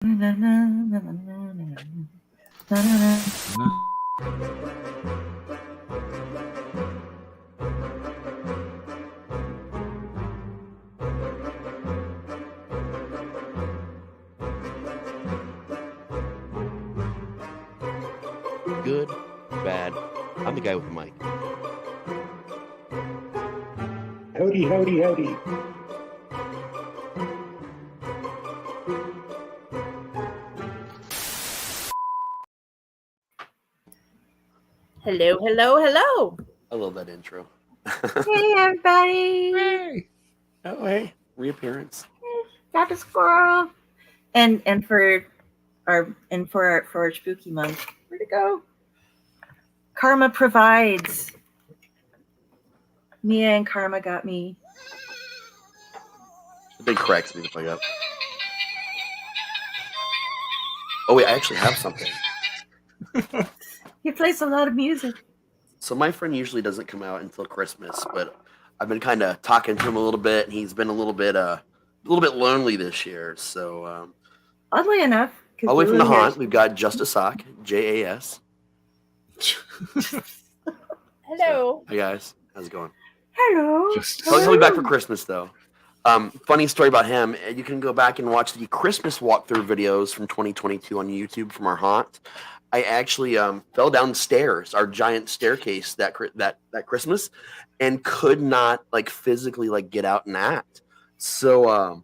Good, bad. I'm the guy with the mic. Howdy, howdy, howdy. Hello, hello, hello. I love that intro. Hey, everybody. Hey. Oh, hey. Reappearance. Got a squirrel. And for our spooky month, where'd it go? Karma provides. Mia and Karma got me. The big cracks me the fuck up. Oh, wait, I actually have something. He plays a lot of music. So my friend usually doesn't come out until Christmas, but I've been kind of talking to him a little bit, and he's been a little bit lonely this year. So Oddly enough, all the way from the haunt, we've got Just a Sock, JAS. Hello. Hi guys, how's it going? Hello. He'll be back for Christmas though. Funny story about him. You can go back and watch the Christmas walkthrough videos from 2022 on YouTube from our haunt. I actually fell downstairs, our giant staircase that Christmas, and could not physically get out and act. So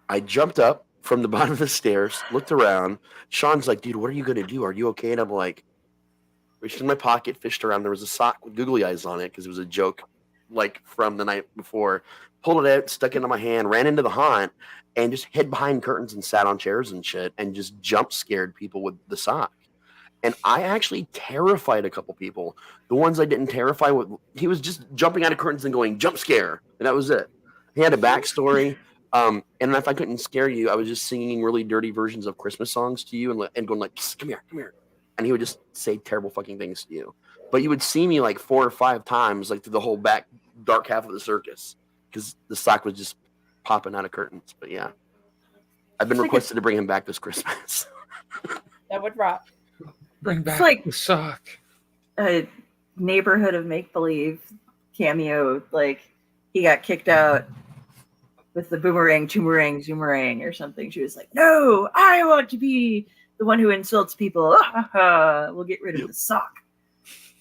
I jumped up from the bottom of the stairs, looked around. Sean's like, "Dude, what are you gonna do? Are you okay?" And I'm like, reached in my pocket, fished around. There was a sock with googly eyes on it because it was a joke, from the night before. Pulled it out, stuck it into my hand, ran into the haunt, and just hid behind curtains and sat on chairs and shit, and just jump scared people with the sock. And I actually terrified a couple people. The ones I didn't terrify, he was just jumping out of curtains and going, "Jump scare," and that was it. He had a backstory. And if I couldn't scare you, I was just singing really dirty versions of Christmas songs to you and going "Come here, come here," and he would just say terrible fucking things to you. But you would see me 4 or 5 times, through the whole back dark half of the circus, because the sock was just popping out of curtains. But yeah, I've been requested to bring him back this Christmas. That would rock. Bring back the sock. A neighborhood of make-believe cameo. He got kicked out with the boomerang, zoomerang or something. She was like, "No, I want to be the one who insults people. We'll get rid of the sock."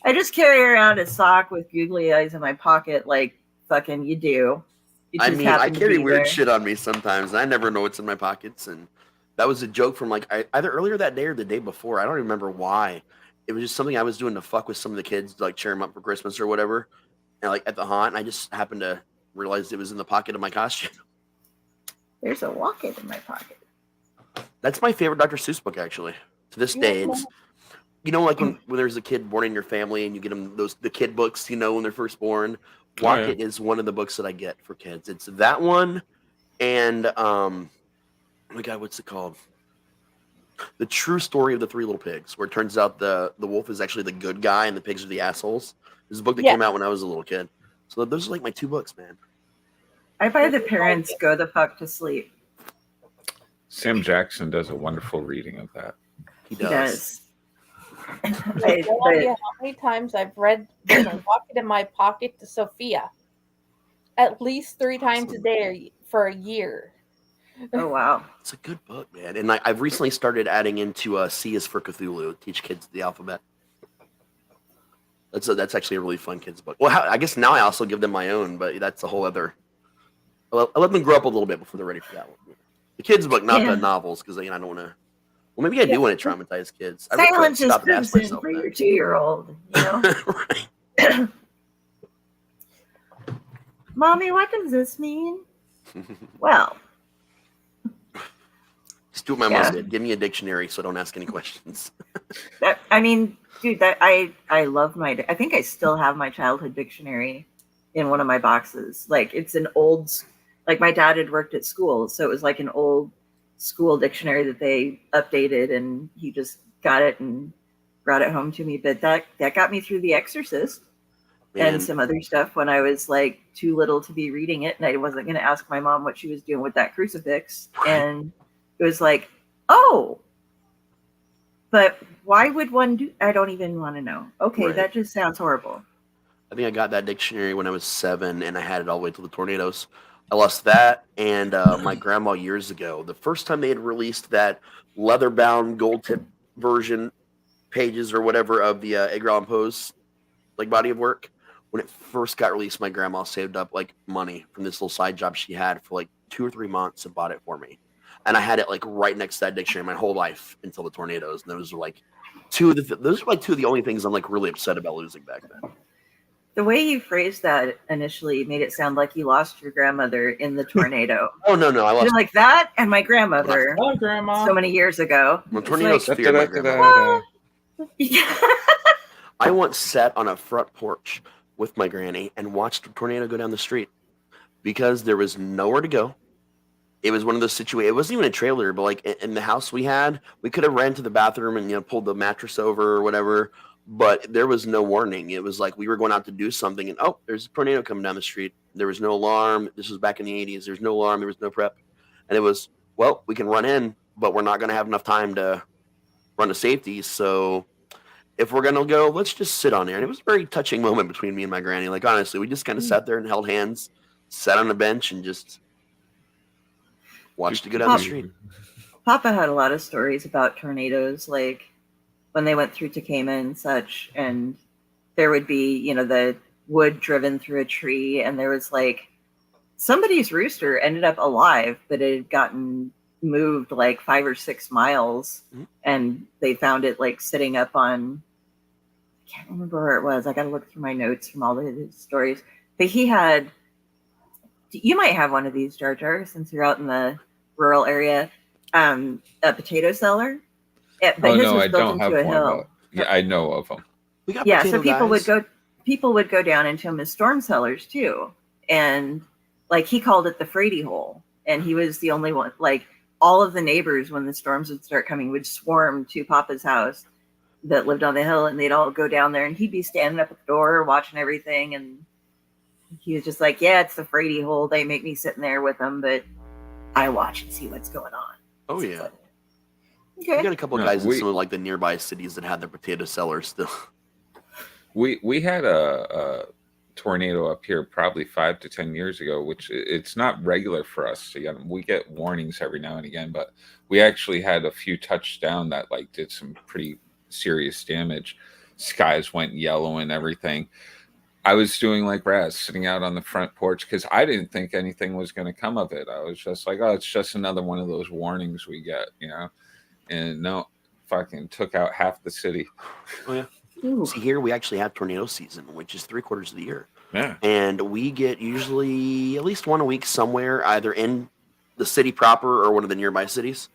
I just carry around a sock with googly eyes in my pocket like fucking you do. I carry weird shit on me sometimes, and I never know what's in my pockets. And that was a joke from either earlier that day or the day before. I don't remember why. It was just something I was doing to fuck with some of the kids, cheer them up for Christmas or whatever. And at the haunt, and I just happened to realize it was in the pocket of my costume. There's a locket in my pocket. That's my favorite Dr. Seuss book, actually. To this day, it's when there's a kid born in your family and you get them the kid books, when they're first born. Locket is one of the books that I get for kids. It's that one, and oh my God, what's it called? The True Story of the Three Little Pigs, where it turns out the wolf is actually the good guy and the pigs are the assholes. This is a book that came out when I was a little kid. So those are my 2 books, man. I buy the parents go the fuck to sleep. Sam Jackson does a wonderful reading of that. He does. I have no idea how many times I've read "There's a Locket in My Pocket" to Sophia. At least 3 times a day for a year. Oh wow, it's a good book, man. And I've recently started adding into C is for Cthulhu, teach kids the alphabet. That's actually a really fun kids book. Well, I guess now I also give them my own, but that's a whole other. Well, I let them grow up a little bit before they're ready for that one. The kids book, not the novels, because I don't want to. Well, maybe I do want to traumatize kids. Silence is crimson for your 2-year-old. Right. Mommy, what does this mean? Well, just do what my mom did. Give me a dictionary so I don't ask any questions. Dude, I love my. I think I still have my childhood dictionary in one of my boxes. It's an old. My dad had worked at school, so it was an old school dictionary that they updated, and he just got it and brought it home to me. But that got me through The Exorcist and some other stuff when I was too little to be reading it, and I wasn't going to ask my mom what she was doing with that crucifix. And it was Oh, but why would one do? I don't even want to know. Okay, Right. that just sounds horrible. I think I got that dictionary when I was 7, and I had it all the way to the tornadoes. I lost that and my grandma years ago. The first time they had released that leather-bound gold tip version pages or whatever of the Edgar Allan Poe's like body of work, when it first got released, my grandma saved up like money from this little side job she had for like 2 or 3 months and bought it for me. And I had it like right next to that dictionary my whole life until the tornadoes. And those were like those were like two of the only things I'm like really upset about losing back then. The way you phrased that initially made it sound like you lost your grandmother in the tornado. Oh no, I lost You're like that and my grandmother Hello, Grandma. so many years ago. the It's tornadoes. like, Feared my grandmother. yeah. I once sat on a front porch with my granny and watched a tornado go down the street because there was nowhere to go. It was one of those situations. It wasn't even a trailer, but like in the house we had, we could have ran to the bathroom and pulled the mattress over or whatever. But there was no warning. It was like we were going out to do something, and oh, there's a tornado coming down the street. There was no alarm. This was back in the 80s. There's no alarm. There was no prep, and it was well, we can run in, but we're not going to have enough time to run to safety. So if we're gonna go, let's just sit on there. And it was a very touching moment between me and my granny. Like honestly, we just kind of sat there and held hands, sat on a bench, and just watched it go down the street. Papa had a lot of stories about tornadoes, like when they went through Tacoma and such, and there would be, the wood driven through a tree, and there was like somebody's rooster ended up alive, but it had gotten moved like 5 or 6 miles, and they found it like sitting up on, I can't remember where it was. I got to look through my notes from all the stories. But he had, you might have one of these, Jar Jar, since you're out in the rural area, a potato cellar. But his was I built don't have into a one. hill. Yeah, I know of them. We got Yeah, potato so guys. people would go down into them as storm cellars too, and like he called it the Frady hole, and he was the only one. Like all of the neighbors, when the storms would start coming, would swarm to Papa's house that lived on the hill, and they'd all go down there, and he'd be standing up at the door watching everything, and he was just like, "Yeah, it's the Frady hole. They make me sitting there with them, but I watch and see what's going on." Oh yeah. So, We got okay. a couple guys in some of like the nearby cities that had their potato cellars still. We had a tornado up here probably 5 to 10 years ago, which it's not regular for us. We get warnings every now and again, but we actually had a few touchdown that like did some pretty serious damage. Skies went yellow and everything. I was doing like Raz, sitting out on the front porch because I didn't think anything was going to come of it. I was just like, oh, it's just another one of those warnings we get, and no, fucking took out half the city. Oh yeah. Ooh. See, here we actually have tornado season, which is 3/4 of the year. Yeah. And we get usually at least one a week somewhere, either in the city proper or one of the nearby cities.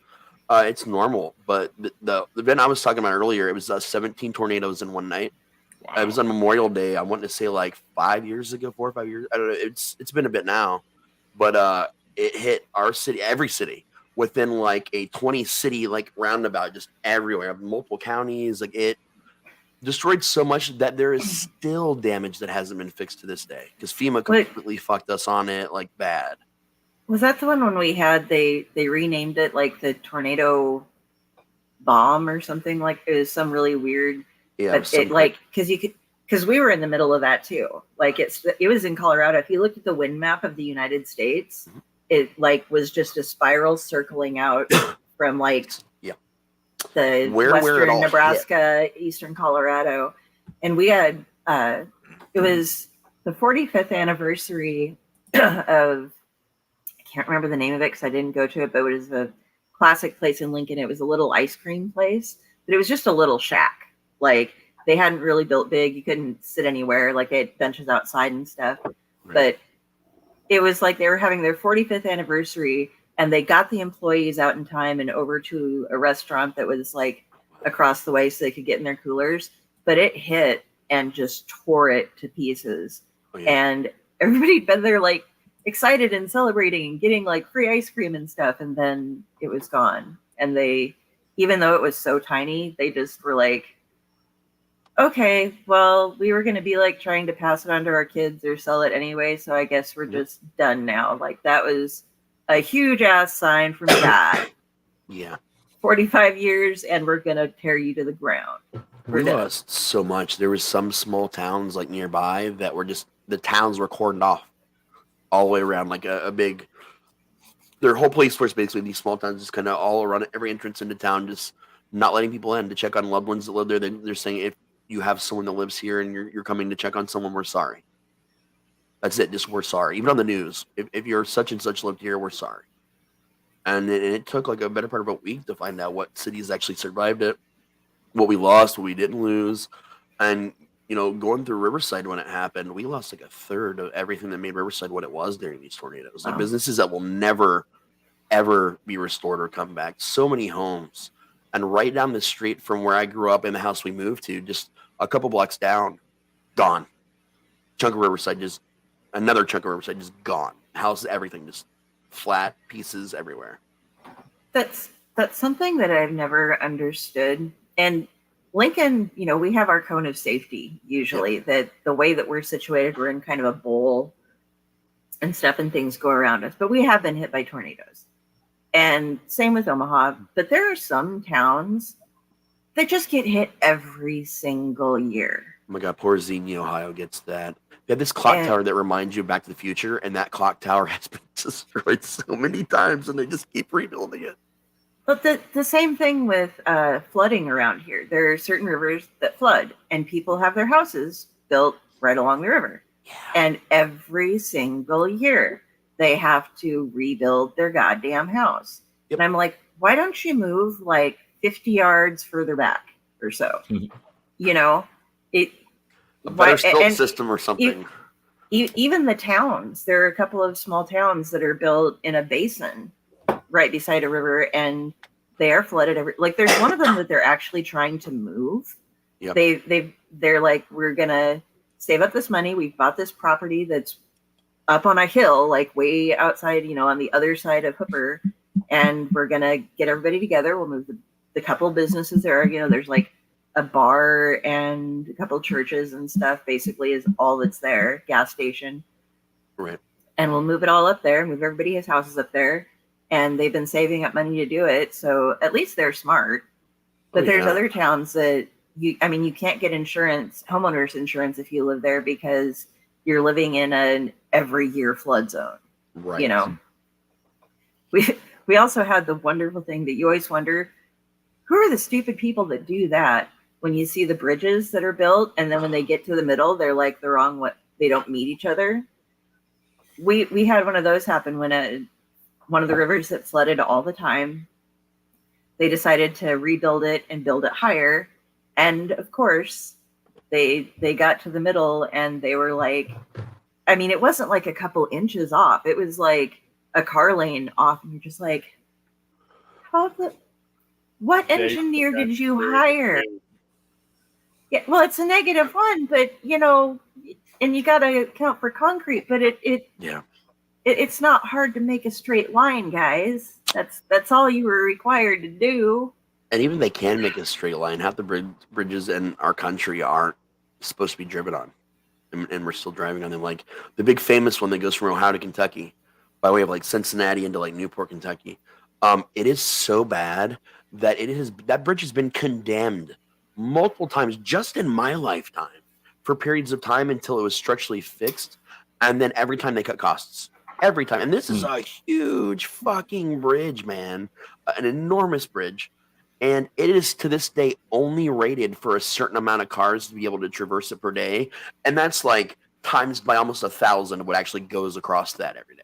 It's normal, but the event I was talking about earlier, it was 17 tornadoes in one night. Wow. It was on Memorial Day. I wanted to say like 5 years ago, 4 or 5 years. I don't know. It's been a bit now, but it hit our city, every city within like a 20 city like roundabout, just everywhere, multiple counties. Like it destroyed so much that there is still damage that hasn't been fixed to this day because FEMA completely fucked us on it like bad. Was that the one when we had they renamed it like the tornado bomb or something? Like it was some really weird. Yeah, But it like because we were in the middle of that too. Like it was in Colorado. If you looked at the wind map of the United States, it like was just a spiral circling out from like the western Nebraska, eastern Colorado, and we had it was the 45th anniversary of, I can't remember the name of it because I didn't go to it, but it was a classic place in Lincoln. It was a little ice cream place, but it was just a little shack. Like they hadn't really built big. You couldn't sit anywhere. Like they had benches outside and stuff. Right. But it was like they were having their 45th anniversary and they got the employees out in time and over to a restaurant that was like across the way so they could get in their coolers. But it hit and just tore it to pieces. Oh, yeah. And everybody'd been there like excited and celebrating and getting like free ice cream and stuff. And then it was gone. And they, even though it was so tiny, they just were like, okay, well, we were going to be like trying to pass it on to our kids or sell it anyway. So I guess we're just done now. Like that was a huge ass sign from God. Yeah. 45 years and we're going to tear you to the ground. We lost so much. There was some small towns like nearby that were just, the towns were cordoned off all the way around, like a big, their whole police force, basically these small towns just kind of all around every entrance into town, just not letting people in to check on loved ones that live there. They're saying, if you have someone that lives here and you're coming to check on someone, we're sorry. That's it. Just, we're sorry. Even on the news, if you're such and such lived here, we're sorry. And it took like a better part of a week to find out what cities actually survived it, what we lost, what we didn't lose. And, you know, going through Riverside when it happened, we lost like a third of everything that made Riverside what it was during these tornadoes. Like businesses that will never, ever be restored or come back. So many homes. And right down the street from where I grew up in the house we moved to, just a couple blocks down, gone. Chunk of Riverside, just another chunk of Riverside, just gone. House, everything, just flat pieces everywhere. That's something that I've never understood. And Lincoln, you know, we have our cone of safety usually, that the way that we're situated, we're in kind of a bowl and stuff and things go around us. But we have been hit by tornadoes. And same with Omaha. But there are some towns that just get hit every single year. Oh my God, poor Xenia, Ohio gets that. They have this clock tower that reminds you of Back to the Future, and that clock tower has been destroyed so many times, and they just keep rebuilding it. But the same thing with flooding around here. There are certain rivers that flood, and people have their houses built right along the river. Yeah. And every single year, they have to rebuild their goddamn house. Yep. And I'm like, why don't you move like 50 yards further back or so? You know, a better silt system or something. Even the towns, there are a couple of small towns that are built in a basin right beside a river, and they are flooded like there's one of them that they're actually trying to move. Yep. They're like, we're gonna save up this money. We've bought this property that's up on a hill, like way outside, you know, on the other side of Hooper, and we're gonna get everybody together. We'll move the couple businesses there. You know, there's like a bar and a couple churches and stuff. Basically, is all that's there. Gas station, right? And we'll move it all up there. Move everybody's houses up there. And they've been saving up money to do it. So at least they're smart. But there's other towns that you can't get insurance, homeowners insurance, if you live there because you're living in an every year flood zone. Right. You know, we also had the wonderful thing that you always wonder, who are the stupid people that do that when you see the bridges that are built and then when they get to the middle, they're like the wrong, they don't meet each other. We had one of those happen when one of the rivers that flooded all the time, they decided to rebuild it and build it higher. And of course, they got to the middle and they were like, I mean, it wasn't like a couple inches off. It was like a car lane off. And you're just like, what engineer did you hire? Yeah, well, it's a -1, but you know, and you got to account for concrete, but it's not hard to make a straight line, guys. That's all you were required to do. And even they can make a straight line. Half the bridges in our country aren't supposed to be driven on, and we're still driving on them. Like the big famous one that goes from Ohio to Kentucky, by way of like Cincinnati into like Newport, Kentucky. It is so bad that that bridge has been condemned multiple times just in my lifetime for periods of time until it was structurally fixed, and then every time they cut costs. Every time. And this is a huge fucking bridge, man. An enormous bridge. And it is to this day only rated for a certain amount of cars to be able to traverse it per day. And that's like times by almost 1,000 what actually goes across that every day.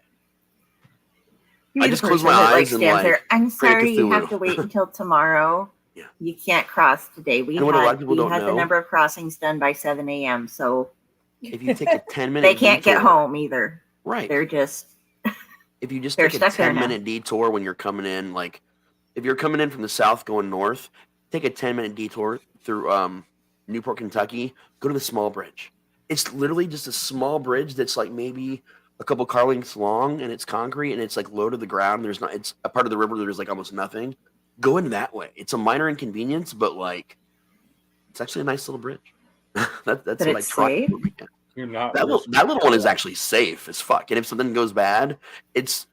I just close my eyes and like, there, I'm sorry, you have to wait until tomorrow. Yeah. You can't cross today. We had the number of crossings done by 7 a.m. So if you take a 10-minute they can't get home either. Right. They're just if you just take a 10-minute detour when you're coming in, like if you're coming in from the south going north, take a 10-minute detour through Newport, Kentucky, go to the small bridge. It's literally just a small bridge that's like maybe a couple car lengths long and it's concrete and it's like low to the ground. It's a part of the river where there's like almost nothing. Go in that way. It's a minor inconvenience, but like it's actually a nice little bridge. that's what I try to do. That little one is actually safe as fuck. And if something goes bad, it's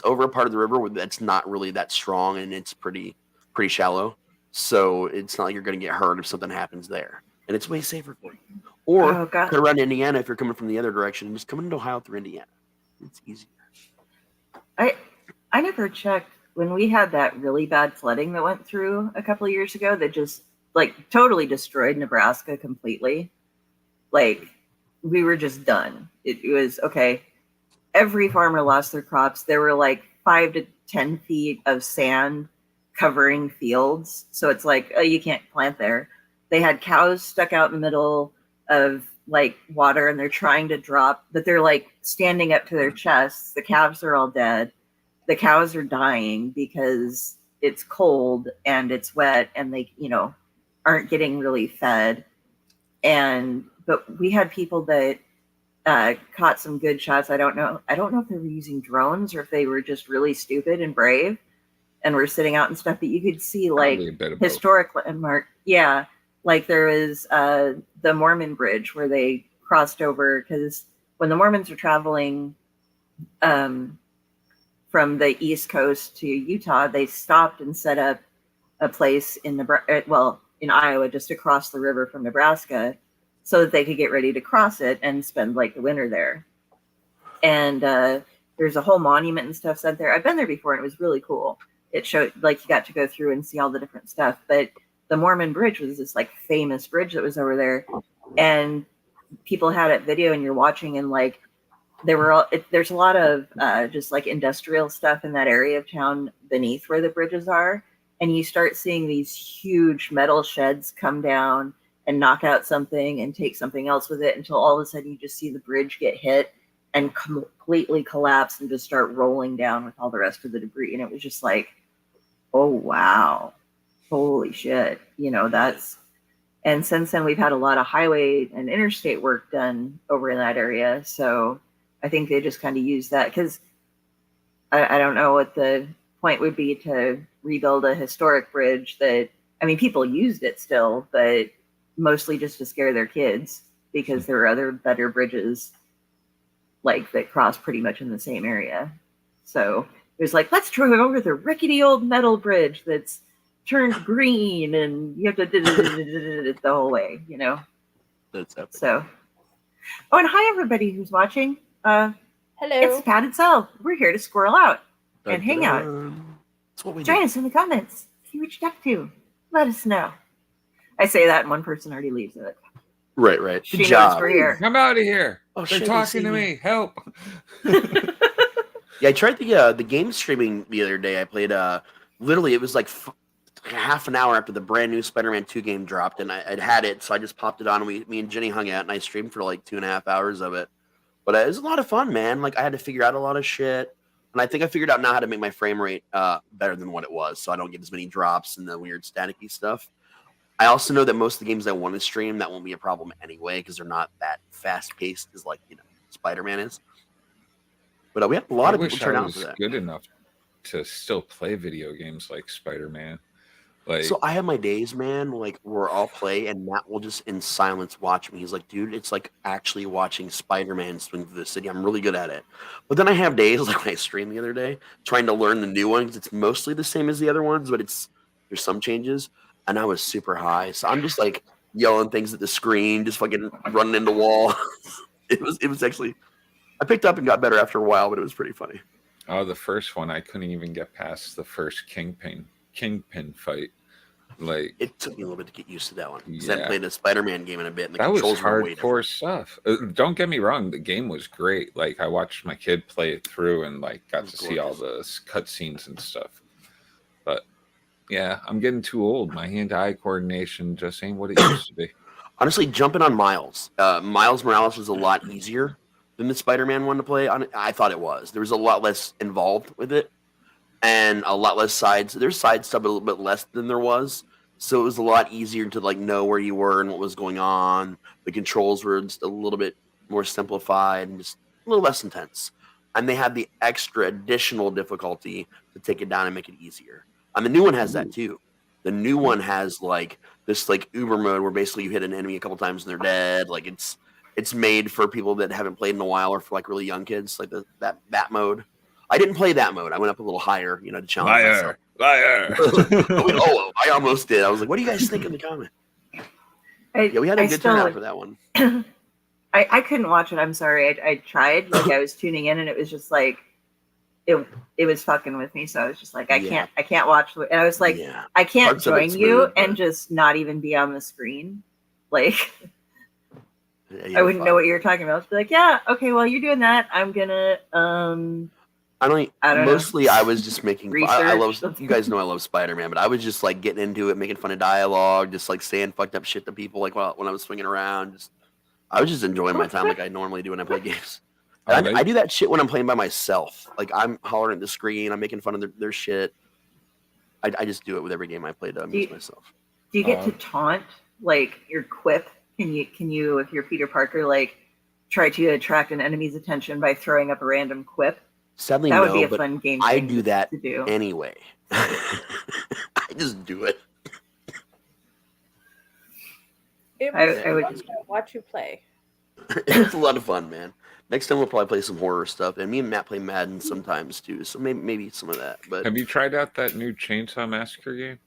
over a part of the river that's not really that strong and it's pretty pretty shallow, so it's not like you're going to get hurt if something happens there, and it's way safer for you. Or Oh, God. cut around Indiana if you're coming from the other direction, and just come into Ohio through Indiana. It's easier. I never checked when we had that really bad flooding that went through a couple of years ago that just like totally destroyed Nebraska completely. Like we were just done. It was okay. Every farmer lost their crops. There were like 5 to 10 feet of sand covering fields. So it's like, oh, you can't plant there. They had cows stuck out in the middle of like water and they're trying to drop, but they're like standing up to their chests. The calves are all dead. The cows are dying because it's cold and it's wet and they, aren't getting really fed. But we had people that caught some good shots. I don't know if they were using drones or if they were just really stupid and brave and were sitting out and stuff, but you could see like historic landmark. Yeah. Like there was the Mormon Bridge where they crossed over, because when the Mormons are traveling from the East Coast to Utah, they stopped and set up a place in Iowa, just across the river from Nebraska, so that they could get ready to cross it and spend like the winter there. And there's a whole monument and stuff set there. I've been there before and it was really cool. It showed like you got to go through and see all the different stuff. But the Mormon Bridge was this like famous bridge that was over there, and people had it video and you're watching and like there's a lot of just like industrial stuff in that area of town beneath where the bridges are. And you start seeing these huge metal sheds come down and knock out something and take something else with it until all of a sudden you just see the bridge get hit and completely collapse and just start rolling down with all the rest of the debris. And it was just like, oh, wow. Holy shit. And since then we've had a lot of highway and interstate work done over in that area. So I think they just kind of use that because I don't know what the point would be to rebuild a historic bridge that, people used it still, but mostly just to scare their kids because there are other better bridges like that cross pretty much in the same area. So it was like, let's drive over the rickety old metal bridge that's turned green and you have to the whole way, That's epic. So, and hi everybody who's watching. Hello. It's Pat and Sel. We're here to squirrel out and hang out. That's what we Join do. us in the comments. If you reached up to, let us know. I say that and one person already leaves it. Right. She Good knows job. we're here. I'm out of here. Oh, They're shit, talking they to see me. Help. Yeah, I tried the game streaming the other day. I played literally it was like half an hour after the brand new Spider-Man 2 game dropped, and I'd had it, so I just popped it on. And me and Jenny hung out, and I streamed for like 2.5 hours of it. But it was a lot of fun, man. Like I had to figure out a lot of shit, and I think I figured out now how to make my frame rate better than what it was, so I don't get as many drops and the weird staticky stuff. I also know that most of the games I want to stream, that won't be a problem anyway, because they're not that fast paced as like Spider-Man is. But we have a lot of people turn out for that. Good enough to still play video games like Spider-Man. So I have my days, man, like where I'll play and Matt will just in silence watch me. He's like, dude, it's like actually watching Spider-Man swing through the city. I'm really good at it. But then I have days like when I streamed the other day, trying to learn the new ones. It's mostly the same as the other ones, but there's some changes. And I was super high. So I'm just like yelling things at the screen, just fucking running into walls. It was actually, I picked up and got better after a while, but it was pretty funny. Oh, the first one, I couldn't even get past the first Kingpin fight. Like it took me a little bit to get used to that one because Yeah. I haven't played a Spider-Man game in a bit. And the that was controls were way different. hardcore stuff. Don't get me wrong, the game was great. Like I watched my kid play it through and like got to see all the cutscenes and stuff. But yeah, I'm getting too old. My hand-eye coordination just ain't what it used to be. Honestly, jumping on Miles. Miles Morales was a lot easier than the Spider-Man one to play. I thought it was. There was a lot less involved with it, and a lot less sides. There's side stuff a little bit less than there was, so it was a lot easier to like know where you were and what was going on. The controls were just a little bit more simplified and just a little less intense. And they had the extra additional difficulty to take it down and make it easier. And the new one has that too. The new one has like this like Uber mode where basically you hit an enemy a couple times and they're dead. Like it's made for people that haven't played in a while or for like really young kids, like that mode. I didn't play that mode. I went up a little higher, to challenge myself. Liar. I almost did. I was like, what do you guys think in the comment? Yeah, we had a good turnout for that one. I couldn't watch it. I'm sorry. I tried. Like I was tuning in, and it was just like it was fucking with me. So I was just like, I can't watch. And I was like, I can't Parts of it's join you smooth, and but- just not even be on the screen. Like Yeah, I wouldn't know what you were talking about. I'd be like, yeah, okay, well, you're doing that. I'm gonna I don't mostly know. I was just making I love Research. you guys know I love Spider-Man, but I was just like getting into it, making fun of dialogue, just like saying fucked up shit to people like when I was swinging around. I was just enjoying my time like I normally do when I play games. And I do that shit when I'm playing by myself. Like I'm hollering at the screen, I'm making fun of their shit. I just do it with every game I play to amuse myself. Do you get to taunt like your quip? Can you if you're Peter Parker like try to attract an enemy's attention by throwing up a random quip? Sadly, that would be a but fun game. I thing do that to do. anyway. I just do it. I would watch you play. It's a lot of fun, man. Next time we'll probably play some horror stuff, and me and Matt play Madden sometimes too. So maybe some of that. But have you tried out that new Chainsaw Massacre game?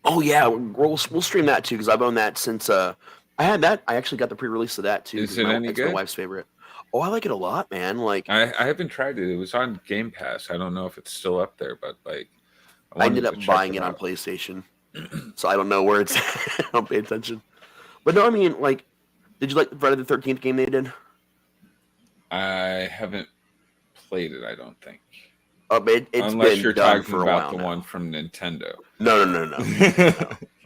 Oh yeah, we'll stream that too because I've owned that since I had that. I actually got the pre-release of that too. Is it any good? My wife's favorite. Oh, I like it a lot, man. Like I haven't tried it. It was on Game Pass. I don't know if it's still up there, but like I ended up buying it on PlayStation, so I don't know where it's. I don't pay attention. But no, I mean, like, did you like the Friday the 13th game they did? I haven't played it. I don't think. It's unless been you're done talking for a about while the now. one from Nintendo. No.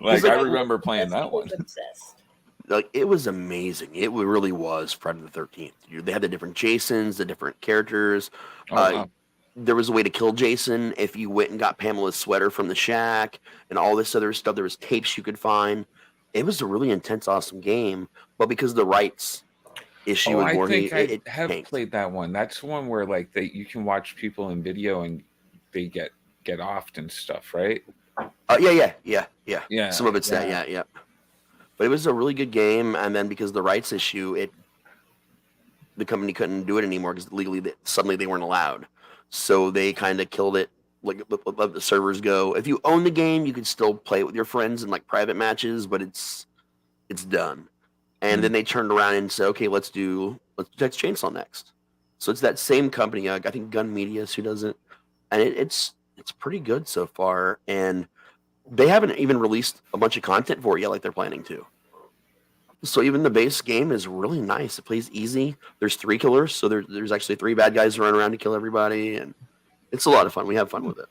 Like like, I remember playing that one. Obsessed. Like it was amazing. It really was Friday the 13th. They had the different Jasons, the different characters. Wow. There was a way to kill Jason if you went and got Pamela's sweater from the shack and all this other stuff. There was tapes you could find. It was a really intense, awesome game. But because of the rights issue with I Warney, think I have tanked. played that one. That's the one where like you can watch people in video and they get offed and stuff, right? Yeah. Some of it's that, yeah. But it was a really good game, and then because of the rights issue, the company couldn't do it anymore because legally suddenly they weren't allowed. So they kind of killed it, like let the servers go. If you own the game, you could still play it with your friends in like private matches, but it's done. And then they turned around and said, okay, let's do Texas Chainsaw next. So it's that same company. I think Gun Media is who does it, and it's pretty good so far. And they haven't even released a bunch of content for it yet, like they're planning to. So even the base game is really nice. It plays easy. There's 3 killers, so there's actually 3 bad guys who run around to kill everybody, and it's a lot of fun. We have fun with it.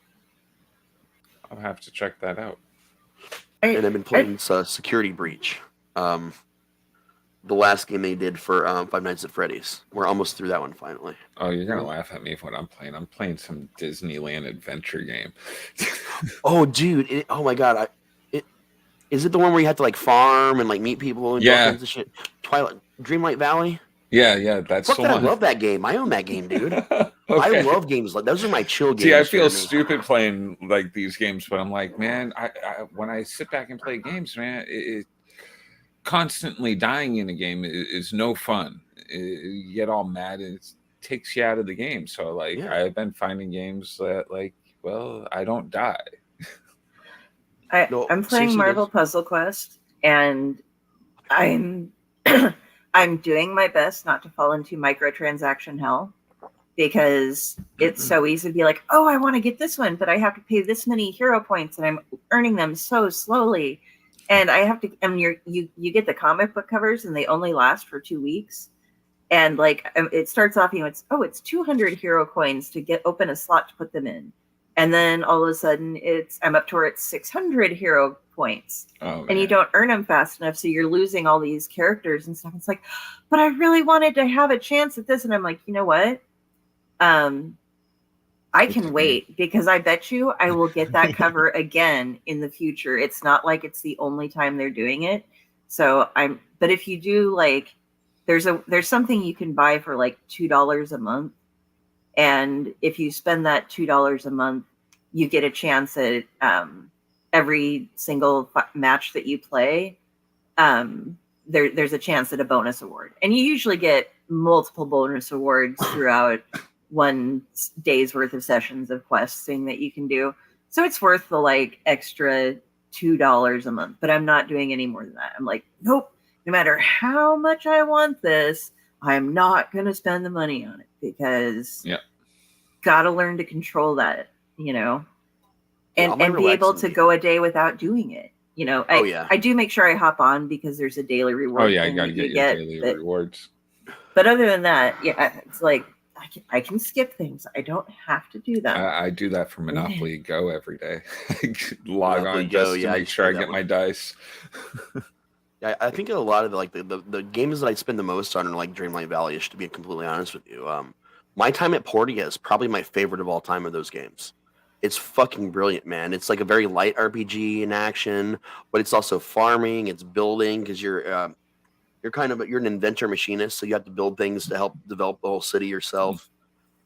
I'll have to check that out. And I've been playing Security Breach. The last game they did for Five Nights at Freddy's. We're almost through that one finally. Oh, you're gonna laugh at me for what I'm playing. I'm playing some Disneyland adventure game. Oh, dude! Oh my god! Is it the one where you have to like farm and like meet people and do all kinds of shit? Dreamlight Valley. Yeah, that's the one. I love that game. I own that game, dude. Okay. I love games like those. Are my chill games. See, I feel stupid playing like these games, but I'm like, man, I when I sit back and play games, man, it constantly dying in a game is no fun. You get all mad and it takes you out of the game. So like I've been finding games that like, well, I don't die. I'm playing Marvel Puzzle Quest, and I'm I'm doing my best not to fall into microtransaction hell, because it's so easy to be like, oh, I want to get this one, but I have to pay this many hero points, and I'm earning them so slowly. And I have to, you get the comic book covers and they only last for 2 weeks. And like, it starts off, it's 200 hero coins to open a slot to put them in. And then all of a sudden I'm up to 600 hero points. Oh, and you don't earn them fast enough. So you're losing all these characters and stuff. It's like, but I really wanted to have a chance at this. And I'm like, you know what? I can wait, because I bet you I will get that cover again in the future. It's not like it's the only time they're doing it. So but if you do, like, there's something you can buy for like $2 a month. And if you spend that $2 a month, you get a chance at every single match that you play. There's a chance at a bonus award. And you usually get multiple bonus awards throughout one day's worth of sessions of questing that you can do. So it's worth the like extra $2 a month, but I'm not doing any more than that. I'm like, nope, no matter how much I want this, I'm not going to spend the money on it because got to learn to control that, you know, and be able to go a day without doing it. You know, I do make sure I hop on because there's a daily reward. Oh yeah, I gotta get your daily rewards. But other than that, yeah, it's like I can skip things. I don't have to do that. I do that for Monopoly Go every day. Log Monopoly on just to make sure I get my dice. Yeah, I think a lot of the games that I spend the most on are like Dreamlight Valley, to be completely honest with you. My time at Portia is probably my favorite of all time of those games. It's fucking brilliant, man. It's like a very light RPG in action, but it's also farming, it's building, because you're an inventor machinist, so you have to build things to help develop the whole city yourself.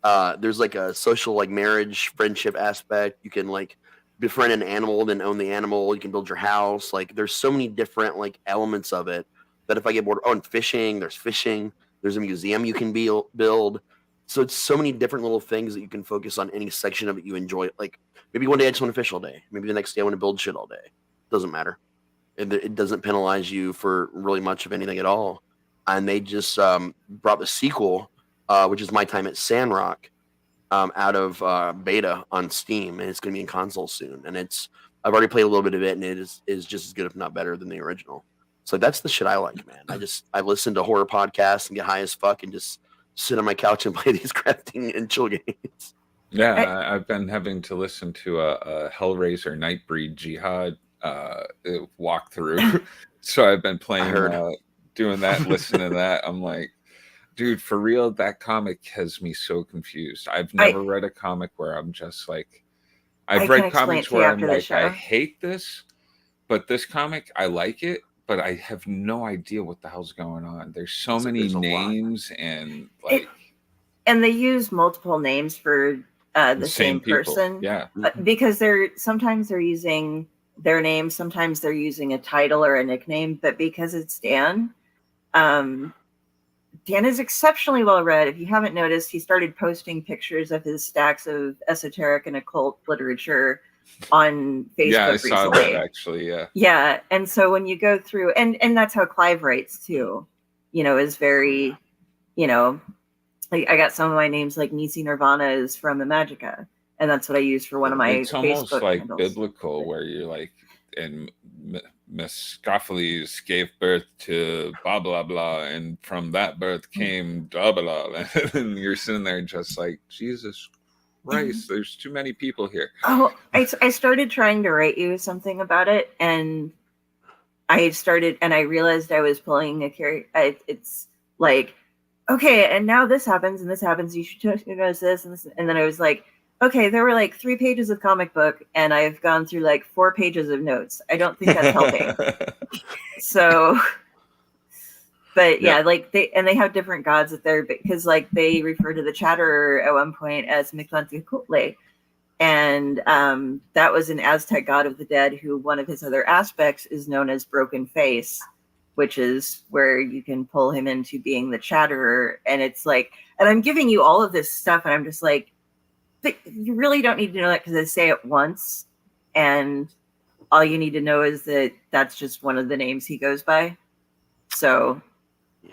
There's like a social like marriage, friendship aspect. You can like befriend an animal, then own the animal. You can build your house. Like there's so many different like elements of it that if I get bored, and fishing. There's a museum you can build. So it's so many different little things that you can focus on any section of it you enjoy. Like maybe one day I just want to fish all day. Maybe the next day I want to build shit all day. Doesn't matter. It doesn't penalize you for really much of anything at all. And they just brought the sequel, which is My Time at Sandrock, out of beta on Steam, and it's going to be in console soon. And I've already played a little bit of it, and it is just as good, if not better, than the original. So that's the shit I like, man. I listen to horror podcasts and get high as fuck and just sit on my couch and play these crafting and chill games. Yeah, I've been having to listen to a Hellraiser Nightbreed Jihad walkthrough. So I've been playing, doing that, listening to that. I'm like, dude, for real, that comic has me so confused. I've never read a comic where I'm just like, I've read comics where I'm like, I hate this, but this comic, I like it, but I have no idea what the hell's going on. There's so many names and like, and they use multiple names for the same person. Yeah, because sometimes they're using their name, sometimes they're using a title or a nickname, but because it's Dan, Dan is exceptionally well read. If you haven't noticed, he started posting pictures of his stacks of esoteric and occult literature on Facebook. Yeah, I recently. saw that actually. Yeah, and so when you go through, and that's how Clive writes too. You know, is very, you know, like I got some of my names like Nisi Nirvana is from Imagica, and that's what I use for one of my It's almost Facebook like handles. biblical, where you're like, and Mephistopheles gave birth to blah blah blah, and from that birth came blah blah blah, and you're sitting there just like, Jesus Christ, there's too many people here. Oh, I started trying to write you something about it, and I realized I was pulling a character. It's like, okay, and now this happens, and this happens. You should notice this and this, and then I was like, okay, there were like 3 pages of comic book, and I've gone through like 4 pages of notes. I don't think that's helping. So, but yeah, like they have different gods that they're, because like they refer to the Chatterer at one point as Mictlantecuhtli, and that was an Aztec god of the dead who one of his other aspects is known as Broken Face, which is where you can pull him into being the Chatterer. And it's like, and I'm giving you all of this stuff, and I'm just like, but you really don't need to know that because I say it once, and all you need to know is that that's just one of the names he goes by. So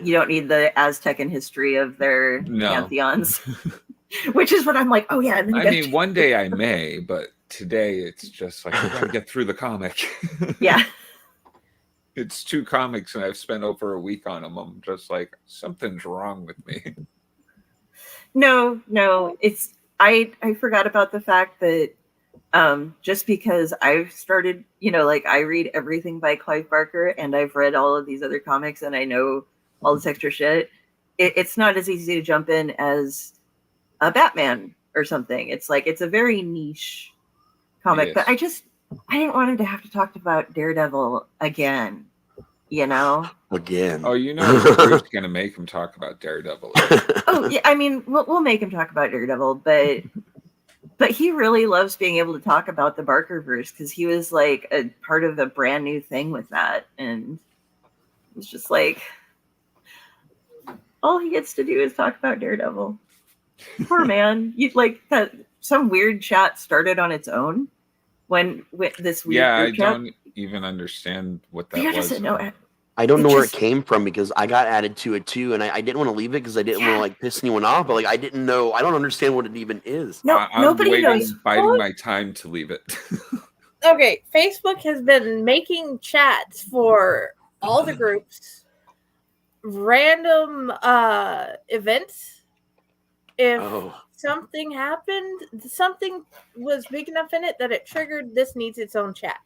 you don't need the Aztecan history of their pantheons, which is what I'm like, oh yeah. And then I mean, one day I may, but today it's just like, I gotta get through the comic. Yeah. It's 2 comics and I've spent over a week on them. I'm just like, something's wrong with me. No, it's, I forgot about the fact that just because I've started, you know, like I read everything by Clive Barker and I've read all of these other comics and I know all this extra shit, it's not as easy to jump in as a Batman or something. It's like, it's a very niche comic, but I didn't want him to have to talk about Daredevil again, you know? Again. Oh, you know, Bruce going to make him talk about Daredevil. Oh, yeah, I mean, we'll make him talk about Daredevil, but he really loves being able to talk about the Barkerverse because he was like a part of a brand new thing with that. And it's just like, all he gets to do is talk about Daredevil. Poor man. You like that some weird chat started on its own when with this weird Yeah, I group chat. don't even understand what that Peter was. doesn't know it. I don't It know where it just- came from because I got added to it too, and I didn't want to leave it because I didn't want to like piss anyone off. But like I didn't know. I don't understand what it even is. No, I'm nobody waiting, knows. biding my time to leave it. Okay, Facebook has been making chats for all the groups, random events. If Oh, something happened, something was big enough in it that it triggered this needs its own chat.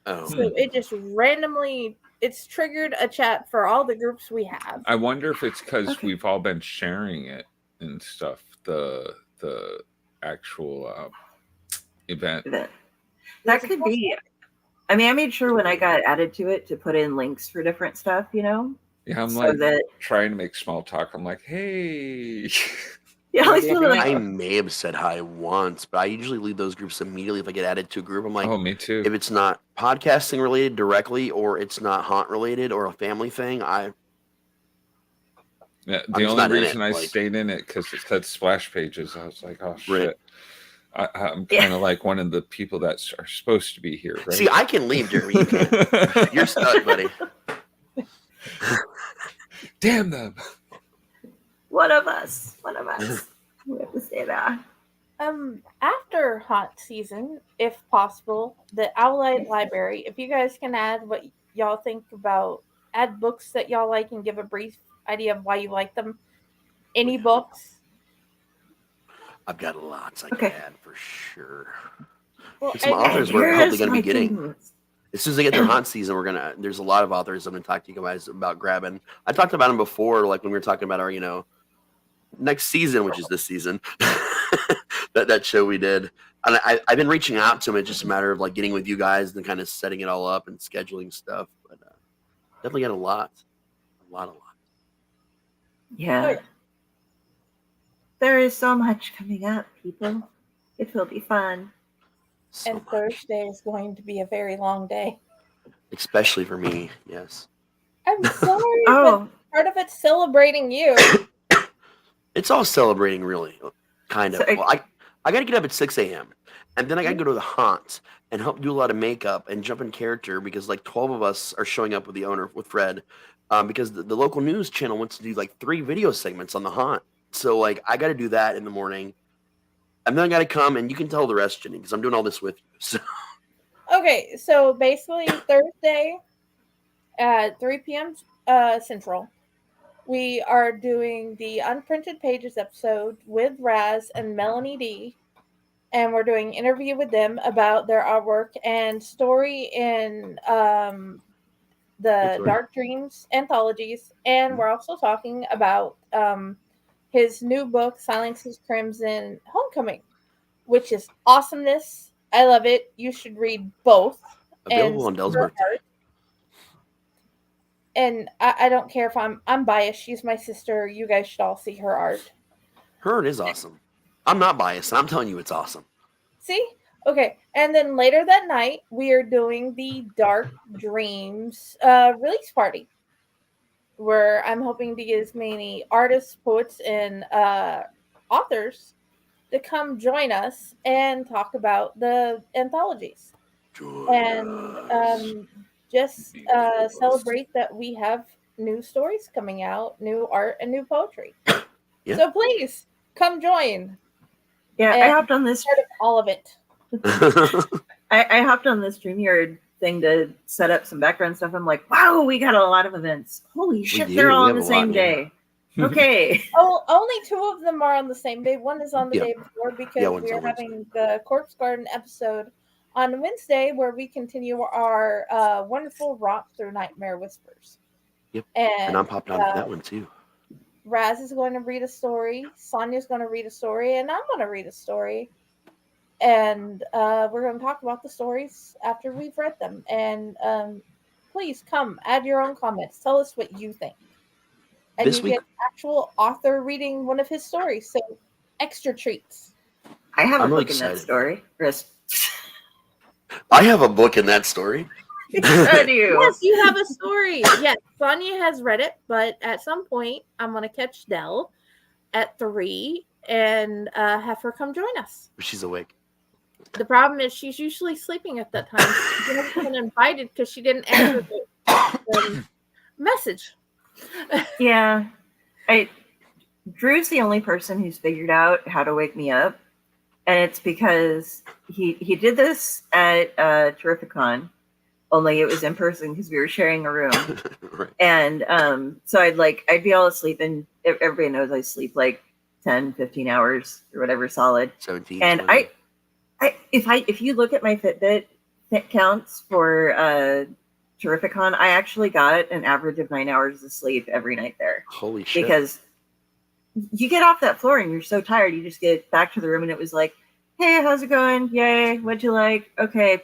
oh. So it just randomly it's triggered a chat for all the groups we have. I wonder if it's because Okay. we've all been sharing it and stuff. The actual event. That could be. I mean, I made sure when I got added to it to put in links for different stuff, you know. Yeah, I'm So like that trying to make small talk. I'm like, hey. yeah, at least people are I like, may have said hi once, but I usually leave those groups immediately if I get added to a group. I'm like, Oh, me too. if it's not podcasting related directly, or it's not haunt related, or a family thing, Yeah, I'm the just only not in reason it, I like- stayed in it because it said splash pages. I was like, oh Right. shit. I'm Yeah. kind of like one of the people that are supposed to be here, right? see, I can leave, Jeremy. You can't. You're stuck, buddy. Damn them. one of us. We have to say that. After haunt season, if possible, the Owlite Library, if you guys can add what y'all think about, add books that y'all like and give a brief idea of why you like them. Any books? I've got lots I Okay. can add for sure. Well, Some and- authors we're Here's hopefully going to be my getting. things. As soon as they get their haunt season, there's a lot of authors I'm going to talk to you guys about grabbing. I talked about them before, like when we were talking about our, next season, which is this season, that show we did. And I've been reaching out to them. It's just a matter of like getting with you guys and kind of setting it all up and scheduling stuff. But definitely got a lot. Yeah. Okay. There is so much coming up, people. It will be fun. So and much. Thursday is going to be a very long day. Especially for me, yes. I'm sorry, Oh, but part of it's celebrating you. It's all celebrating, really, kind of. So Well, I got to get up at 6 a.m. and then I got to go to the haunt and help do a lot of makeup and jump in character because like 12 of us are showing up with the owner, with Fred, because the local news channel wants to do like 3 video segments on the haunt. So like I got to do that in the morning, and then I got to come, and you can tell the rest, Jenny, because I'm doing all this with you. So Okay, so basically Thursday at 3 p.m. Central, we are doing the Unprinted Pages episode with Raz and Melanie D. And we're doing an interview with them about their artwork and story in the Dark Dreams anthologies. And we're also talking about his new book, Silence's Crimson Homecoming, which is awesomeness. I love it. You should read both. available on Dell's her birthday. art. And I don't care if I'm biased. She's my sister. You guys should all see her art. Her art is awesome. I'm not biased, and I'm telling you it's awesome. See? Okay. And then later that night, we are doing the Dark Dreams release party, where I'm hoping to get as many artists, poets, and authors to come join us and talk about the anthologies. Join And us. just celebrate that we have new stories coming out, new art, and new poetry. Yeah. So please come join. yeah. I And- hopped on this. Part of all of it. I hopped on this StreamYard thing to set up some background stuff. I'm like, wow, we got a lot of events. Holy shit, do. they're all We on have the a lot, same man. day. Okay. Oh, only 2 of them are on the same day. One is on the Yeah. day before because Yeah, one's we are on Wednesday. having the Corpse Garden episode on Wednesday where we continue our wonderful romp through Nightmare Whispers. Yep. And, And I'm popped on that one too. Raz is going to read a story, Sonia's going to read a story, and I'm going to read a story. And we're going to talk about the stories after we've read them. And please come, add your own comments. Tell us what you think. And This you week- get actual author reading one of his stories. So extra treats. I have I'm a really book in that excited. story. Chris. I have a book in that story. I do. Yes, you have a story. Yes, Sonia has read it, but at some point I'm going to catch Dell at 3 and have her come join us. She's awake. The problem is she's usually sleeping at that time. She hasn't been invited because she didn't answer the message. Yeah. Drew's the only person who's figured out how to wake me up. And it's because he did this at Terrificon, only it was in person because we were sharing a room. Right. And so I'd be all asleep, and everybody knows I sleep like 10, 15 hours or whatever solid. 17. And 20. if you look at my Fitbit counts for Terrificon, I actually got an average of 9 hours of sleep every night there. Holy shit. Because you get off that floor and you're so tired, you just get back to the room and it was like, hey, how's it going? Yay, what'd you like? Okay.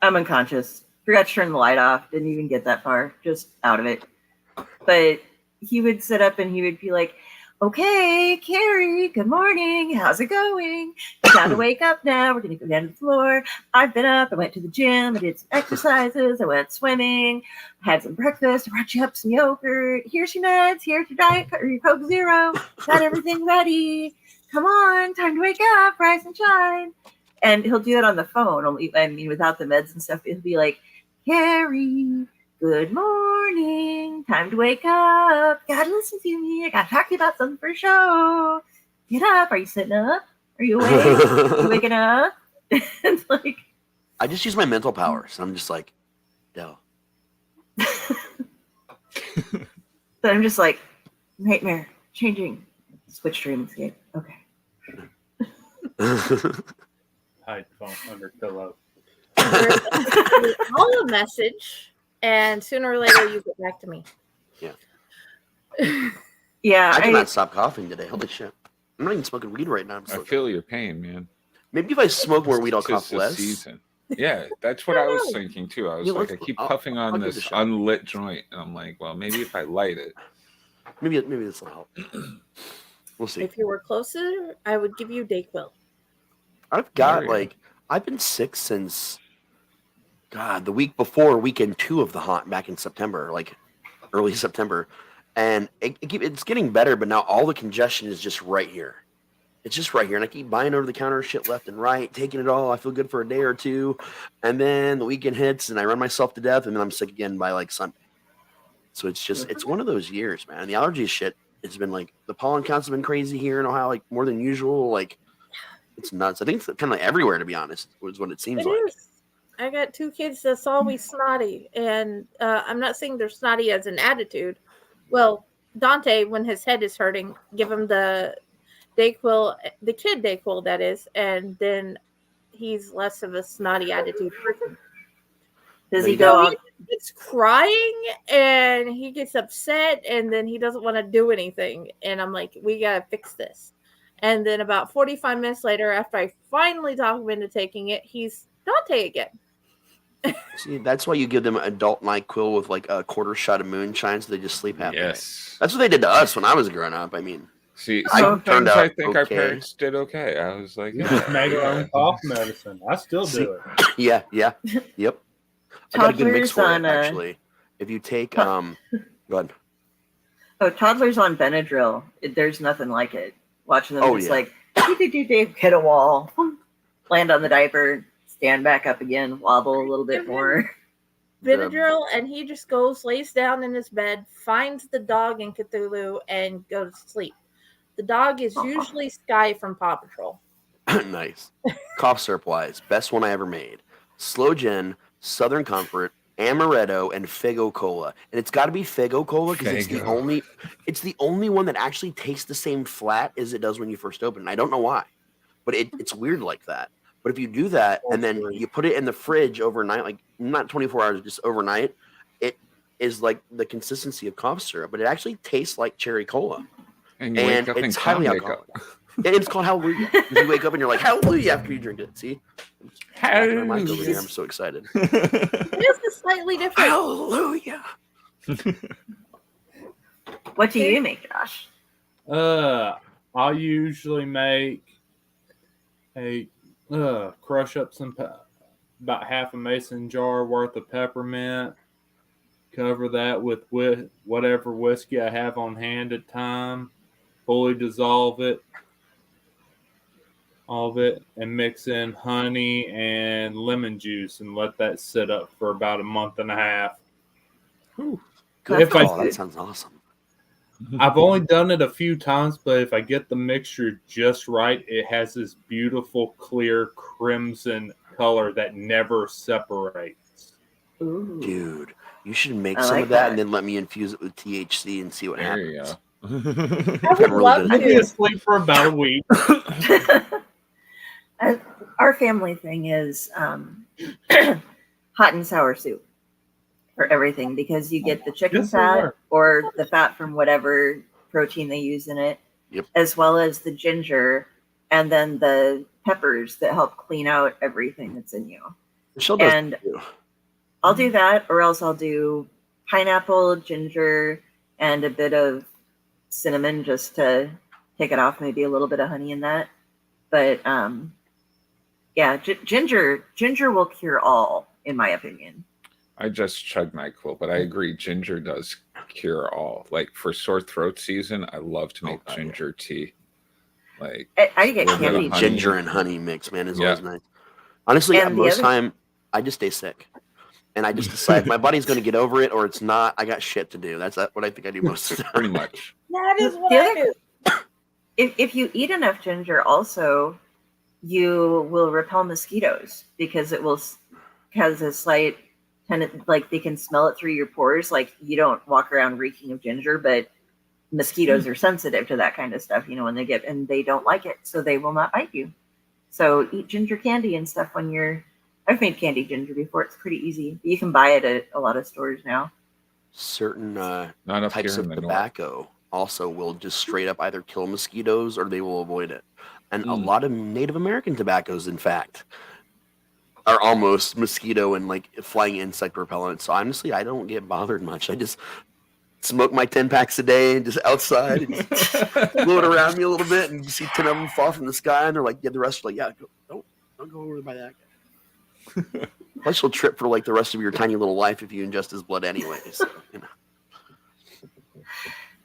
I'm unconscious. Forgot to turn the light off. Didn't even get that far. Just out of it. But he would sit up and he would be like, okay, Carrie, good morning. How's it going? You gotta wake up now. We're gonna go down to the floor. I've been up. I went to the gym. I did some exercises. I went swimming. I had some breakfast. I brought you up some yogurt. Here's your nuts. Here's your Diet or your Coke Zero. Got everything ready. Come on, time to wake up, rise and shine. And he'll do that on the phone. Only, I mean, without the meds and stuff. He'll be like, Carrie, good morning. Time to wake up. Gotta listen to me. I gotta talk to you about something for show. Get up. Are you sitting up? Are you awake? Are you waking up? It's like, I just use my mental powers. And I'm just like, no. so I'm just like, nightmare, changing, switch dream escape. Okay. Hide the phone under pillow. Call a message, and sooner or later you get back to me. Yeah. I cannot stop coughing today. Holy shit. I'm not even smoking weed right now. I feel your pain, man. Maybe if I smoke more weed, I'll It's cough the less. season. Yeah, that's what I was thinking too. I was Yeah, like, I let's- keep I'll- puffing on I'll give it a this shot. unlit joint, and I'm like, well, maybe if I light it. Maybe this will help. We'll see. If you were closer, I would give you Dayquil. I've got There you go. I've been sick since the week before weekend 2 of the haunt back in September, like early September, and it's getting better. But now all the congestion is just right here. It's just right here, and I keep buying over the counter shit left and right, taking it all. I feel good for a day or two, and then the weekend hits, and I run myself to death, and then I'm sick again by like Sunday. So it's one of those years, man. The allergy shit has been like the pollen counts have been crazy here in Ohio, like more than usual. Like it's nuts. I think it's kind of everywhere, to be honest, is what it seems It like. is. I got 2 kids that's always snotty, and I'm not saying they're snotty as an attitude. Well, Dante, when his head is hurting, give him the Dayquil, the kid Dayquil, that is, and then he's less of a snotty attitude person. Does There he you go So out? he gets crying and he gets upset, and then he doesn't want to do anything. And I'm like, we gotta fix this. And then about 45 minutes later, after I finally talk him into taking it, he's Dante again. See, that's why you give them adult NyQuil with like a quarter shot of moonshine, so they just sleep half the night. Yes. That's what they did to us when I was growing up. I mean, See, I sometimes turned I out think our okay. parents did okay. I was like, We yeah, just made our own yeah. cough medicine. I still See- do it. yeah, yep. I got a good mix Toddlers for on, it actually. If you take go ahead. Oh, toddlers on Benadryl. There's nothing like it. Watching them Oh, just yeah. like hit a wall, land on the diaper, stand back up again, wobble a little bit more. Benadryl, and he just goes, lays down in his bed, finds the dog in Cthulhu, and goes to sleep. The dog is usually Sky from Paw Patrol. Nice. Cough syrup wise, best one I ever made. Slow Gin, Southern Comfort, Amaretto, and Figo Cola. And it's got to be Figo Cola because Faygo. it's the only one that actually tastes the same flat as it does when you first open it. I don't know why, but it's weird like that. But if you do that and then you put it in the fridge overnight, like not 24 hours, just overnight, it is like the consistency of cough syrup, but it actually tastes like cherry cola. And you And wake up and it's highly wake alcoholic. up. And it's called Hallelujah. 'Cause you wake up and you're like, Hallelujah after you drink it. See? My mic over here. I'm so excited. It is slightly different. Hallelujah. What do you make, Josh? I usually make crush up some about half a mason jar worth of peppermint. Cover that with whatever whiskey I have on hand at time. fully dissolve it, all of it, and mix in honey and lemon juice and let that sit up for about a month and a half. Good If I- call. That sounds awesome. I've only done it a few times, but if I get the mixture just right, it has this beautiful, clear crimson color that never separates. Ooh. Dude, you should make I some like of that that. and then let me infuse it with THC and see what There happens. you go. I would I'm really love good I'll at be to. asleep for about a week. Our family thing is hot and sour soup for everything because you get the chicken Yes, they fat are. or the fat from whatever protein they use in it, Yep. as well as the ginger and then the peppers that help clean out everything that's in you. Michelle does And too. I'll do that, or else I'll do pineapple, ginger, and a bit of cinnamon just to take it off. Maybe a little bit of honey in that. But yeah, ginger will cure all, in my opinion. I just chugged NyQuil, but I agree. Ginger does cure all. Like for sore throat season, I love to make Oh, yeah. ginger tea. Like I get a little bit of candy honey. Ginger and honey mix, man, is Yeah. always nice. Honestly, And the most other- time I just stay sick, and I just decide my body's going to get over it or it's not. I got shit to do. That's what I think I do most of the time. Pretty much. That is what The I other- do. if you eat enough ginger, also you will repel mosquitoes because it will has a slight like they can smell it through your pores. Like you don't walk around reeking of ginger, but mosquitoes are sensitive to that kind of stuff. You know, when they get and they don't like it, so they will not bite you. So eat ginger candy and stuff when you're. I've made candy ginger before. It's pretty easy. You can buy it at a lot of stores now. Certain Not up types here of in the north. tobacco also will just straight up either kill mosquitoes or they will avoid it. And a Mm. lot of Native American tobaccos, in fact, are almost mosquito and like flying insect repellent. So honestly, I don't get bothered much. I just smoke my 10 packs a day and just outside and just blow it around me a little bit, and you see 10 of them fall from the sky, and they're like, yeah, the rest are like, yeah, don't go over by that guy. Plus, you'll trip for like the rest of your tiny little life if you ingest his blood anyway. So, you know.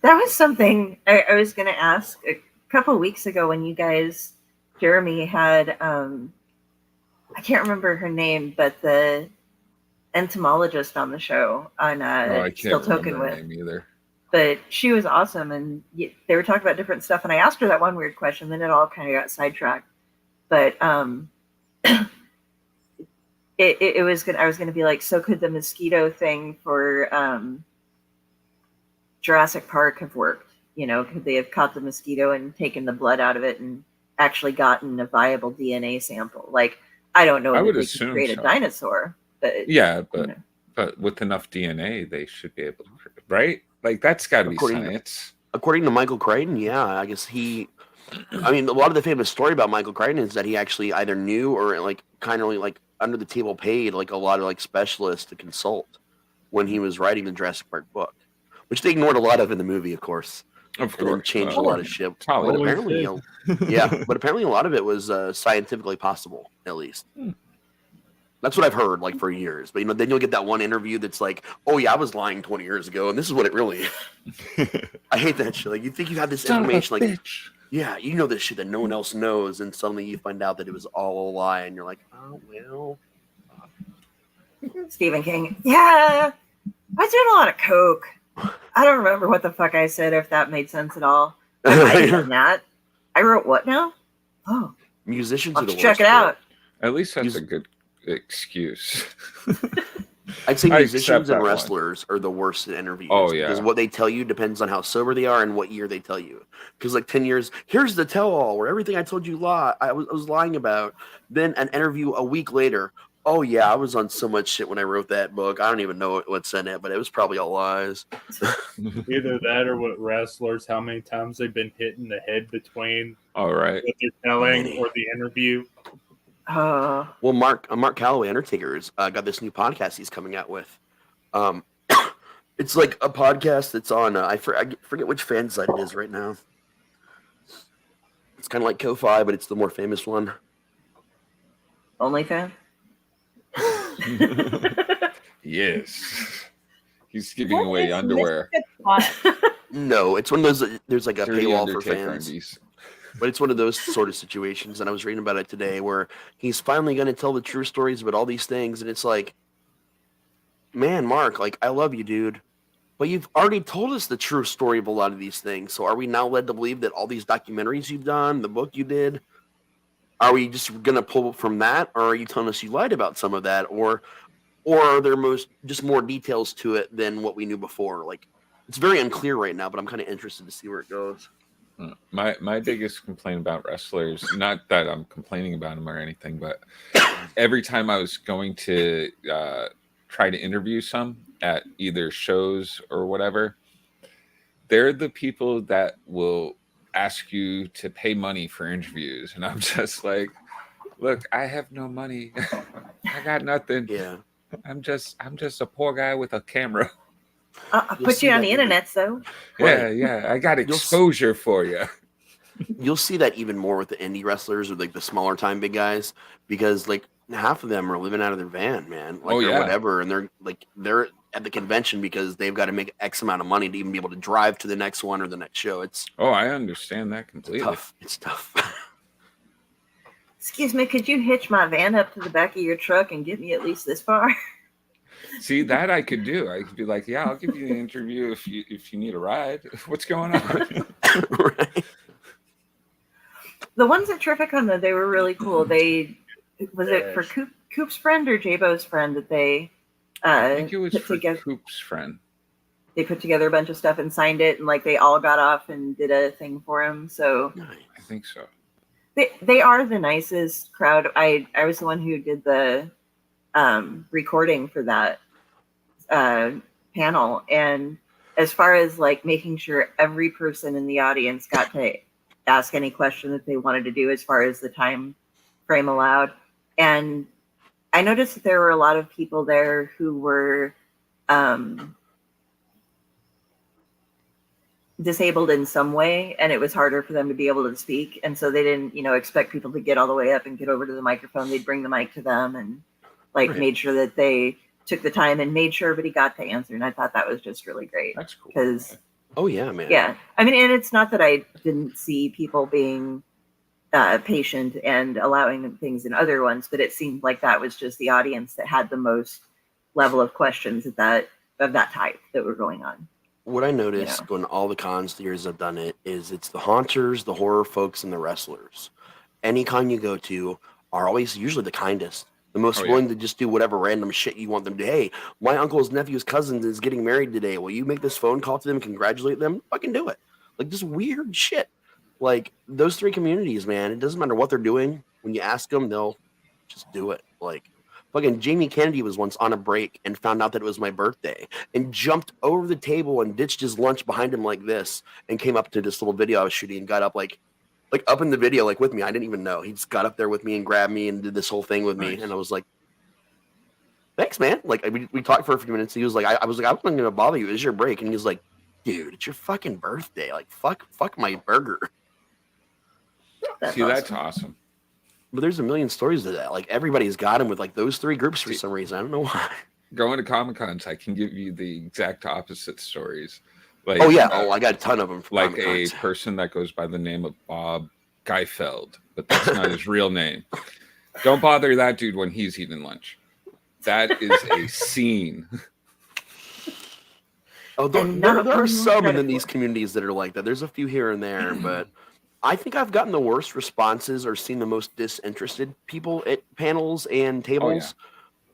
That was something I was going to ask a couple weeks ago when you guys, Jeremy had, I can't remember her name, but the entomologist on the show on I Still can't Token remember her with. name either. But she was awesome, and they were talking about different stuff. And I asked her that one weird question, then it all kind of got sidetracked. But it was good. I was going to be like, so could the mosquito thing for Jurassic Park have worked? You know, could they have caught the mosquito and taken the blood out of it and actually gotten a viable DNA sample? Like, I don't know I that would they assume could create so. a dinosaur, but Yeah, you but know. but with enough DNA, they should be able to, right? Like that's got to be According to- science. According to Michael Crichton, yeah, I guess I mean, a lot of the famous story about Michael Crichton is that he actually either knew or like kind of like under the table paid like a lot of like specialists to consult when he was writing the Jurassic Park book, which they ignored a lot of in the movie, of course, Of and then course. changed a lot of shit. Hollywood. But Always apparently, did. yeah, but apparently a lot of it was scientifically possible, at least. That's what I've heard like for years. But you know, then you'll get that one interview that's like, "Oh yeah, I was lying 20 years ago, and this is what it really is." I hate that shit. Like you think you have this Son of a information, like bitch. yeah, you know this shit that no one else knows, and suddenly you find out that it was all a lie, and you're like, oh well. Stephen King. Yeah, I was doing a lot of coke. I don't remember what the fuck I said, if that made sense at all. I might have done that. I wrote what now? Oh, Musicians I'll are the have to check worst, it out. At least that's Mus- a good excuse. I'd say I musicians accept and that one. wrestlers are the worst at interviews. Oh, yeah. Because what they tell you depends on how sober they are and what year they tell you. Because like 10 years, here's the tell-all where everything I told you I was lying about. Then an interview a week later. Oh yeah, I was on so much shit when I wrote that book. I don't even know what's in it, but it was probably all lies. Either that or what wrestlers, how many times they've been hit in the head between All right. what they're telling Many. or the interview. Well, Mark Calloway, Undertaker's got this new podcast he's coming out with. It's like a podcast that's on. I forget which fan site it is right now. It's kind of like Ko-Fi, but it's the more famous one. OnlyFans. Yes. He's giving What away is underwear. Mr. Pot? No, it's one of those. There's like a Dirty paywall for Undertaker fans, undies. but it's one of those sort of situations. And I was reading about it today, where he's finally going to tell the true stories about all these things, and it's like, man, Mark, like I love you, dude, but you've already told us the true story of a lot of these things. So are we now led to believe that all these documentaries you've done, the book you did, are we just going to pull from that, or are you telling us you lied about some of that, or are there just more details to it than what we knew before? Like, it's very unclear right now, but I'm kind of interested to see where it goes. My biggest complaint about wrestlers, not that I'm complaining about them or anything, but every time I was going to try to interview some at either shows or whatever, they're the people that will ask you to pay money for interviews, and I'm just like, look, I have no money. I got nothing. Yeah. I'm just a poor guy with a camera. I'll You'll put see you on that the even- internet, though. Yeah. I got exposure for you. You'll see that even more with the indie wrestlers or like the smaller time big guys, because like half of them are living out of their van, man, like Oh, yeah. or whatever, and they're at the convention because they've got to make X amount of money to even be able to drive to the next one or the next show. It's I understand that completely. tough. It's tough. Excuse me, could you hitch my van up to the back of your truck and get me at least this far? See, that I could do. I could be like, yeah, I'll give you an interview if you need a ride. What's going on? Right. The ones at Terrificon, though, they were really cool. They was it for Coop's friend or J-Bo's friend that they I think it was put for together. Coop's friend. They put together a bunch of stuff and signed it, and like they all got off and did a thing for him. So Nice. I think so. they are the nicest crowd. I was the one who did the recording for that panel, and as far as like making sure every person in the audience got to ask any question that they wanted to do as far as the time frame allowed. And I noticed that there were a lot of people there who were disabled in some way, and it was harder for them to be able to speak. And so they didn't, expect people to get all the way up and get over to the microphone. They'd bring the mic to them and Right. made sure that they took the time and made sure everybody got to answer. And I thought that was just really great. That's cool. Because Oh yeah, man. yeah, I mean, and it's not that I didn't see people being patient and allowing things in other ones, but it seemed like that was just the audience that had the most level of questions of that type that were going on. What I noticed Yeah. going to all the cons the years I've done it is it's the haunters, the horror folks, and the wrestlers. Any con you go to are always usually the kindest, the most Oh, yeah. willing to just do whatever random shit you want them to. Hey, my uncle's nephew's cousin is getting married today. Will you make this phone call to them and congratulate them? Fucking do it. Like just weird shit. Like those three communities, man, it doesn't matter what they're doing. When you ask them, they'll just do it. Like fucking Jamie Kennedy was once on a break and found out that it was my birthday and jumped over the table and ditched his lunch behind him like this and came up to this little video I was shooting and got up like up in the video like with me. I didn't even know. He just got up there with me and grabbed me and did this whole thing with me. Nice. And I was like, thanks, man. Like we talked for a few minutes. He was like, I was like, I wasn't gonna bother you. It's your break. And he was like, dude, it's your fucking birthday. Like fuck my burger. See, that's awesome. But there's a million stories of that. Like everybody's got him with like those three groups for some reason. I don't know why. Going to Comic Cons, I can give you the exact opposite stories. Like, Oh yeah. I got a ton of them. From like Comic-Cons. a person that goes by the name of Bob Geifeld, but that's not his real name. Don't bother that dude when he's eating lunch. That is a scene. Oh, there, And there, none of there are them some credit in these for it. communities that are like that. There's a few here and there, but I think I've gotten the worst responses or seen the most disinterested people at panels and tables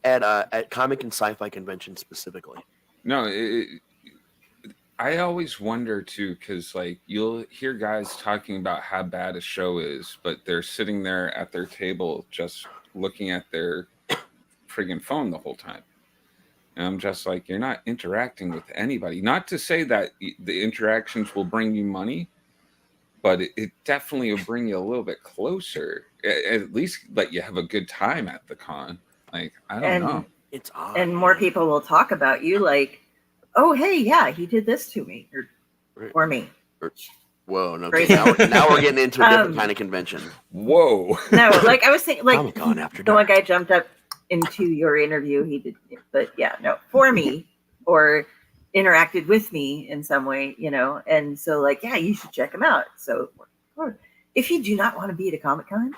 at comic and sci-fi conventions specifically. No, I always wonder too, because like you'll hear guys talking about how bad a show is, but they're sitting there at their table just looking at their friggin' phone the whole time. And I'm just like, you're not interacting with anybody. Not to say that the interactions will bring you money, but it definitely will bring you a little bit closer. At least let you have a good time at the con. Like, I don't know. It's odd. And more man. people will talk about you like, oh, hey, yeah, he did this to me or me. Whoa, no. Crazy. Now we're getting into a different Um, kind of convention. Whoa. No, like I was saying, like Comic-Con after the one dark. guy jumped up into your interview. He did, but yeah, no, for me or interacted with me in some way, you know, and so like, yeah, you should check them out. So if you do not want to be at a Comic-Con,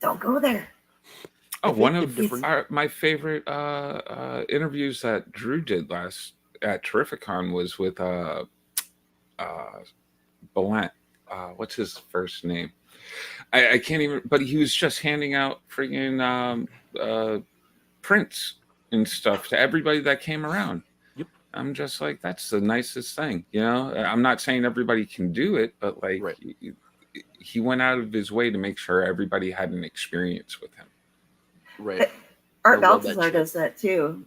don't go there. Oh, one the of different- my favorite interviews that Drew did last at Terrificon was with Belant. What's his first name? I can't even. But he was just handing out friggin' prints and stuff to everybody that came around. Yep. I'm just like, that's the nicest thing, you know. I'm not saying everybody can do it, but like, Right. he went out of his way to make sure everybody had an experience with him. Right. Art I love that Baltazar shit. does that too.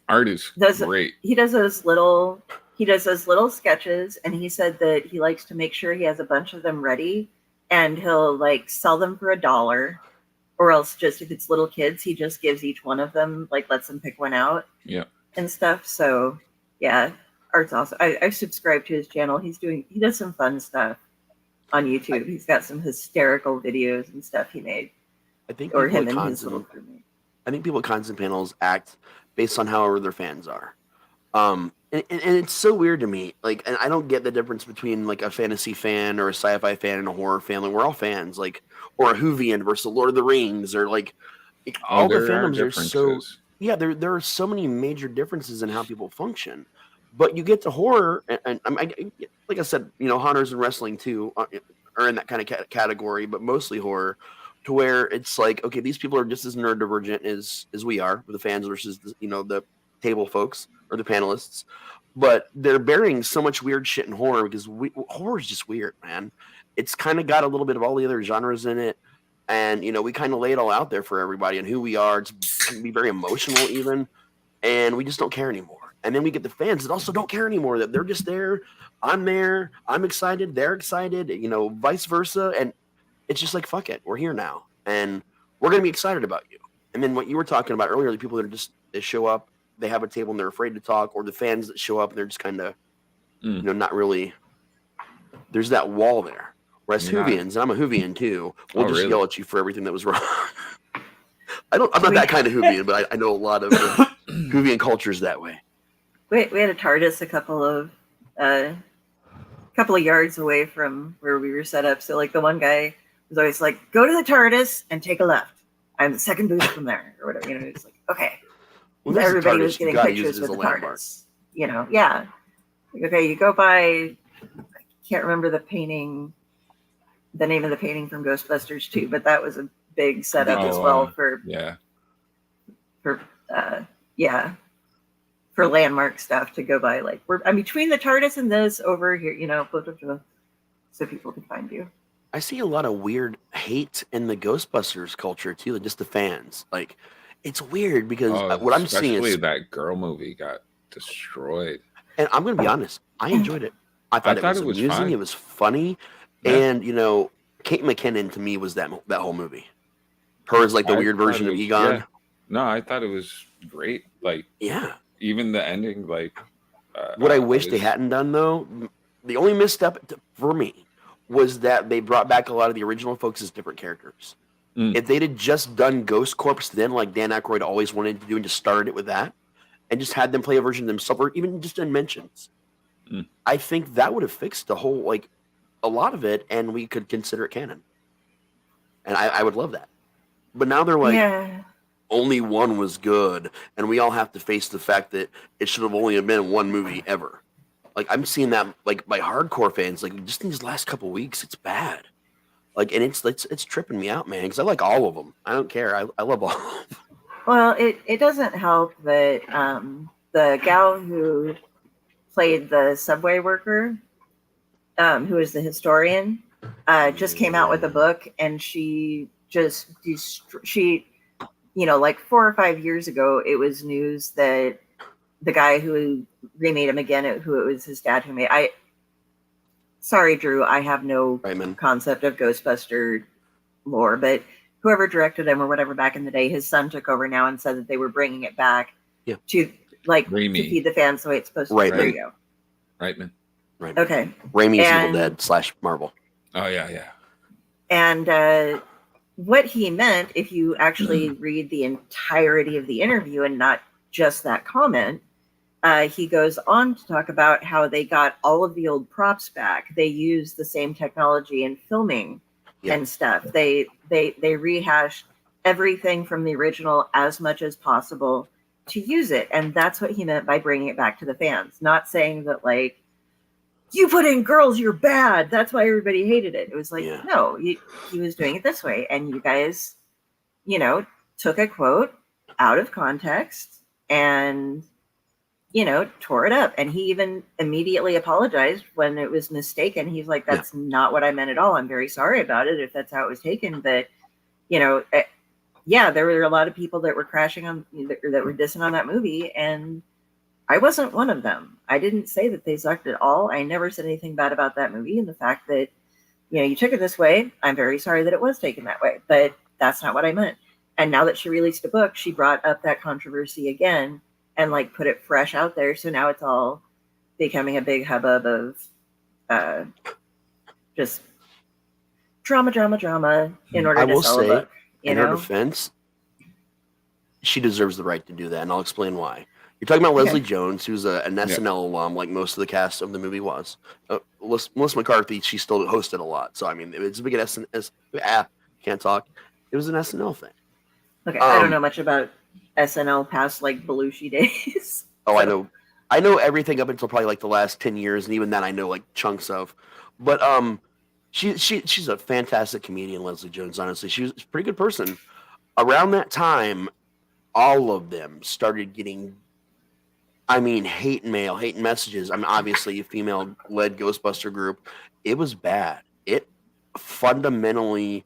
Art is great. He does those little sketches, and he said that he likes to make sure he has a bunch of them ready, and he'll like sell them for $1, or else just if it's little kids, he just gives each one of them, like lets them pick one out. Yeah. And stuff. So yeah, Art's awesome. I've subscribed to his channel. He does some fun stuff on YouTube. He's got some hysterical videos and stuff he made, I think or people him at and his cons little and- crewmate. I think people at cons and panels act based on however their fans are. And it's so weird to me. Like, and I don't get the difference between like a fantasy fan or a sci-fi fan and a horror fan. Like, we're all fans. Like, or a Whovian versus Lord of the Rings, or like all the fandoms are so. Yeah, there are so many major differences in how people function. But you get to horror, and like I said, you know, hunters and wrestling too are in that kind of category, but mostly horror. To where it's like, okay, these people are just as neurodivergent as we are, the fans versus the table folks or the panelists, but they're burying so much weird shit in horror because horror is just weird, man. It's kind of got a little bit of all the other genres in it, and we kind of lay it all out there for everybody and who we are. It can be very emotional even, and we just don't care anymore. And then we get the fans that also don't care anymore, that they're just there. I'm there. I'm excited. They're excited. Vice versa. And it's just like, fuck it. We're here now. And we're going to be excited about you. And then what you were talking about earlier, the people that are they show up, they have a table and they're afraid to talk, or the fans that show up and they're just kind of, not really, there's that wall there. Whereas Whovians, and I'm a Whovian too, will just yell at you for everything that was wrong. I'm not that kind of Whovian, but I know a lot of Whovian cultures that way. We had a TARDIS a couple of yards away from where we were set up. So like the one guy was always like, go to the TARDIS and take a left. I'm the second booth from there, or whatever. It's like, okay. Well, everybody was TARDIS, getting pictures with the landmark. TARDIS. Yeah. Okay, you go by. I can't remember the name of the painting from Ghostbusters 2, but that was a big setup as well for landmark stuff to go by. Like I'm between the TARDIS and this over here, so people can find you. I see a lot of weird hate in the Ghostbusters culture too, like just the fans. Like, it's weird because what I'm seeing is that girl movie got destroyed. And I'm going to be honest, I enjoyed it. I thought it was amusing. Fine. It was funny, and Kate McKinnon to me was that whole movie. Her is like the weird version of Egon. Yeah. No, I thought it was great. Like, yeah, even the ending. Like, what I wish they hadn't done though, the only misstep for me was that they brought back a lot of the original folks as different characters. If they'd have just done Ghost Corps then, like Dan Aykroyd always wanted to do, and just started it with that, and just had them play a version of themselves, or even just in mentions, I think that would have fixed the whole, like, a lot of it, and we could consider it canon. And I would love that. But now they're like, only one was good, and we all have to face the fact that it should have only been one movie ever. Like, I'm seeing that, like, by hardcore fans, like, just in these last couple weeks, it's bad. Like, and it's tripping me out, man, because I like all of them. I don't care. I love all of them. Well, it doesn't help that the gal who played the subway worker, who is the historian, just came out with a book, and she just like 4 or 5 years ago, it was news that the guy who remade him again, who it was his dad who made. Sorry, Drew, I have no concept of Ghostbuster lore, but whoever directed him or whatever back in the day, his son took over now and said that they were bringing it back to feed the fans the way it's supposed to. Right, there you go. Reitman. Right. Okay. Raimi's Evil Dead / Marvel. Oh yeah. And what he meant, if you actually read the entirety of the interview and not just that comment, he goes on to talk about how they got all of the old props back. They used the same technology in filming and stuff. They rehashed everything from the original as much as possible to use it, and that's what he meant by bringing it back to the fans. Not saying that like, you put in girls, you're bad, that's why everybody hated it. It was like, no, he was doing it this way, and you guys, took a quote out of context and tore it up. And he even immediately apologized when it was mistaken. He's like, that's not what I meant at all. I'm very sorry about it if that's how it was taken. But, there were a lot of people that were crashing on, that were dissing on that movie. And I wasn't one of them. I didn't say that they sucked at all. I never said anything bad about that movie. And the fact that, you took it this way, I'm very sorry that it was taken that way. But that's not what I meant. And now that she released a book, she brought up that controversy again and like put it fresh out there. So now it's all becoming a big hubbub of just drama in order to sell a book. In her defense, she deserves the right to do that, and I'll explain why. You're talking about Leslie Jones, who's an SNL alum, like most of the cast of the movie was. Melissa McCarthy, she still hosted a lot. So, I mean, it's a big can't talk. It was an SNL thing. Okay, I don't know much about SNL past like Belushi days. Oh, I know everything up until probably like the last 10 years, and even that I know like chunks of. But she's a fantastic comedian, Leslie Jones, honestly. She was a pretty good person. Around that time, all of them started getting, hate mail, hate messages. Obviously a female-led Ghostbuster group. It was bad. It fundamentally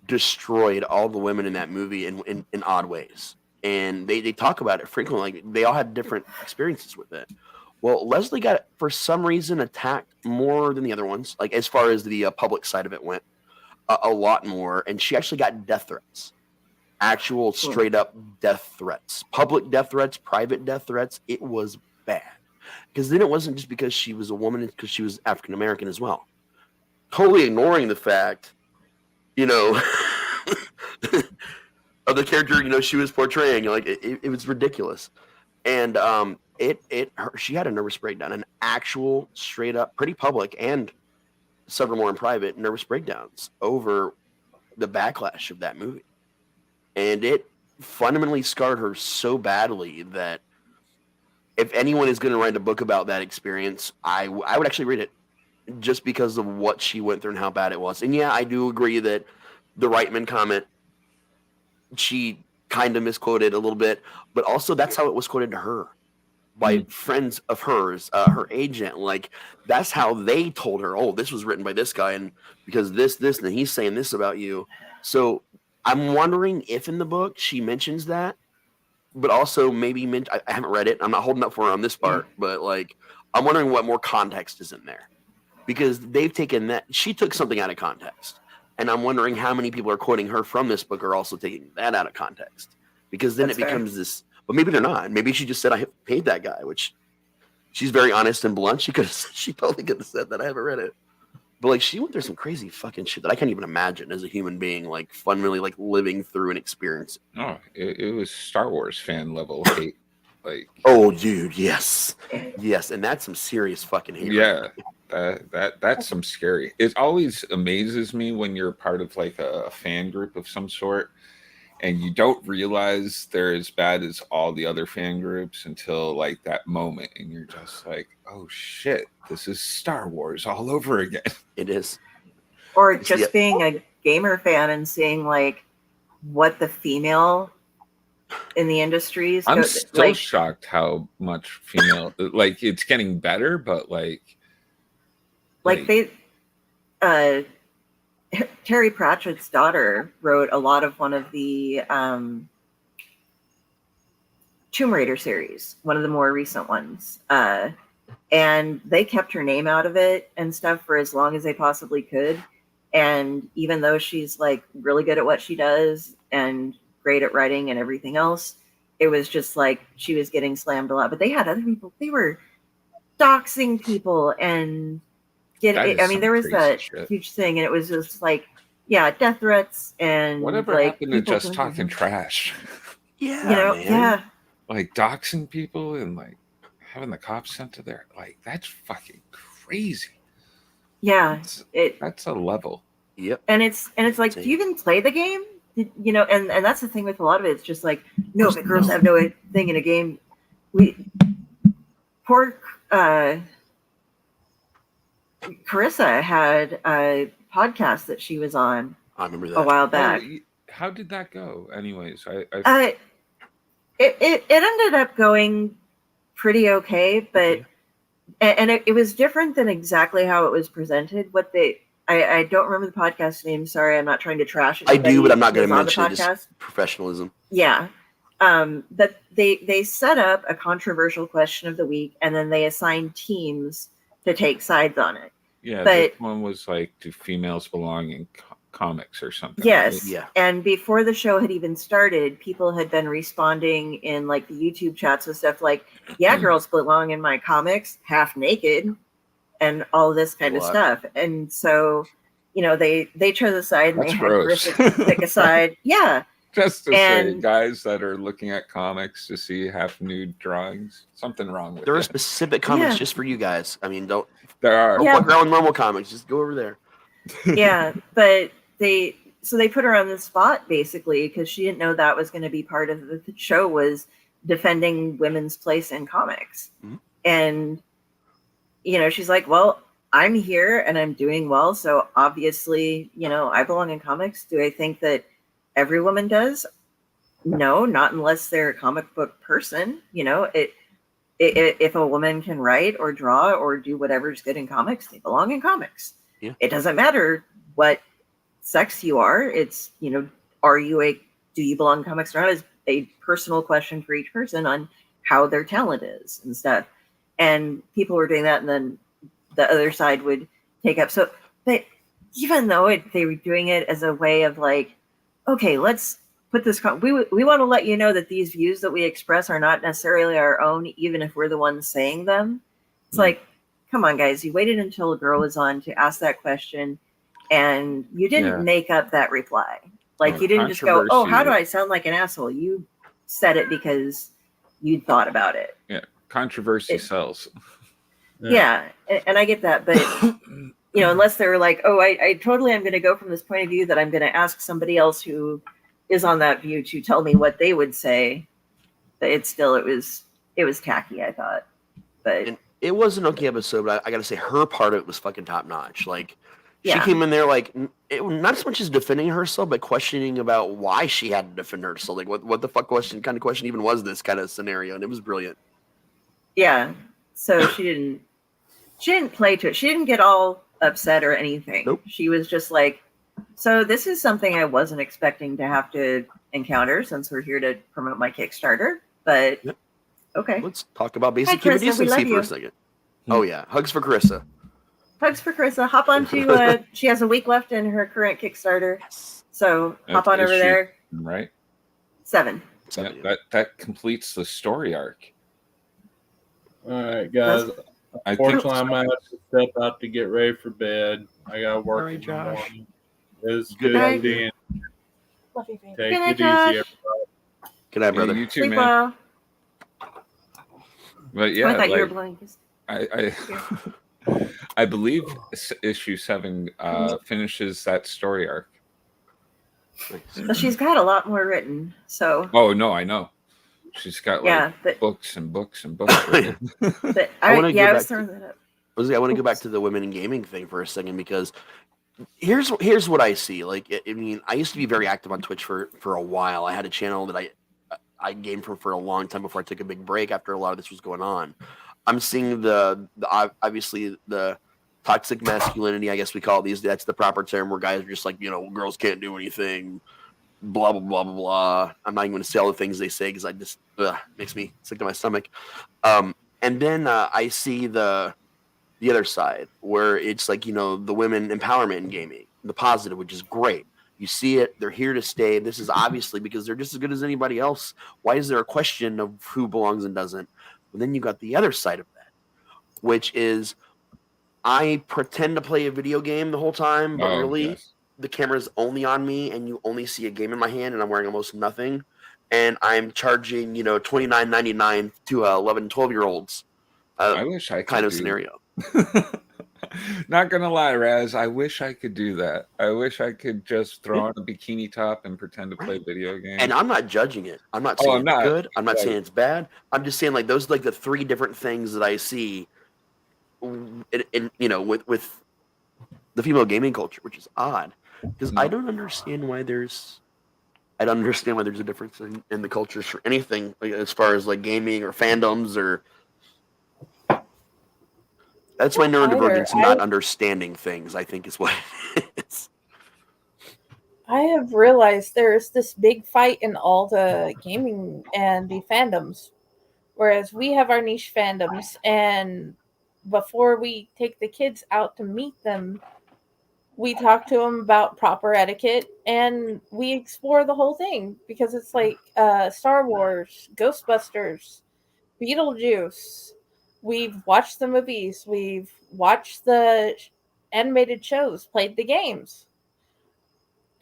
destroyed all the women in that movie in odd ways. And they talk about it frequently. Like, they all had different experiences with it. Well, Leslie got, for some reason, attacked more than the other ones, like as far as the public side of it went, a lot more. And she actually got death threats, actual straight up death threats, public death threats, private death threats. It was bad. Because then it wasn't just because she was a woman, it's because she was African American as well. Totally ignoring the fact, of the character, she was portraying. Like, it was ridiculous. And she had a nervous breakdown, an actual straight up, pretty public and several more in private nervous breakdowns over the backlash of that movie. And it fundamentally scarred her so badly that if anyone is going to write a book about that experience, I would actually read it, just because of what she went through and how bad it was. And yeah, I do agree that the Reitman comment, she kind of misquoted a little bit, but also that's how it was quoted to her by friends of hers, her agent. Like, that's how they told her, oh, this was written by this guy, and because this, and he's saying this about you. So I'm wondering if in the book she mentions that, but also maybe I haven't read it. I'm not holding up for her on this part, but like, I'm wondering what more context is in there, because they've taken that. She took something out of context. And I'm wondering how many people are quoting her from this book are also taking that out of context, because then it becomes this. But maybe they're not. Maybe she just said, I hate that guy, which she's very honest and blunt. She totally could have said that. I haven't read it. But like, she went through some crazy fucking shit that I can't even imagine as a human being, like fundamentally like living through an experience. Oh, it was Star Wars fan level hate. Like, oh, dude, yes. And that's some serious fucking hate. Yeah. That's some scary. It always amazes me when you're part of like a fan group of some sort, and you don't realize they're as bad as all the other fan groups until like that moment, and you're just like, oh shit, this is Star Wars all over again. It is. Or just being a gamer fan and seeing like what the female in the industry is. I'm still shocked how much female, like, it's getting better, but like they Terry Pratchett's daughter wrote a lot of one of the Tomb Raider series, one of the more recent ones, and they kept her name out of it and stuff for as long as they possibly could. And even though she's like really good at what she does and great at writing and everything else, it was just like she was getting slammed a lot. But they had other people, they were doxing people and there was that huge thing, and it was just like, death threats and whatever like, happened to just talking trash. Yeah, like doxing people and like, having the cops sent to there, like that's fucking crazy. Yeah, That's a level. Yep. and it's like, do you even play the game? You know, and that's the thing with a lot of it. It's just like, no, but girls have no thing in a game. Poor Carissa had a podcast that she was on I remember a that. while back. How did that go? Anyways, It ended up going pretty okay, but and it was different than exactly how it was presented. I don't remember the podcast name. Sorry, I'm not trying to trash it. I do, but I'm not going to on the mention it. podcast. Just professionalism. Yeah. But they set up a controversial question of the week, and then they assigned teams to take sides on it. Yeah, but this one was like, do females belong in comics or something? Yes. Yeah. And before the show had even started, people had been responding in like the YouTube chats with stuff like, yeah, girls belong in my comics, half naked, and all this kind of stuff. And so, you know, they chose a side, and That's they had gross. Griffith pick a side. Yeah. Just to say, guys that are looking at comics to see half nude drawings, something wrong with There are it. specific comics just for you guys. I mean, don't Yeah. fuck around with normal comics. Just go over there. Yeah, but they put her on the spot basically because she didn't know that was going to be part of the show, was defending women's place in comics. Mm-hmm. And you know, she's like, well, I'm here and I'm doing well, so obviously, you know, I belong in comics. Do I think that every woman does? No, not unless they're a comic book person. You know, if a woman can write or draw or do whatever's good in comics, they belong in comics. Yeah. It doesn't matter what sex you are. It's, you know, do you belong in comics or not, is a personal question for each person on how their talent is and stuff. And people were doing that, and then the other side would take up. So, but even though they were doing it as a way of like, okay, let's put this, we want to let you know that these views that we express are not necessarily our own, even if we're the ones saying them. It's like, come on, guys, you waited until a girl was on to ask that question, and you didn't make up that reply. Like, you didn't just go, oh, how do I sound like an asshole? You said it because you thought about it. Yeah, controversy sells. Yeah, and I get that, but you know, unless they're like, oh, I totally am going to go from this point of view that I'm going to ask somebody else who is on that view to tell me what they would say, but it was tacky, I thought. But it was an okay episode, but I got to say her part of it was fucking top notch. Like, she Yeah. came in there like not as much as defending herself, but questioning about why she had to defend herself. Like, what the fuck kind of question even was this kind of scenario? And it was brilliant. Yeah, so she didn't play to it. She didn't get all upset or anything. Nope. She was just like, so this is something I wasn't expecting to have to encounter since we're here to promote my Kickstarter, but Yep. okay. Let's talk about basic Carissa, activities we and love see for you. a second. Oh yeah, hugs for Carissa. Hugs for Carissa. Hop on to, she has a week left in her current Kickstarter. So hop on over there. Right? 7. Yeah, that completes the story arc. All right, guys. I Unfortunately, I might have to step out to get ready for bed. I got to work All right, in the Josh. morning. It's Good good night. being. Love you, baby. Take Good night, it Josh. easy, everybody. Good night, brother. You too, Sleep man. well. But yeah, I thought you were like, blowing his. I believe issue 7 finishes that story arc. But she's got a lot more written. So Oh no, I know. She's got like yeah, but books and books and books. written. I wanna go I back was to- throwing that up. I want to go back to the women in gaming thing for a second, because here's what I see. Like, I mean, I used to be very active on Twitch for a while. I had a channel that I gamed for a long time before I took a big break after a lot of this was going on. I'm seeing the obviously the toxic masculinity, I guess we call it these. That's the proper term, where guys are just like, you know, girls can't do anything, blah blah blah blah blah. I'm not even going to say all the things they say because I just makes me sick to my stomach. And then I see the other side, where it's like, you know, the women empowerment in gaming, the positive, which is great. You see it, they're here to stay. This is obviously because they're just as good as anybody else. Why is there a question of who belongs and doesn't? But then you got the other side of that, which is I pretend to play a video game the whole time, but really yes. the camera's only on me and you only see a game in my hand and I'm wearing almost nothing. And I'm charging, you know, $29.99 to 11, 12-year-olds I wish I could kind of do scenario. Not gonna lie, Raz. I wish I could do that. I wish I could just throw on a bikini top and pretend to play Right. video games. And I'm not judging it. I'm not Oh, saying I'm it's not. good. I'm not Right. saying it's bad. I'm just saying like those are like the three different things that I see in with the female gaming culture, which is odd because I don't understand why there's I don't understand why there's a difference in the cultures for anything like, as far as like gaming or fandoms or that's my neurodivergence in not understanding things, I think is what it is. I have realized there's this big fight in all the gaming and the fandoms, whereas we have our niche fandoms, and before we take the kids out to meet them, we talk to them about proper etiquette and we explore the whole thing because it's like Star Wars, Ghostbusters, Beetlejuice. We've watched the movies, we've watched the animated shows, played the games.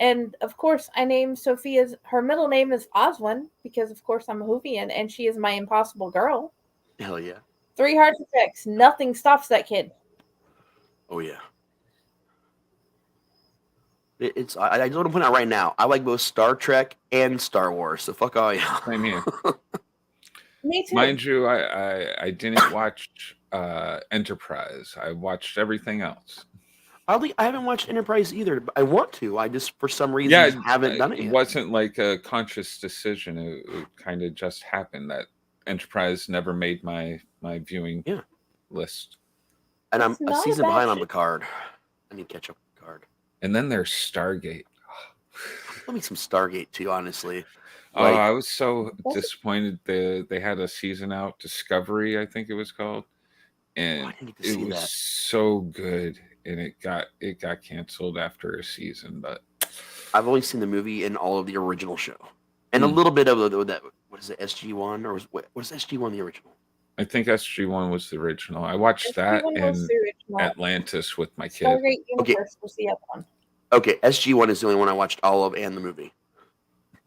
And of course, I named Sophia's. Her middle name is Oswin because, of course, I'm a Hoovian, and she is my impossible girl. Hell yeah. 3 heart attacks. Nothing stops that kid. Oh yeah. I just want to point out right now. I like both Star Trek and Star Wars. So fuck all y'all. Same here. Me too. Mind you, I didn't watch Enterprise. I watched everything else. I haven't watched Enterprise either. But I want to. I just for some reason haven't done it yet. It wasn't like a conscious decision. It kind of just happened that Enterprise never made my viewing list. And I'm It's a not a season bad behind on show. Picard. I need to catch up with Picard. And then there's Stargate. Let me some Stargate too, honestly. Oh, Like, I was so disappointed. They had a season out, Discovery, I think it was called, and I didn't get to it see was that. so good. And it got canceled after a season. But I've only seen the movie and all of the original show, and a little bit of that. What is it? SG-1 or what is SG-1 the original? I think SG-1 was the original. I watched that SG-1 and was the original. Atlantis with my kid. Stargate Universe was the other one. Okay, SG-1 is the only one I watched all of and the movie,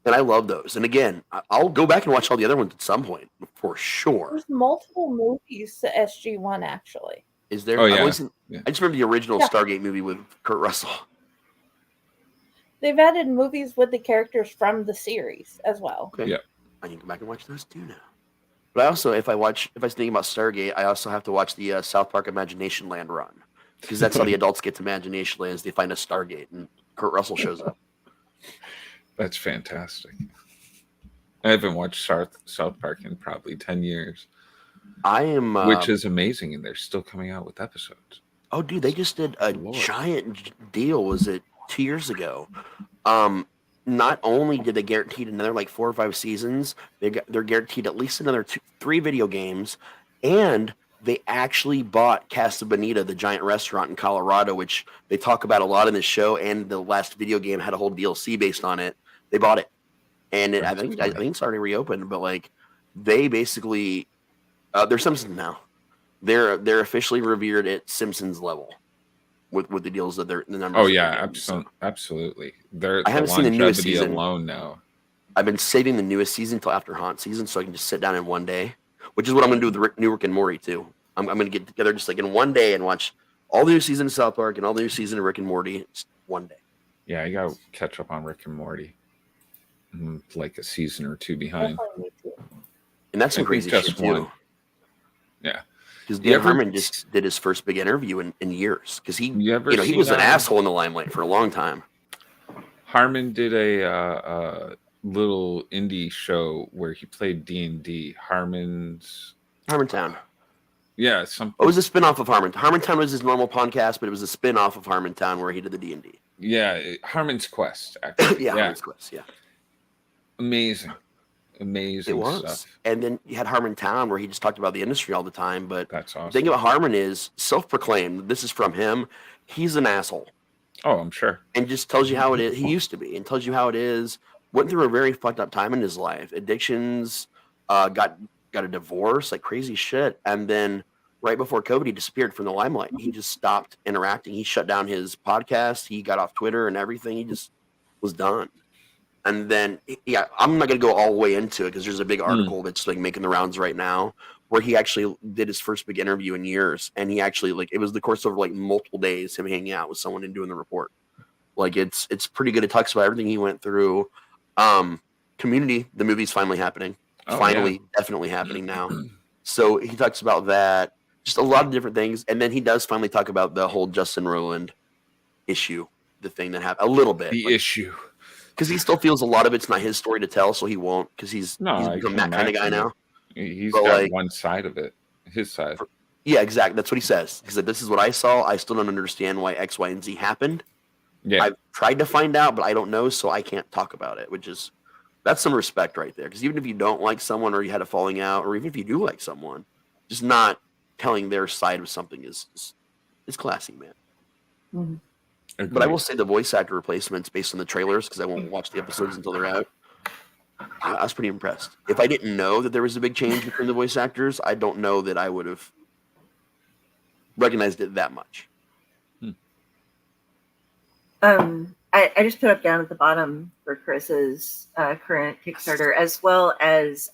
and I love those. And again, I'll go back and watch all the other ones at some point for sure. There's multiple movies to SG-1 actually. Is there? Oh, I've yeah. always seen- Yeah. I just remember the original Yeah. Stargate movie with Kurt Russell. They've added movies with the characters from the series as well. Okay. Yeah. I need to go back and watch those too now. But I also, if I was thinking about Stargate, I also have to watch the South Park Imagination Land run because that's how the adults get to Imagination Land. Is they find a Stargate and Kurt Russell shows up. That's fantastic. I haven't watched South Park in probably 10 years, I am, which is amazing, and they're still coming out with episodes. oh, dude, they just did a Lord. giant deal. Was it 2 years ago? Not only did they guaranteed another like 4 or 5 seasons, they're guaranteed at least another 3 video games, and they actually bought Casa Bonita, the giant restaurant in Colorado, which they talk about a lot in this show. And the last video game had a whole DLC based on it. They bought it, and I think it's already reopened. But like, they basically they're Simpsons now. They're officially revered at Simpsons level with the deals that they're the numbers. Oh that yeah, they're getting. So absolutely. They're I haven't seen the newest longevity season. alone now. I've been saving the newest season until after Haunt season, so I can just sit down in one day, which is what I'm going to do with new Rick and Morty too. I'm going to get together just like in one day and watch all the new season of South Park and all the new season of Rick and Morty. Just one day. Yeah, I gotta catch up on Rick and Morty. I'm like a season or 2 behind. Definitely me too. And that's some I think crazy just shit too. one. Yeah. Because You Dan ever- Harmon just did his first big interview in years. Because he ever he was seen, an asshole in the limelight for a long time. Harmon did a little indie show where he played D&D. Harmontown. Yeah, something. It was a spin-off of Harmon. Harmontown was his normal podcast, but it was a spin-off of Harmontown where he did the D&D. Yeah, Harmon's Quest. Actually, yeah, Harmon's Quest, yeah. amazing It was. stuff. And then you had Harmontown where he just talked about the industry all the time. But That's awesome. the thing about Harmon is self-proclaimed. This is from him. He's an asshole. Oh, I'm sure. And just tells you how it is. He used to be and tells you how it is. Went through a very fucked up time in his life. Addictions, got a divorce, like crazy shit. And then right before COVID, he disappeared from the limelight. He just stopped interacting. He shut down his podcast. He got off Twitter and everything. He just was done. And then, yeah, I'm not going to go all the way into it because there's a big article that's like making the rounds right now. where he actually did his first big interview in years, and he actually like it was the course of like multiple days him hanging out with someone and doing the report. Like it's pretty good. It talks about everything he went through. Community, the movie's finally happening. Oh, Finally, definitely happening now. So he talks about that, just a lot of different things, and then he does finally talk about the whole Justin Roiland issue, the thing that happened a little bit. The issue. Because he still feels a lot of it's not his story to tell, so he won't. Because he's I become can that kind of guy imagine now. He's But, got like- one side of it, his side. Yeah, exactly. That's what he says. He said, "This is what I saw. I still don't understand why X, Y, and Z happened. Yeah, I've tried to find out, but I don't know, so I can't talk about it." Which is that's some respect right there. Because even if you don't like someone, or you had a falling out, or even if you do like someone, just not telling their side of something is classy, man. Mhm. But I will say the voice actor replacements based on the trailers, because I won't watch the episodes until they're out. I was pretty impressed. If I didn't know that there was a big change between the voice actors, I don't know that I would have recognized it that much. I just put up down at the bottom for Chris's current Kickstarter, as well as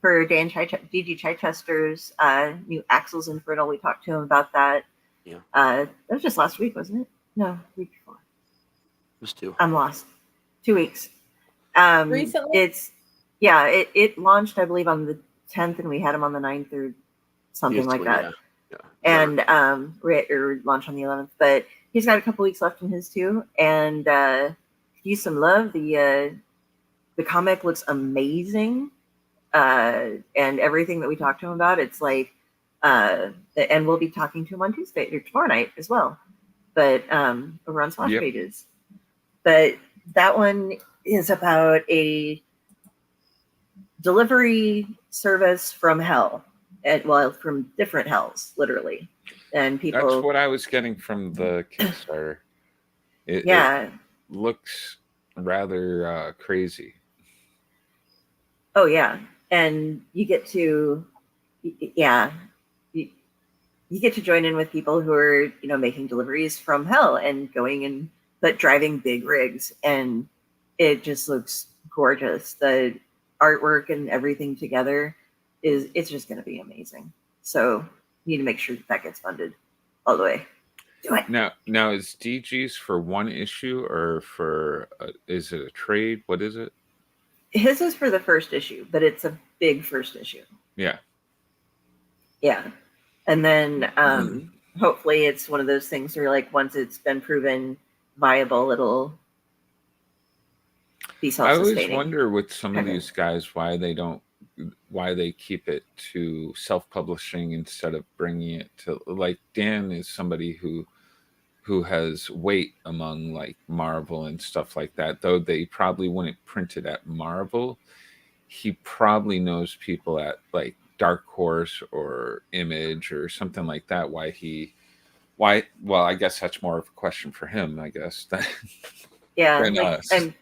for DG Chichester's new Axel's Infernal. We talked to him about that. Yeah. That was just last week, wasn't it? No, week before. It was two. I'm lost. 2 weeks. Recently? It launched, I believe, on the 10th, and we had him on the 9th or something like that. Yeah. And or launch on the 11th, but he's got a couple weeks left in his too. And use some love. The comic looks amazing, and everything that we talked to him about, it's like, and we'll be talking to him on Tuesday or tomorrow night as well, but over on Slash Yep. Pages. But that one is about a delivery service from hell, from different hells, literally. And people. that's what I was getting from the Kickstarter. It looks rather crazy. Oh yeah, and you get to, you get to join in with people who are making deliveries from hell and going and but driving big rigs, and it just looks gorgeous. The artwork and everything together it's just going to be amazing. So you need to make sure that gets funded all the way. Do it. Now is DG's for one issue or for is it a trade? What is it? His is for the first issue, but it's a big first issue. Yeah. Yeah. And then hopefully it's one of those things where like once it's been proven viable, it'll be I self-sustaining. always wonder with some of these guys why they keep it to self-publishing instead of bringing it to, like, Dan is somebody who has weight among like Marvel and stuff like that, though they probably wouldn't print it at Marvel. He probably knows people at like Dark Horse or Image or something like that. Well, I guess that's more of a question for him, I guess. Yeah, than like us. I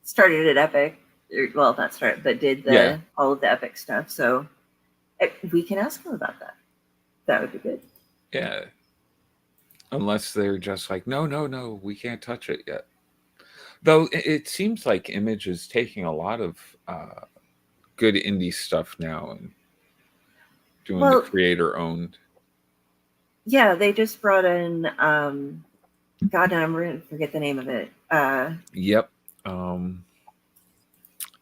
started at Epic. Well, not started, but did all of the Epic stuff. So we can ask him about that. That would be good. Yeah. Unless they're just like, no, we can't touch it yet. Though it seems like Image is taking a lot of good indie stuff now and doing the creator owned. Yeah, they just brought in God, I'm going to forget the name of it. Yep.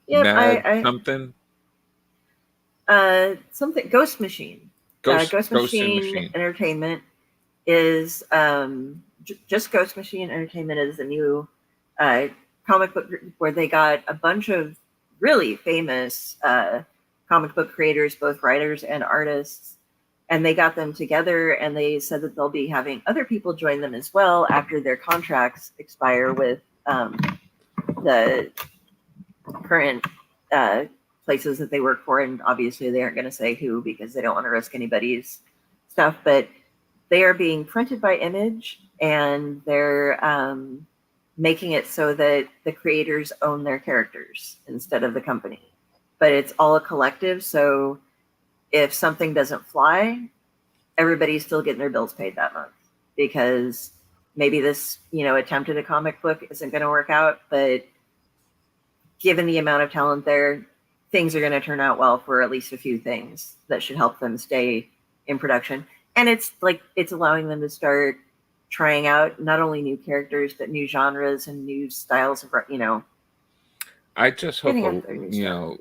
Yep, something. Something Ghost Machine. Ghost Machine Entertainment is just Ghost Machine Entertainment is a new comic book group where they got a bunch of really famous comic book creators, both writers and artists, and they got them together, and they said that they'll be having other people join them as well after their contracts expire with the current places that they work for. And obviously they aren't going to say who because they don't want to risk anybody's stuff, but they are being printed by Image, and they're making it so that the creators own their characters instead of the company. But it's all a collective, so if something doesn't fly, everybody's still getting their bills paid that month because maybe this, attempt at a comic book isn't going to work out, but given the amount of talent there, things are going to turn out well for at least a few things that should help them stay in production. And it's like it's allowing them to start trying out not only new characters but new genres and new styles of, I just hope getting out there new stuff.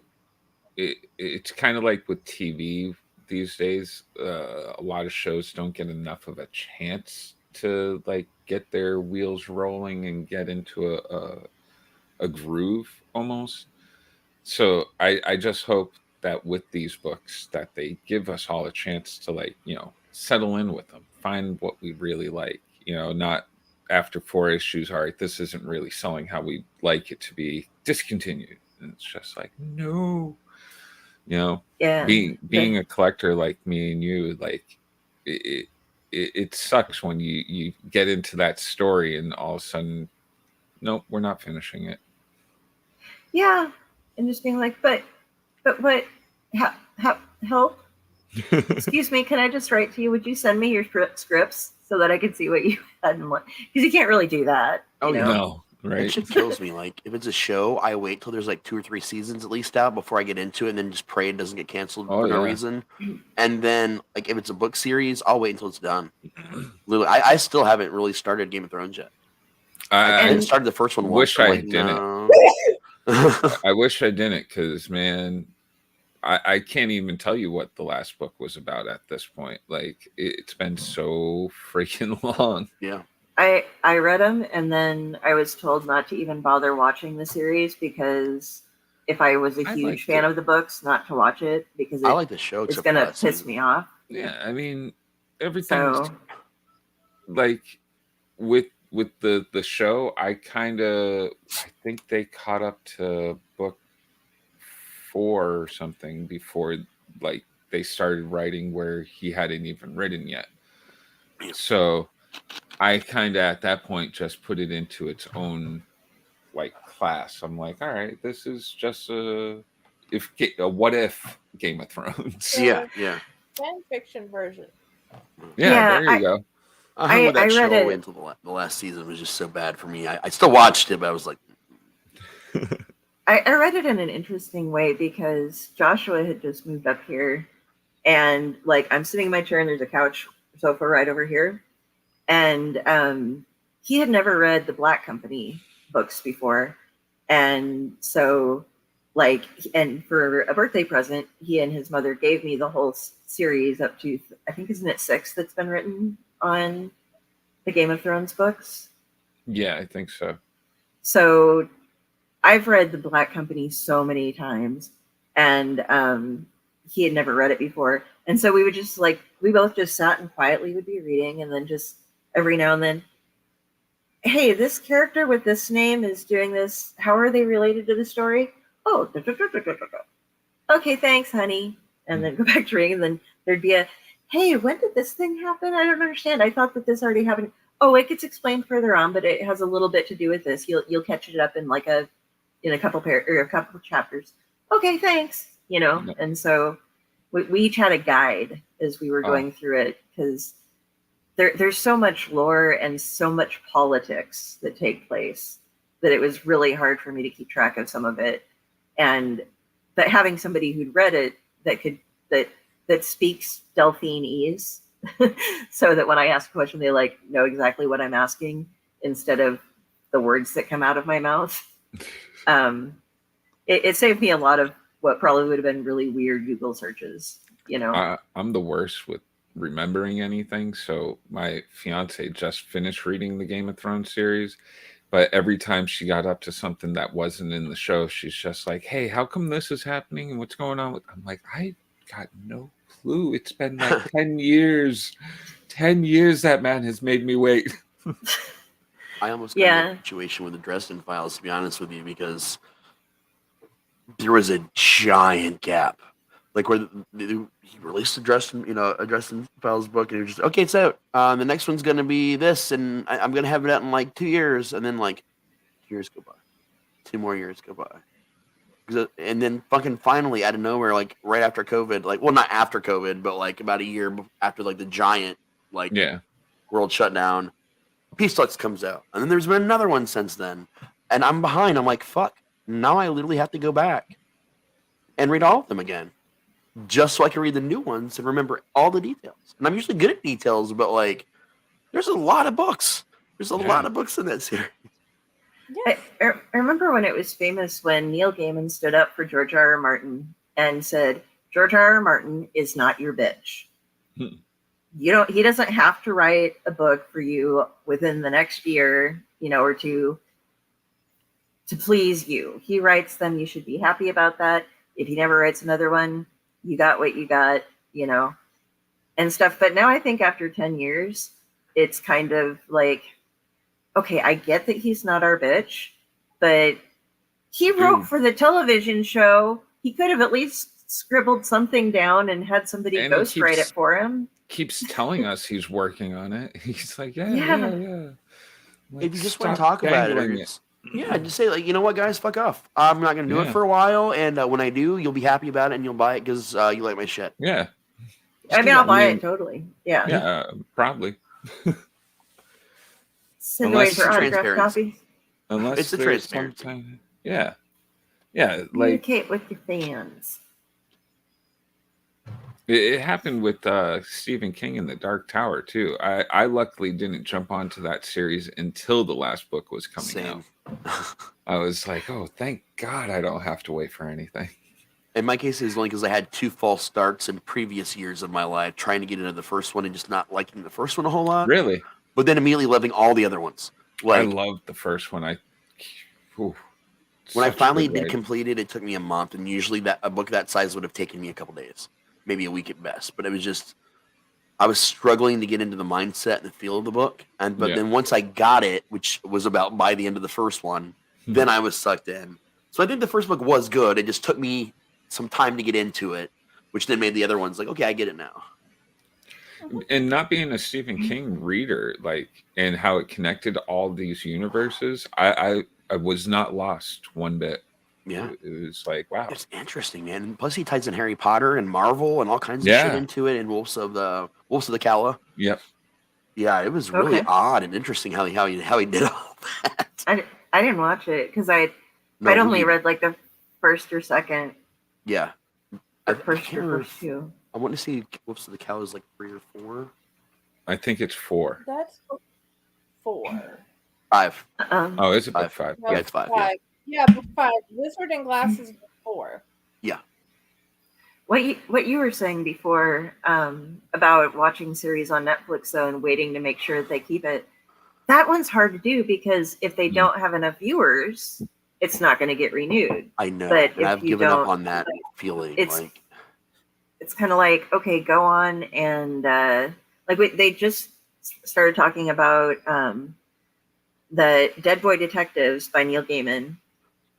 it's kind of like with TV these days. A lot of shows don't get enough of a chance to like get their wheels rolling and get into a groove almost. So I just hope that with these books that they give us all a chance to like, settle in with them, find what we really like, not after 4 issues, all right, this isn't really selling how we like it to be, discontinued. And it's just like, no, Yeah. being a collector like me and you, like it sucks when you get into that story and all of a sudden, nope, we're not finishing it. Yeah. And just being like, but what, help? Excuse me, can I just write to you? Would you send me your scripts so that I can see what you had and what? Because you can't really do that. Oh, you yeah. know? No, That right? shit kills me. Like, if it's a show, I wait till there's like 2 or 3 seasons at least out before I get into it, and then just pray it doesn't get canceled Oh, for no yeah. reason. And then, like, if it's a book series, I'll wait until it's done. Literally, I still haven't really started Game of Thrones yet. I I started the first one wish once. I'm I like, didn't. no. I wish I didn't, because man, I can't even tell you what the last book was about at this point. Like it's been so freaking long. Yeah. I read them, and then I was told not to even bother watching the series because if I was a I huge liked fan it. of the books, not to watch it because I like the show. it's except going for to last piss season. me off. Yeah, I mean everything's So like with the show. I think they caught up to book 4 or something before like they started writing where he hadn't even written yet. So I kind of at that point just put it into its own like class. I'm like, all right, this is just a what if Game of Thrones. Yeah, yeah. Fan fiction version. Yeah, there you go. I hung with that I show read all the way it. until the last season. It was just so bad for me. I still watched it, but I was like, I read it in an interesting way because Joshua had just moved up here, and like I'm sitting in my chair and there's a couch sofa right over here, and he had never read the Black Company books before, and so like and for a birthday present, he and his mother gave me the whole series up to I think isn't it 6 that's been written on the Game of Thrones books. Yeah, I think so. So I've read the Black Company so many times, and he had never read it before. And so we would just like, we both just sat and quietly would be reading, and then just every now and then, hey, this character with this name is doing this. How are they related to the story? Oh, okay, thanks, honey. And then go back to reading, and then there'd be a, hey, when did this thing happen? I don't understand. I thought that this already happened. Oh, it gets explained further on, but it has a little bit to do with this. You'll catch it up in like a couple chapters. Okay, thanks. And so we each had a guide as we were going through it because there's so much lore and so much politics that take place that it was really hard for me to keep track of some of it. And that having somebody who'd read it that speaks Delphinese, so that when I ask a question, they like know exactly what I'm asking instead of the words that come out of my mouth. It saved me a lot of what probably would have been really weird Google searches. I'm the worst with remembering anything. So my fiance just finished reading the Game of Thrones series, but every time she got up to something that wasn't in the show, she's just like, "Hey, how come this is happening and what's going on?" I'm like, I got no clue. It's been like 10 years. 10 years that man has made me wait. I almost got in a situation with the Dresden Files, to be honest with you, because there was a giant gap. Like where he released a Dresden Files book, and he was just, okay, it's out. The next one's going to be this, and I'm going to have it out in like 2 years. And then like years go by. 2 more years go by. And then fucking finally out of nowhere, like right after COVID, like, well, not after COVID, but like about a year after like the giant, like world shutdown, Peace Lux comes out. And then there's been another one since then. And I'm behind. I'm like, fuck. Now I literally have to go back. and read all of them again, just so I can read the new ones and remember all the details. And I'm usually good at details, but like, there's a lot of books. There's a lot of books in that series. I remember when it was famous when Neil Gaiman stood up for George R. R. Martin and said, George R. R. Martin is not your bitch. He doesn't have to write a book for you within the next year, or to please you. He writes them. You should be happy about that. If he never writes another one, you got what you got, and stuff. But now I think after 10 years, it's kind of like, okay, I get that he's not our bitch, but he wrote for the television show. He could have at least scribbled something down and had somebody ghostwrite it for him. Keeps telling us he's working on it. He's like, yeah. Like, if you just want to talk about it. Yeah, just say, like, you know what, guys, fuck off. I'm not going to do it for a while, and when I do, you'll be happy about it, and you'll buy it because you like my shit. Yeah. I'll buy it, totally. Yeah. Yeah, probably. Send away for autograph copy. Unless it's a transparency. Yeah, like communicate with your fans. It happened with Stephen King in The Dark Tower too. I luckily didn't jump onto that series until the last book was coming out. I was like, oh, thank God I don't have to wait for anything. In my case, it was only because I had 2 false starts in previous years of my life, trying to get into the first one and just not liking the first one a whole lot. Really? But then immediately loving all the other ones. I loved the first one. When I finally did complete it, it took me a month, and usually a book that size would have taken me a couple days, maybe a week at best. But it was just, I was struggling to get into the mindset and the feel of the book. But then once I got it, which was about by the end of the first one, then I was sucked in. So I think the first book was good. It just took me some time to get into it, which then made the other ones like, okay, I get it now. And not being a Stephen King reader, like, and how it connected all these universes, I was not lost one bit. Yeah. It was like, wow. It's interesting, man. And plus he ties in Harry Potter and Marvel and all kinds of shit into it, and Wolves of the Calla. Yep. Yeah, it was really odd and interesting how he did all that. I didn't watch it because I'd only read like the first or second. Yeah. First 2. I want to see Wolves of the Calla is like 3 or 4. I think it's 4. That's 4. 5. Oh, is it 5? No, yeah, it's 5. Yeah, book 5. Wizard and Glasses book 4. Yeah. What you were saying before about watching series on Netflix though and waiting to make sure that they keep it, that one's hard to do because if they don't have enough viewers, it's not going to get renewed. I know, but and I've given up on that feeling. It's kind of like, okay, go on and they just started talking about the Dead Boy Detectives by Neil Gaiman.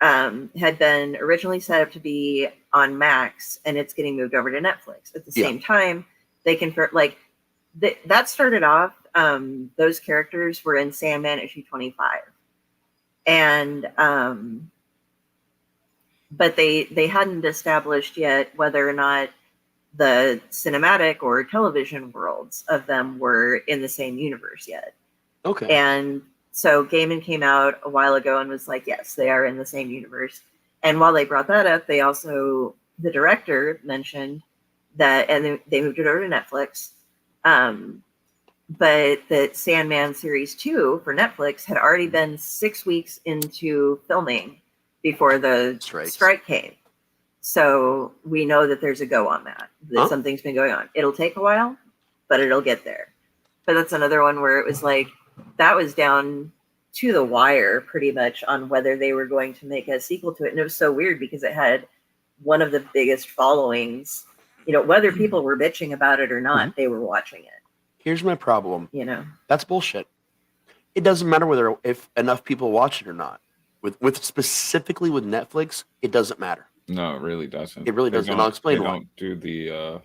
Had been originally set up to be on Max, and it's getting moved over to Netflix. At the same time, they confirm that started off. Those characters were in Sandman issue 25, and but they hadn't established yet whether or not the cinematic or television worlds of them were in the same universe yet. Okay, and so Gaiman came out a while ago and was like, yes, they are in the same universe. And while they brought that up, they also, the director mentioned that, and they moved it over to Netflix. But that Sandman Series 2 for Netflix had already been 6 weeks into filming before the strike came. So we know that there's a go on that something's been going on. It'll take a while, but it'll get there. But that's another one where it was like, that was down to the wire pretty much on whether they were going to make a sequel to it. And it was so weird because it had one of the biggest followings, whether people were bitching about it or not, they were watching it. Here's my problem. That's bullshit. It doesn't matter if enough people watch it or not. With specifically with Netflix, it doesn't matter. No, it really doesn't. It really doesn't. And I'll explain why. Don't do the.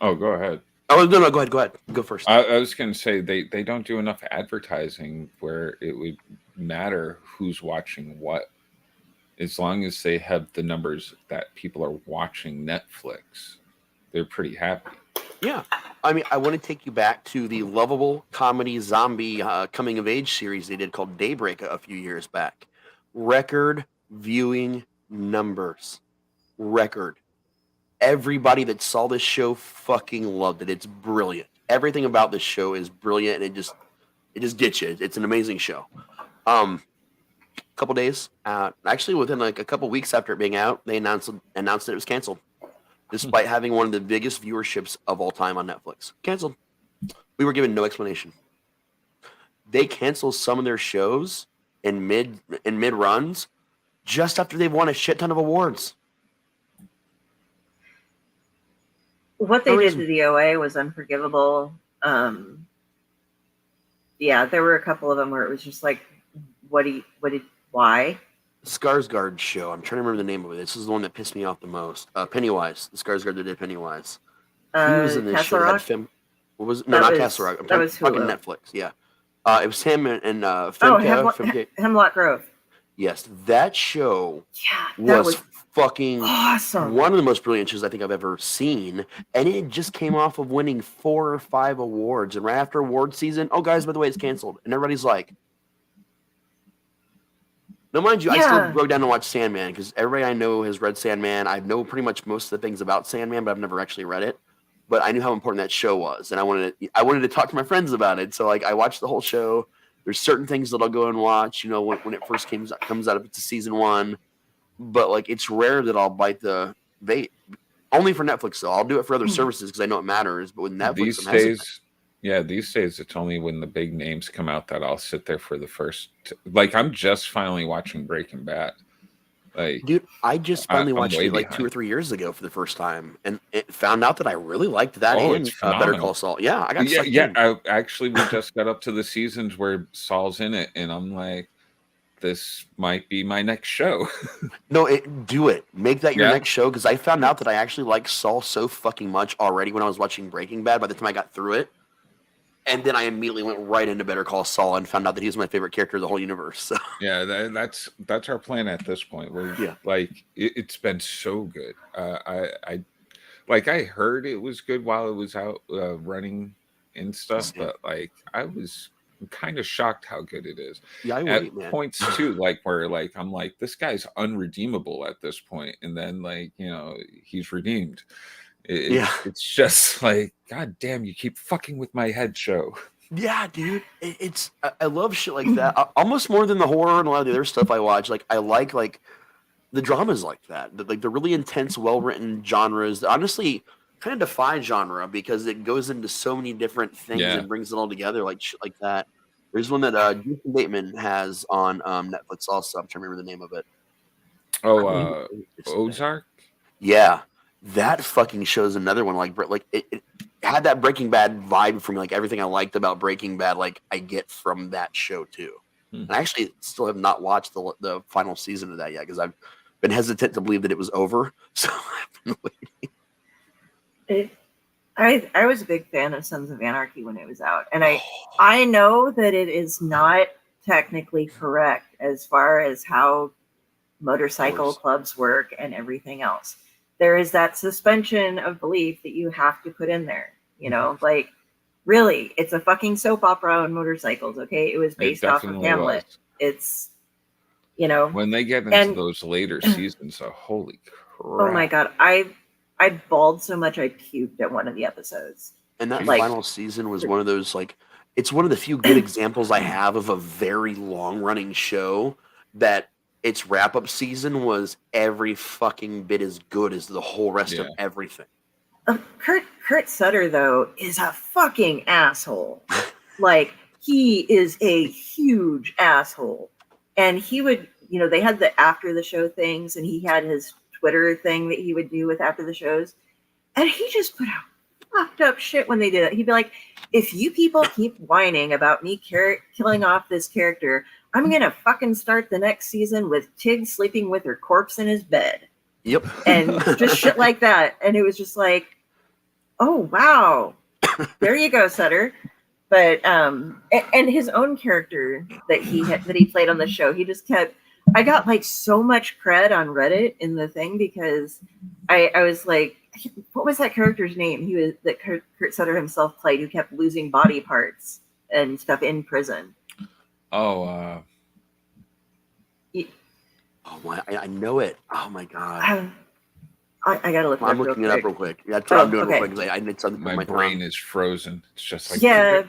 Oh, go ahead. Oh no! Go ahead. Go first. I was going to say they don't do enough advertising where it would matter who's watching what, as long as they have the numbers that people are watching Netflix, they're pretty happy. Yeah, I mean, I want to take you back to the lovable comedy zombie coming of age series they did called Daybreak a few years back. Record viewing numbers. record. Everybody that saw this show fucking loved it. It's brilliant. Everything about this show is brilliant, and it just gets you. It's an amazing show. Couple days, actually within like a couple weeks after it being out, they announced that it was canceled, despite having one of the biggest viewerships of all time on Netflix. Canceled. We were given no explanation. They cancel some of their shows in mid runs just after they've won a shit ton of awards. What they did to the OA was unforgivable. Yeah, there were a couple of them where it was just like, why? Skarsgård show. I'm trying to remember the name of it. This is the one that pissed me off the most. Pennywise. The Skarsgård that did Pennywise. He was in this Castle show. Rock? What was it? No, not Castle Rock. I'm talking fucking Netflix. Yeah. It was him and Femke. Hemlock Grove. Yes, that show was fucking awesome. One of the most brilliant shows I think I've ever seen. And it just came off of winning 4 or 5 awards. And right after award season, oh, guys, by the way, it's canceled. And everybody's like, no, mind you, I still broke down to watch Sandman because everybody I know has read Sandman. I know pretty much most of the things about Sandman, but I've never actually read it. But I knew how important that show was, and I wanted to talk to my friends about it. So like, I watched the whole show. There's certain things that I'll go and watch, you know, when it first comes out if it's a season 1. But like, it's rare that I'll bite the bait. Only for Netflix, though. I'll do it for other services because I know it matters. But with Netflix, these days it's only when the big names come out that I'll sit there for the first. Like, I'm just finally watching Breaking Bad. Like, dude, I just finally watched it like 2 or 3 years ago for the first time, and it found out that I really liked that. It's Better Call Saul. Yeah, I got sucked in. We just got up to the seasons where Saul's in it, and I'm like, this might be my next show. No, do it. Make that your next show, because I found out that I actually like Saul so fucking much already when I was watching Breaking Bad. By the time I got through it. And then I immediately went right into Better Call Saul and found out that he was my favorite character of the whole universe. So. Yeah, that's our plan at this point. Like, it's been so good. I heard it was good while it was out running and stuff, but like, I was kind of shocked how good it is. Yeah, at points too, like where like I'm like, this guy's unredeemable at this point, and then like, you know, he's redeemed. It's just like, god damn, you keep fucking with my head show. Yeah, dude, I love shit like that almost more than the horror and a lot of the other stuff I watch. Like, I like the dramas like that, like the really intense, well written genres that honestly kind of defy genre because it goes into so many different things and brings it all together, like shit like that. There's one that Jason Bateman has on Netflix also. I'm trying to remember the name of it. Ozark. Yeah. That fucking show's another one. Like it had that Breaking Bad vibe for me. Like everything I liked about Breaking Bad, like I get from that show too. And I actually still have not watched the final season of that yet because I've been hesitant to believe that it was over. So I've been waiting. I was a big fan of Sons of Anarchy when it was out, and I know that it is not technically correct as far as how motorcycle clubs work and everything else. There is that suspension of belief that you have to put in there, you know, like really, it's a fucking soap opera on motorcycles. Okay. It was based off of Hamlet. It's, you know, when they get into those later seasons, holy crap. Oh my God. I bawled so much I puked at one of the episodes. And that final season was one of those, like, it's one of the few good examples I have of a very long running show that its wrap-up season was every fucking bit as good as the whole rest of everything. Kurt Sutter, though, is a fucking asshole. Like, he is a huge asshole. And he would, you know, they had the after the show things, and he had his Twitter thing that he would do with after the shows. And he just put out fucked up shit when they did it. He'd be like, if you people keep whining about me killing off this character, I'm going to fucking start the next season with Tig sleeping with her corpse in his bed. Yep. And just shit like that. And it was just like, oh, wow. There you go, Sutter. But, and his own character that he played on the show, he just kept, I got like so much cred on Reddit in the thing because I was like, what was that character's name? That Kurt Sutter himself played, who kept losing body parts and stuff in prison. I know it. Oh my God. I gotta look it up I'm real looking it up quick. real quick. That's what I'm doing okay. real quick because I need something My on my brain tongue. is frozen. It's just like Yeah,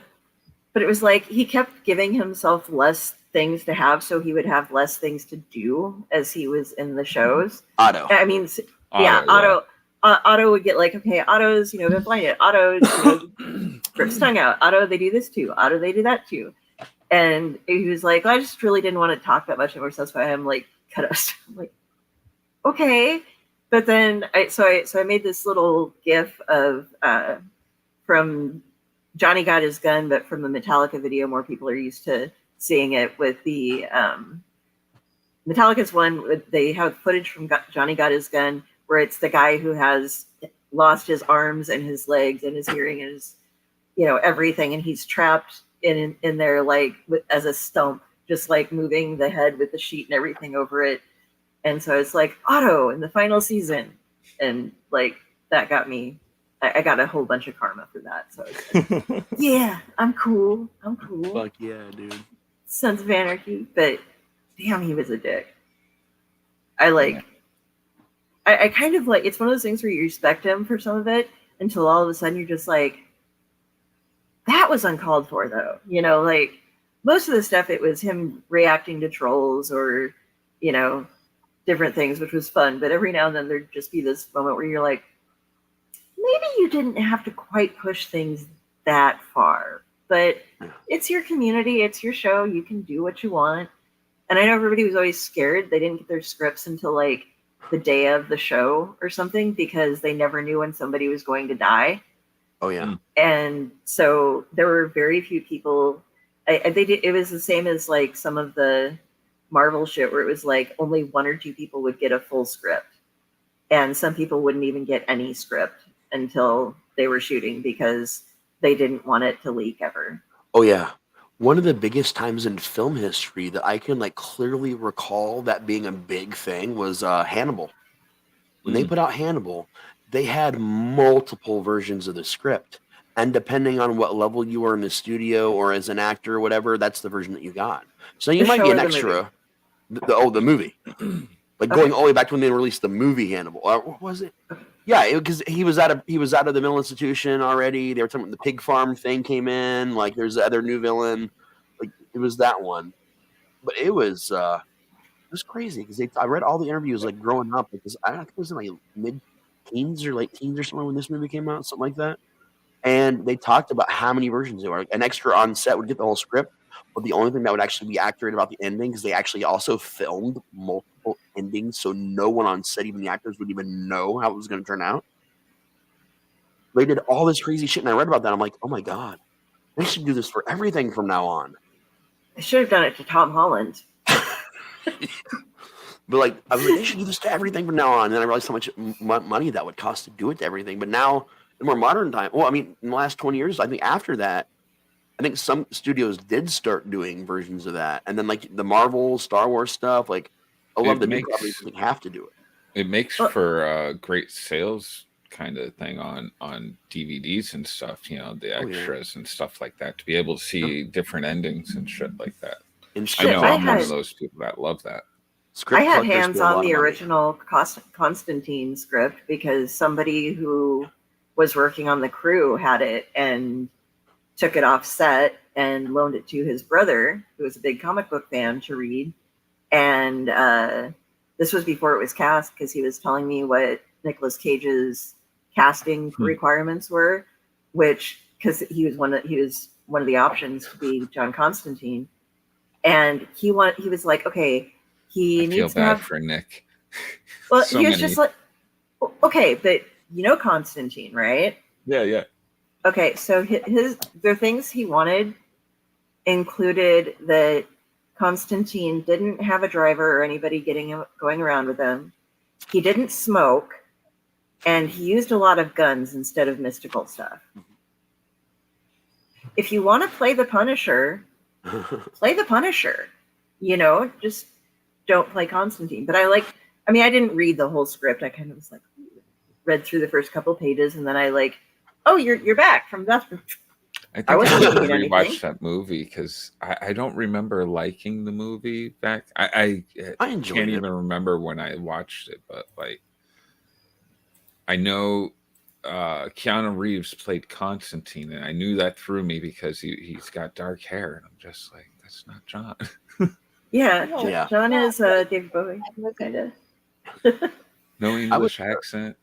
but it was like he kept giving himself less things to have, so he would have less things to do as he was in the shows. Otto. I mean, yeah, Otto, Otto would get like, okay, Otto's, been blinded. Otto's, rips tongue out. Otto, they do this too. Otto, they do that too. And he was like, I just really didn't want to talk that much anymore, so that's why I'm like, cut us. I'm like, okay. But then I made this little GIF of from Johnny Got His Gun, but from the Metallica video, more people are used to seeing it with the Metallica's one. They have footage from Johnny Got His Gun where it's the guy who has lost his arms and his legs and his hearing and his, everything, and he's trapped in there like as a stump, just like moving the head with the sheet and everything over it. And so it's like Otto in the final season, and like that got me. I got a whole bunch of karma for that. So it's like, yeah, I'm cool. Fuck yeah, dude. Sons of Anarchy, but damn, he was a dick. I kind of like, it's one of those things where you respect him for some of it until all of a sudden you're just like, that was uncalled for though. Like most of the stuff, it was him reacting to trolls or, different things, which was fun. But every now and then there'd just be this moment where you're like, maybe you didn't have to quite push things that far, but it's your community, it's your show, you can do what you want. And I know everybody was always scared they didn't get their scripts until like the day of the show or something, because they never knew when somebody was going to die. Oh yeah. And so there were very few people. It was the same as like some of the Marvel shit where it was like only one or two people would get a full script, and some people wouldn't even get any script until they were shooting because they didn't want it to leak ever. Oh yeah. One of the biggest times in film history that I can like clearly recall that being a big thing was Hannibal. When they put out Hannibal, they had multiple versions of the script, and depending on what level you were in the studio or as an actor or whatever, that's the version that you got. So you The might show get an or the extra. The movie, like going all the way back to when they released the movie Hannibal. What was it? Yeah, because he was out of the mental institution already. They were talking about the pig farm thing came in. Like there's the other new villain. Like it was that one, but it was crazy because I read all the interviews like growing up, because I think it was in like mid-teens or late teens or something when this movie came out, something like that. And they talked about how many versions there were. Like, an extra on set would get the whole script, but the only thing that would actually be accurate about the ending is they actually also filmed multiple endings, so no one on set, even the actors, would even know how it was going to turn out. They did all this crazy shit, and I read about that. I'm like, oh my god, they should do this for everything from now on. I should have done it to Tom Holland. But like, I was like, they should do this to everything from now on. And then I realized how much money that would cost to do it to everything. But now, in more modern time, well, I mean, in the last 20 years, I think after that, I think some studios did start doing versions of that. And then like the Marvel, Star Wars stuff, like a lot of the new properties have to do it. It makes for a great sales kind of thing on DVDs and stuff, the extras and stuff like that, to be able to see different endings and shit like that. I know I'm one of those people that love that. I had hands on the original Constantine script because somebody who was working on the crew had it and took it off set and loaned it to his brother, who was a big comic book fan, to read. And this was before it was cast, because he was telling me what Nicolas Cage's casting requirements were, which, because he was one of the options to be John Constantine, and he was like, okay. He needs to have for Nick. Well, he was just like, okay, but Constantine, right? Yeah. Okay, so the things he wanted included that Constantine didn't have a driver or anybody going around with him. He didn't smoke, and he used a lot of guns instead of mystical stuff. If you want to play the Punisher, play the Punisher. Just don't play Constantine. But I didn't read the whole script. I kind of was like, read through the first couple pages, and then I like, oh, you're back from that. I think I wasn't going to rewatch that movie because I don't remember liking the movie back. I can't even remember when I watched it, but like, I know Keanu Reeves played Constantine, and I knew that threw me because he's got dark hair, and I'm just like, that's not John. Yeah, No, Yeah. John is David Bowie, kind of. No English accent.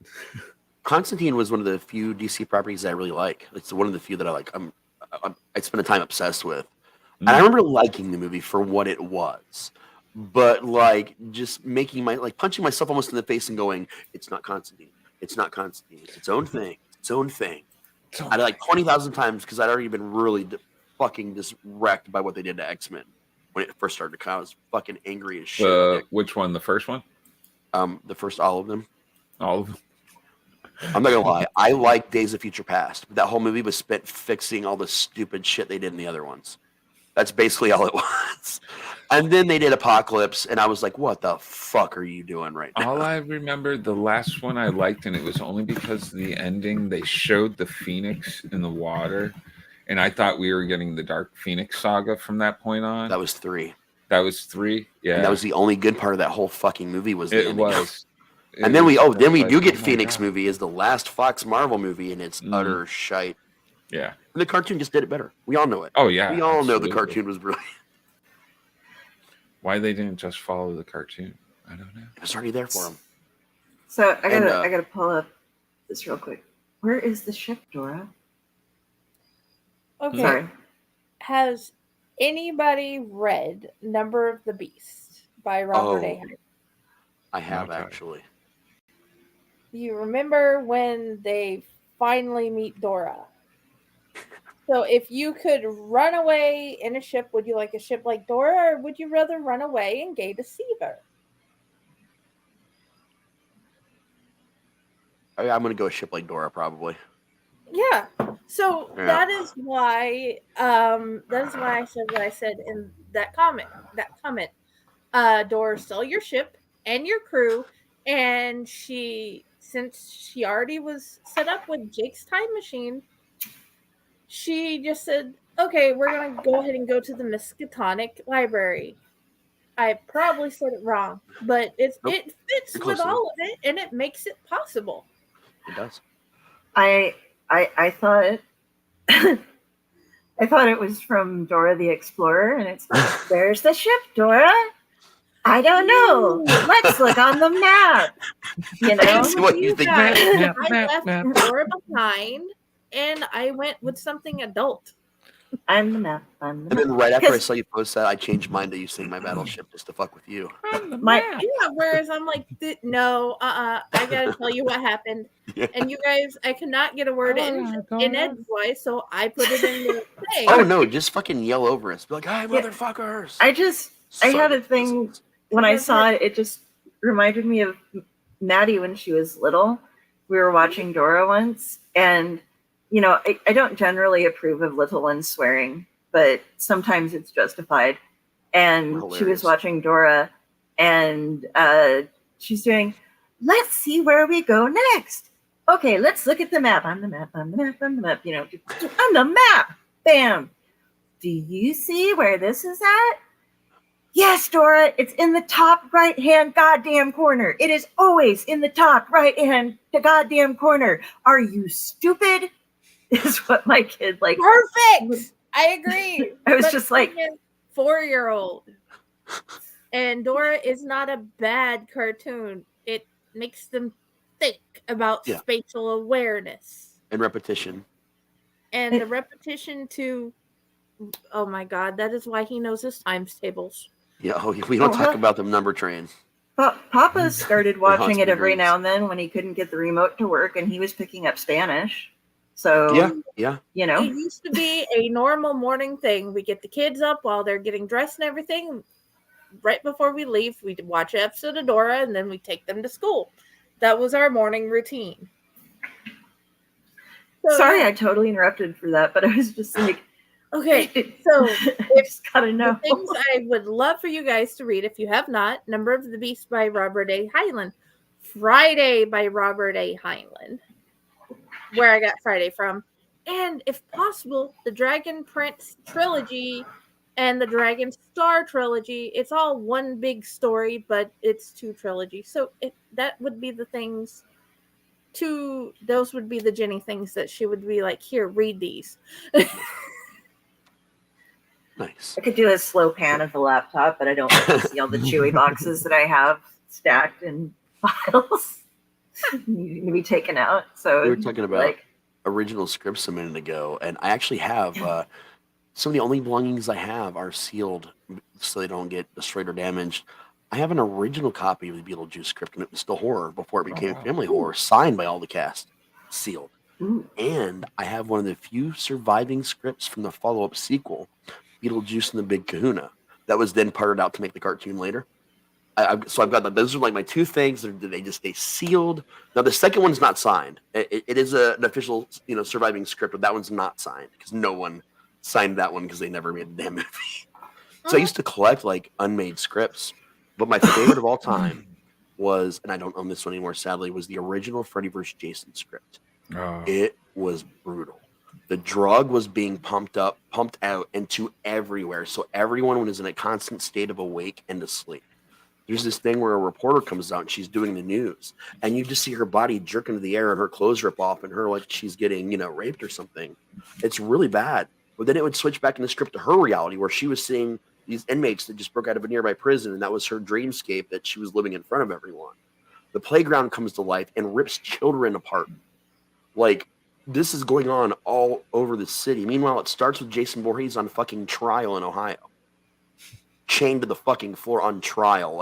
Constantine was one of the few DC properties I really like. It's one of the few that I like. I spend a time obsessed with, and I remember liking the movie for what it was, but like just making punching myself almost in the face and going, "It's not Constantine. It's not Constantine. It's its own thing. Its own thing." I did like 20,000 times because I'd already been really fucking just wrecked by what they did to X-Men when it first started. I was fucking angry as shit. Which one? The first one? The first, all of them. All of them. I'm not gonna lie, I like Days of Future Past, but that whole movie was spent fixing all the stupid shit they did in the other ones. That's basically all it was. And then they did Apocalypse, and I was like, what the fuck are you doing right now? All I remember, the last one I liked, and it was only because the ending, they showed the Phoenix in the water, and I thought we were getting the Dark Phoenix saga from that point on. That was 3. That was 3? Yeah. And that was the only good part of that whole fucking movie was the It ending. was. And then we do get my Phoenix God. movie as the last Fox Marvel movie, and it's utter shite. Yeah. And the cartoon just did it better. We all know it. Oh, yeah. We all know the absolutely. cartoon was brilliant. Why they didn't just follow the cartoon, I don't know. It was already there for them. So I gotta pull up this real quick. Where is the ship, Dora? Okay. Sorry. Has anybody read Number of the Beast by Robert A. Howard? I have Okay. actually. You remember when they finally meet Dora? So if you could run away in a ship, would you like a ship like Dora, or would you rather run away and go to see her? I'm gonna go a ship like Dora probably. Yeah. So Yeah. that is why I said what I said in that comment. Dora stole your ship and your crew, and since she already was set up with Jake's time machine, she just said, okay, we're gonna go ahead and go to the Miskatonic Library. I probably said it wrong, but it fits You're with close all of it, and it makes it possible. It does. I thought I thought it was from Dora the Explorer, and it's there's the ship, Dora. I don't know. Let's look on the map. You know, That's what you think. I left Dora behind, and I went with something adult. I'm the map. I'm the And map. then right after I 'Cause saw you post that, I changed mine to you saying my battleship just to fuck with you. Yeah, whereas I'm like, no, I gotta tell you what happened. Yeah. And you guys, I cannot get a word in edgewise, so I put it in the thing. Oh no, just fucking yell over us. Be like, hi, motherfuckers. I had a thing when I saw it. It just reminded me of Maddie when she was little. We were watching Dora once, and you know, I don't generally approve of little ones swearing, but sometimes it's justified. And she was Hilarious. watching Dora, and she's doing, let's see where we go next. Okay, let's look at the map. I'm the map, I'm the map, I'm the map. You know, I'm the map. Bam. Do you see where this is at? Yes, Dora, it's in the top right-hand goddamn corner. It is always in the top right-hand goddamn corner. Are you stupid? Is what my kid like. Perfect. I agree. I was But just like, 4-year-old. And Dora is not a bad cartoon. It makes them think about Yeah. spatial awareness. And repetition. And the repetition to, oh my God, that is why he knows his times tables. Yeah, we don't talk about them number trains. Papa started watching haunts it my every dreams. now and then when he couldn't get the remote to work, and he was picking up Spanish. So Yeah. you know, It used to be a normal morning thing. We get the kids up while they're getting dressed and everything. Right before we leave, we'd watch an episode of Dora, and then we take them to school. That was our morning routine. So, sorry yeah. I totally interrupted for that, but I was just like, Okay, so I just gotta know. the things I would love for you guys to read, if you have not: Number of the Beast by Robert A. Heinlein, Friday by Robert A. Heinlein, where I got Friday from, and if possible, the Dragon Prince trilogy and the Dragon Star trilogy. It's all one big story, but it's 2 trilogies. So that would be the things those would be the Jenny things that she would be like, here, read these. Nice. I could do a slow pan of the laptop, but I don't want to see all the Chewy boxes that I have stacked in files needing to be taken out. So We were talking about like, original scripts a minute ago, and I actually have some of the only belongings I have are sealed so they don't get destroyed or damaged. I have an original copy of the Beetlejuice script, and it was still horror before it became wow. family horror, signed by all the cast, sealed. ooh, And I have one of the few surviving scripts from the follow-up sequel, Beetlejuice and the Big Kahuna, that was then parted out to make the cartoon later. So I've got that. Those are like my two things. They just stay sealed. Now the second one's not signed. It is an official, surviving script, but that one's not signed because no one signed that one because they never made the damn movie. So I used to collect like unmade scripts, but my favorite of all time was, and I don't own this one anymore, sadly, was the original Freddy vs. Jason script. Oh. It was brutal. The drug was being pumped out into everywhere, so everyone was in a constant state of awake and asleep. There's this thing where a reporter comes out and she's doing the news, and you just see her body jerk into the air and her clothes rip off and her like she's getting, raped or something. It's really bad. But then it would switch back in the script to her reality where she was seeing these inmates that just broke out of a nearby prison, and that was her dreamscape that she was living in front of everyone. The playground comes to life and rips children apart. Like, this is going on all over the city. Meanwhile, it starts with Jason Voorhees on fucking trial in Ohio. Chained to the fucking floor on trial.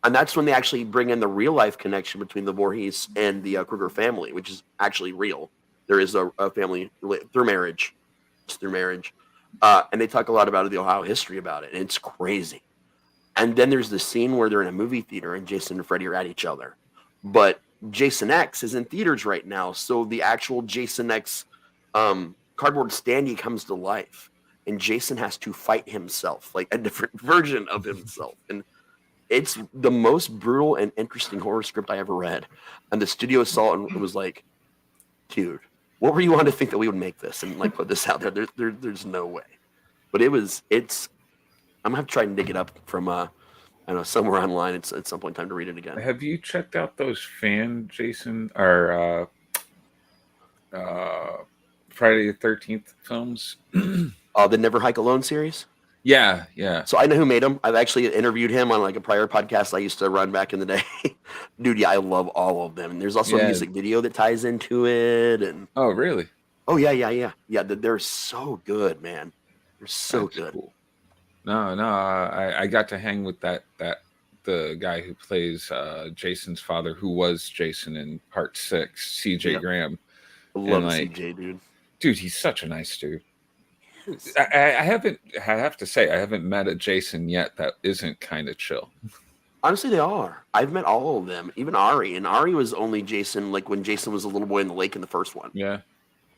And that's when they actually bring in the real life connection between the Voorhees and the Kruger family, which is actually real. There is a family through marriage. It's through marriage. And they talk a lot about the Ohio history about it. And it's crazy. And then there's the scene where they're in a movie theater and Jason and Freddy are at each other. But Jason X is in theaters right now, so the actual Jason X cardboard standee comes to life, and Jason has to fight himself, like a different version of himself. And it's the most brutal and interesting horror script I ever read. And the studio saw it and was like, dude, what were you on to think that we would make this and like put this out there? There's no way. But I'm gonna have to try and dig it up from I don't know, somewhere online. It's at some point in time to read it again. Have you checked out those fan Jason or Friday the 13th films? The Never Hike Alone series? Yeah. So I know who made them. I've actually interviewed him on like a prior podcast I used to run back in the day. Dude, yeah, I love all of them. And there's also a music video that ties into it. And oh, really? Oh, yeah. Yeah, they're so good, man. They're so That's good. Cool. No, I got to hang with the guy who plays Jason's father, who was Jason in part 6, CJ Graham. I love CJ, dude. Dude, he's such a nice dude. I have to say, I haven't met a Jason yet that isn't kind of chill. Honestly, they are. I've met all of them, even Ari. And Ari was only Jason, like when Jason was a little boy in the lake in the first one. Yeah.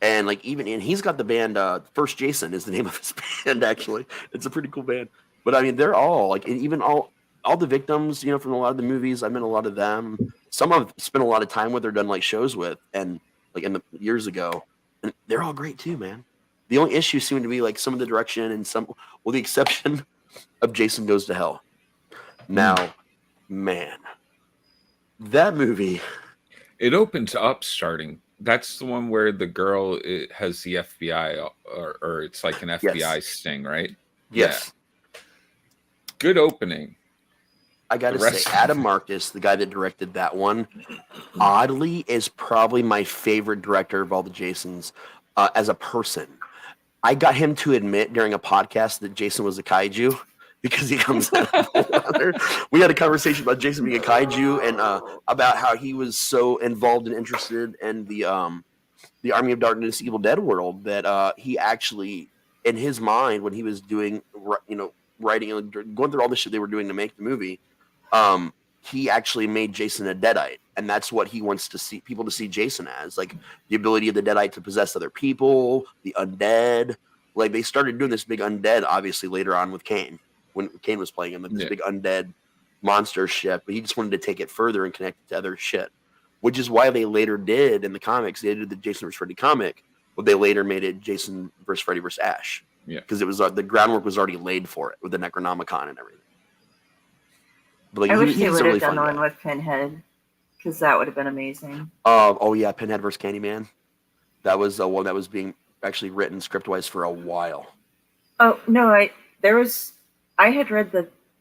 And like and he's got the band First Jason is the name of his band, actually. It's a pretty cool band. But I mean, they're all like, even all the victims, from a lot of the movies, I've met a lot of them. Some I've spent a lot of time with or done like shows with, and like in the years ago. And they're all great too, man. The only issue seemed to be like some of the direction and the exception of Jason Goes to Hell. Now, man, that movie. It opens up starting. That's the one where the girl has the FBI or it's like an FBI sting, right? Yes. Yeah. Good opening. I got to say, Adam Marcus, the guy that directed that one, oddly is probably my favorite director of all the Jasons as a person. I got him to admit during a podcast that Jason was a kaiju because he comes out of the water. We had a conversation about Jason being a kaiju and about how he was so involved and interested in the Army of Darkness Evil Dead world that he actually, in his mind, when he was doing, writing and going through all the shit they were doing to make the movie, he actually made Jason a Deadite. And that's what he wants to see people to see Jason as, like the ability of the Deadite to possess other people, the undead. Like they started doing this big undead, obviously later on with Kane, when Kane was playing him, like this big undead monster shit. But he just wanted to take it further and connect it to other shit, which is why they later did in the comics. They did the Jason vs. Freddy comic, but they later made it Jason vs. Freddy vs. Ash. Yeah, because it was the groundwork was already laid for it with the Necronomicon and everything. But like, I wish they he's would a really have done fun one guy. with Pinhead. because that would have been amazing. Oh yeah, Pinhead vs. Candyman. That was one that was being actually written script-wise for a while. Oh no, I had read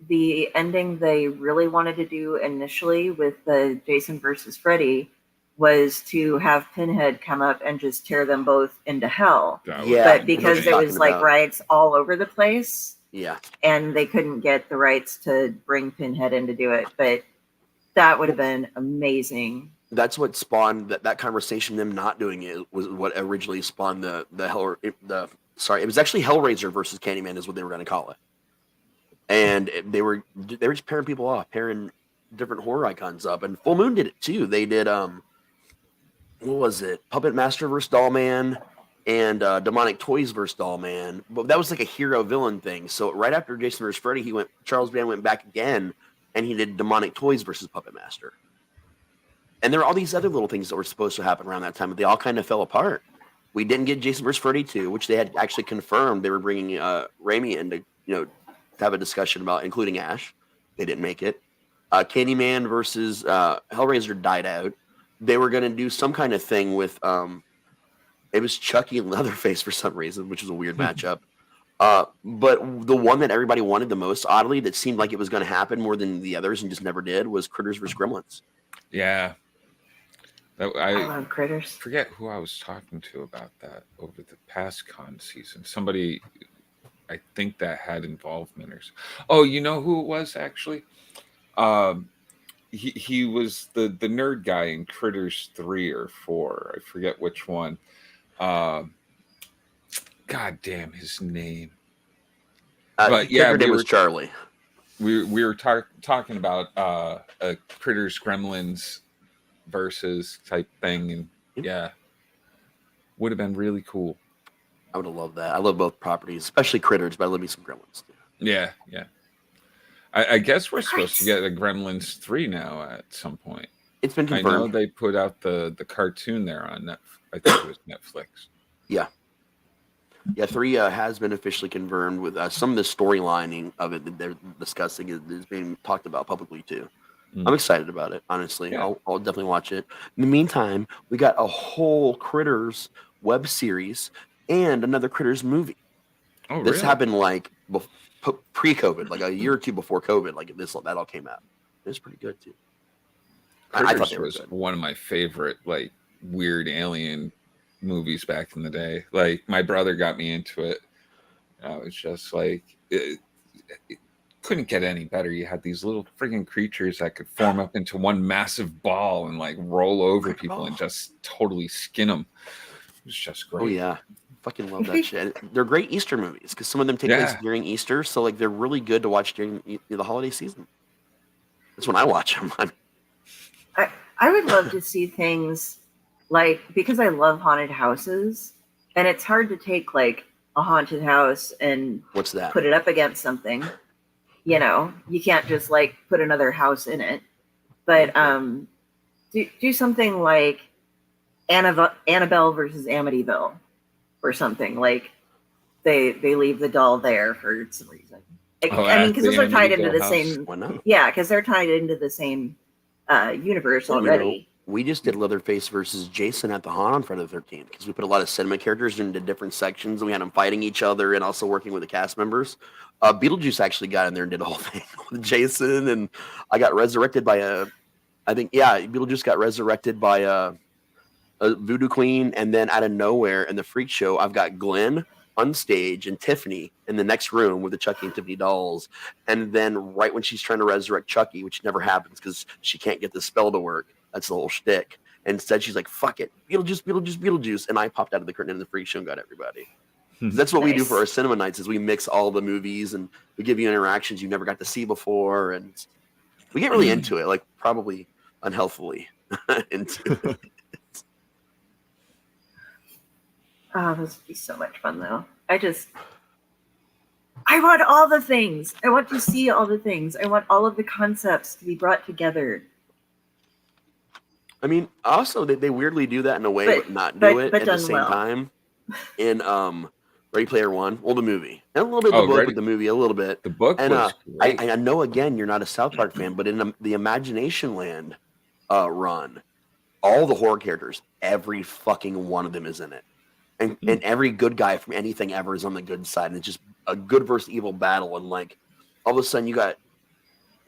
the ending they really wanted to do initially with the Jason versus Freddy was to have Pinhead come up and just tear them both into hell. That Yeah, But was because insane. there was like About. riots all over the place Yeah, and they couldn't get the rights to bring Pinhead in to do it, but that would have been amazing. that's what spawned that conversation. Them not doing it was what originally spawned it was actually Hellraiser versus Candyman is what they were going to call it, and they were just pairing people off, pairing different horror icons up, and Full Moon did it too. They did what was it, Puppet Master versus Dollman, and Demonic Toys versus Dollman. But that was like a hero villain thing. So right after Jason vs. Freddy, Charles Band went back again, and he did Demonic Toys versus Puppet Master. And there were all these other little things that were supposed to happen around that time, but they all kind of fell apart. We didn't get Jason vs. Freddy 2, which they had actually confirmed they were bringing Raimi in to have a discussion about, including Ash. They didn't make it. Candyman versus Hellraiser died out. They were going to do some kind of thing with it was Chucky and Leatherface for some reason, which was a weird matchup. But the one that everybody wanted the most, oddly, that seemed like it was going to happen more than the others and just never did, was Critters vs. Gremlins. Yeah. I love Critters. Forget who I was talking to about that over the past con season. Somebody, I think that had involvement or. Oh, you know who it was actually? He was the nerd guy in Critters 3 or 4. I forget which one. God damn his name. But yeah, name was Charlie. We were talking about Critters Gremlins versus type thing, and yeah, would have been really cool. I would have loved that. I love both properties, especially Critters, but I love me some Gremlins too. Yeah. I guess we're supposed to get a Gremlins 3 now at some point. It's been confirmed. I know they put out the cartoon there on Netflix. I think it was Netflix. Yeah, 3 has been officially confirmed with some of the storylining of it that they're discussing is being talked about publicly too. I'm excited about it, honestly. Yeah. I'll definitely watch it. In the meantime, we got a whole Critters web series and another Critters movie. Oh, This really? happened like pre-COVID, like a year or two before COVID. Like that all came out. It was pretty good too. I thought Critters they were was good. one of my favorite like weird alien movies back in the day. Like my brother got me into it. I was just like it couldn't get any better. You had these little freaking creatures that could form up into one massive ball and like roll over people and just totally skin them. It was just great. Oh yeah, fucking love that shit. They're great Easter movies because some of them take place during Easter, so like they're really good to watch during the holiday season. That's when I watch them. I would love to see things like, because I love haunted houses, and it's hard to take like a haunted house and What's that? put it up against something. You can't just like put another house in it, but do something like Annabelle versus Amityville or something. Like they leave the doll there for some reason. I mean, because those are tied into the same. Why not? Yeah, because they're tied into the same universe already. We just did Leatherface versus Jason at the Haunt on Friday the 13th because we put a lot of cinema characters into different sections and we had them fighting each other and also working with the cast members. Beetlejuice actually got in there and did a whole thing with Jason, and I got resurrected by Beetlejuice got resurrected by a voodoo queen, and then out of nowhere in the freak show, I've got Glenn on stage and Tiffany in the next room with the Chucky and Tiffany dolls, and then right when she's trying to resurrect Chucky, which never happens because she can't get the spell to work. That's the whole shtick. And instead, she's like, "Fuck it, Beetlejuice," and I popped out of the curtain in the freak show and got everybody. That's what we do for our cinema nights: is we mix all the movies and we give you interactions you never got to see before, and we get really into it, like probably unhealthily into it. Oh, this would be so much fun, though. I want all the things. I want to see all the things. I want all of the concepts to be brought together. I mean, also they weirdly do that in a way, but not do it at the same time. In Ready Player One, well, the movie, and a little bit of the book, but the movie a little bit. The book and was great. I know again you're not a South Park fan, but in the Imagination Land, run, all the horror characters, every fucking one of them is in it. And every good guy from anything ever is on the good side. And it's just a good versus evil battle. And like all of a sudden you got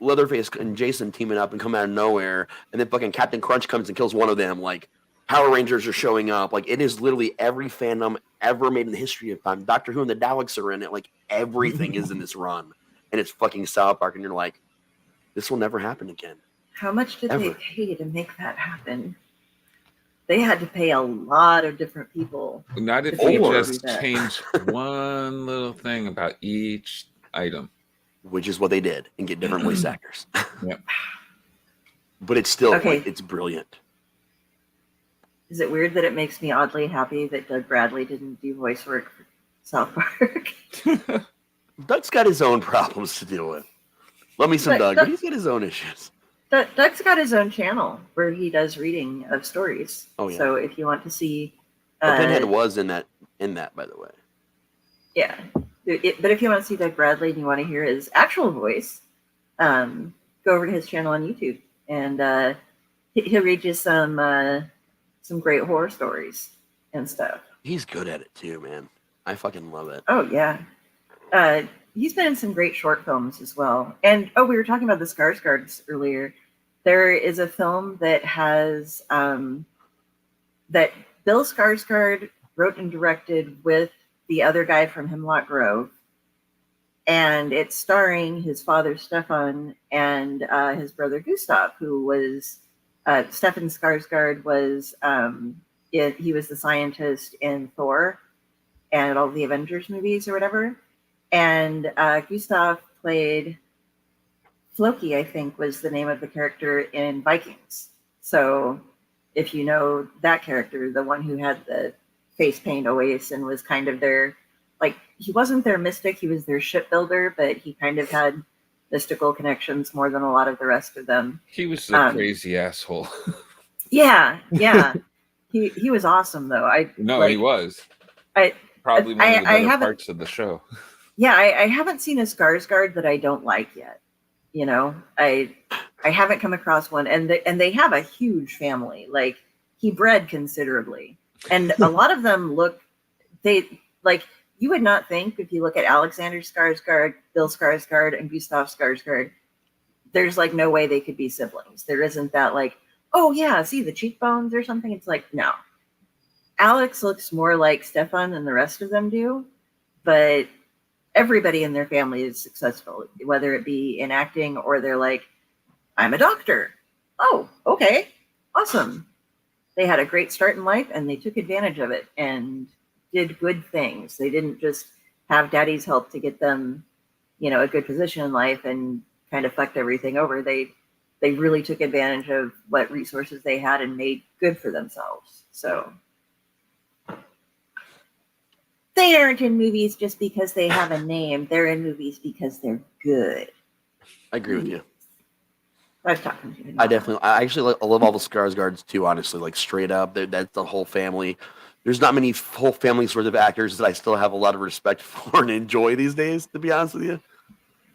Leatherface and Jason teaming up and come out of nowhere. And then fucking Captain Crunch comes and kills one of them. Like Power Rangers are showing up. Like it is literally every fandom ever made in the history of time. Doctor Who and the Daleks are in it. Like everything is in this run. And it's fucking South Park. And you're like, this will never happen again. How much did they Ever. pay to make that happen? They had to pay a lot of different people. Not if Or- we do just that. change one little thing about each item. Which is what they did, and get different voice actors. Yep. But it's still Okay. like, it's brilliant. Is it weird that it makes me oddly happy that Doug Bradley didn't do voice work for South Park? Doug's got his own problems to deal with. Love me some Doug, but he's got his own issues. Doug's got his own channel where he does reading of stories. Oh, yeah. So if you want to see, But Pinhead was in that, by the way. yeah. But if you want to see Doug Bradley and you want to hear his actual voice, go over to his channel on YouTube, and he'll read you some great horror stories and stuff. He's good at it too, man. I fucking love it. Oh yeah, he's been in some great short films as well. And we were talking about the Skarsgårds earlier. There is a film that has that Bill Skarsgård wrote and directed with the other guy from Hemlock Grove, and it's starring his father Stefan and his brother Gustav, who was Stefan Skarsgård was he was the scientist in Thor and all the Avengers movies or whatever, and Gustav played Floki, I think was the name of the character in Vikings. So if you know that character, the one who had the face paint always and was kind of their, like, he wasn't their mystic, he was their shipbuilder, but he kind of had mystical connections more than a lot of the rest of them. He was the crazy asshole. Yeah. He was awesome though. He was. I Probably one of the better haven't- parts of the show. Yeah, I haven't seen a Skarsgård that I don't like yet. You know, I haven't come across one, and they have a huge family. Like, he bred considerably, and a lot of them you would not think, if you look at Alexander Skarsgård, Bill Skarsgård, and Gustav Skarsgård, there's like no way they could be siblings. There isn't that like, oh yeah, see the cheekbones or something. It's like, no. Alex looks more like Stefan than the rest of them do, but everybody in their family is successful, whether it be in acting or they're like, I'm a doctor. Oh, okay. Awesome. They had a great start in life and they took advantage of it and did good things. They didn't just have daddy's help to get them, a good position in life and kind of fucked everything over. They really took advantage of what resources they had and made good for themselves. So they aren't in movies just because they have a name. They're in movies because they're good. I agree with you. I was talking to you. I actually love all the Skarsgårds too, honestly, like straight up. That's the whole family. There's not many whole families worth of actors that I still have a lot of respect for and enjoy these days, to be honest with you.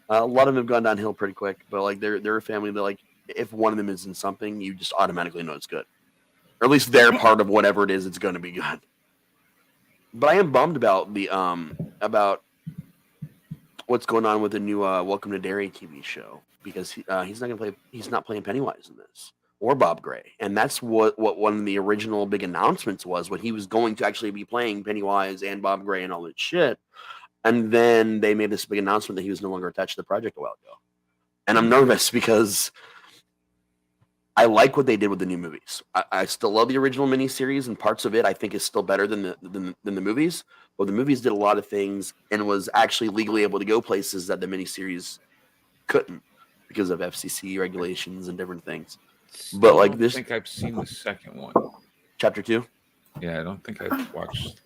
A lot of them have gone downhill pretty quick, but like they're a family that, like, if one of them is in something, you just automatically know it's good. Or at least they're part of whatever it is, it's going to be good. But I am bummed about the about what's going on with the new Welcome to Derry TV show, because he's not playing Pennywise in this, or Bob Gray, and that's what one of the original big announcements was, when he was going to actually be playing Pennywise and Bob Gray and all that shit. And then they made this big announcement that he was no longer attached to the project a while ago, and I'm nervous because I like what they did with the new movies. I still love the original miniseries, and parts of it I think is still better than the movies. But the movies did a lot of things and was actually legally able to go places that the miniseries couldn't because of FCC regulations and different things. But like I this, think I've seen the second one. Chapter 2. Yeah, I don't think I've watched.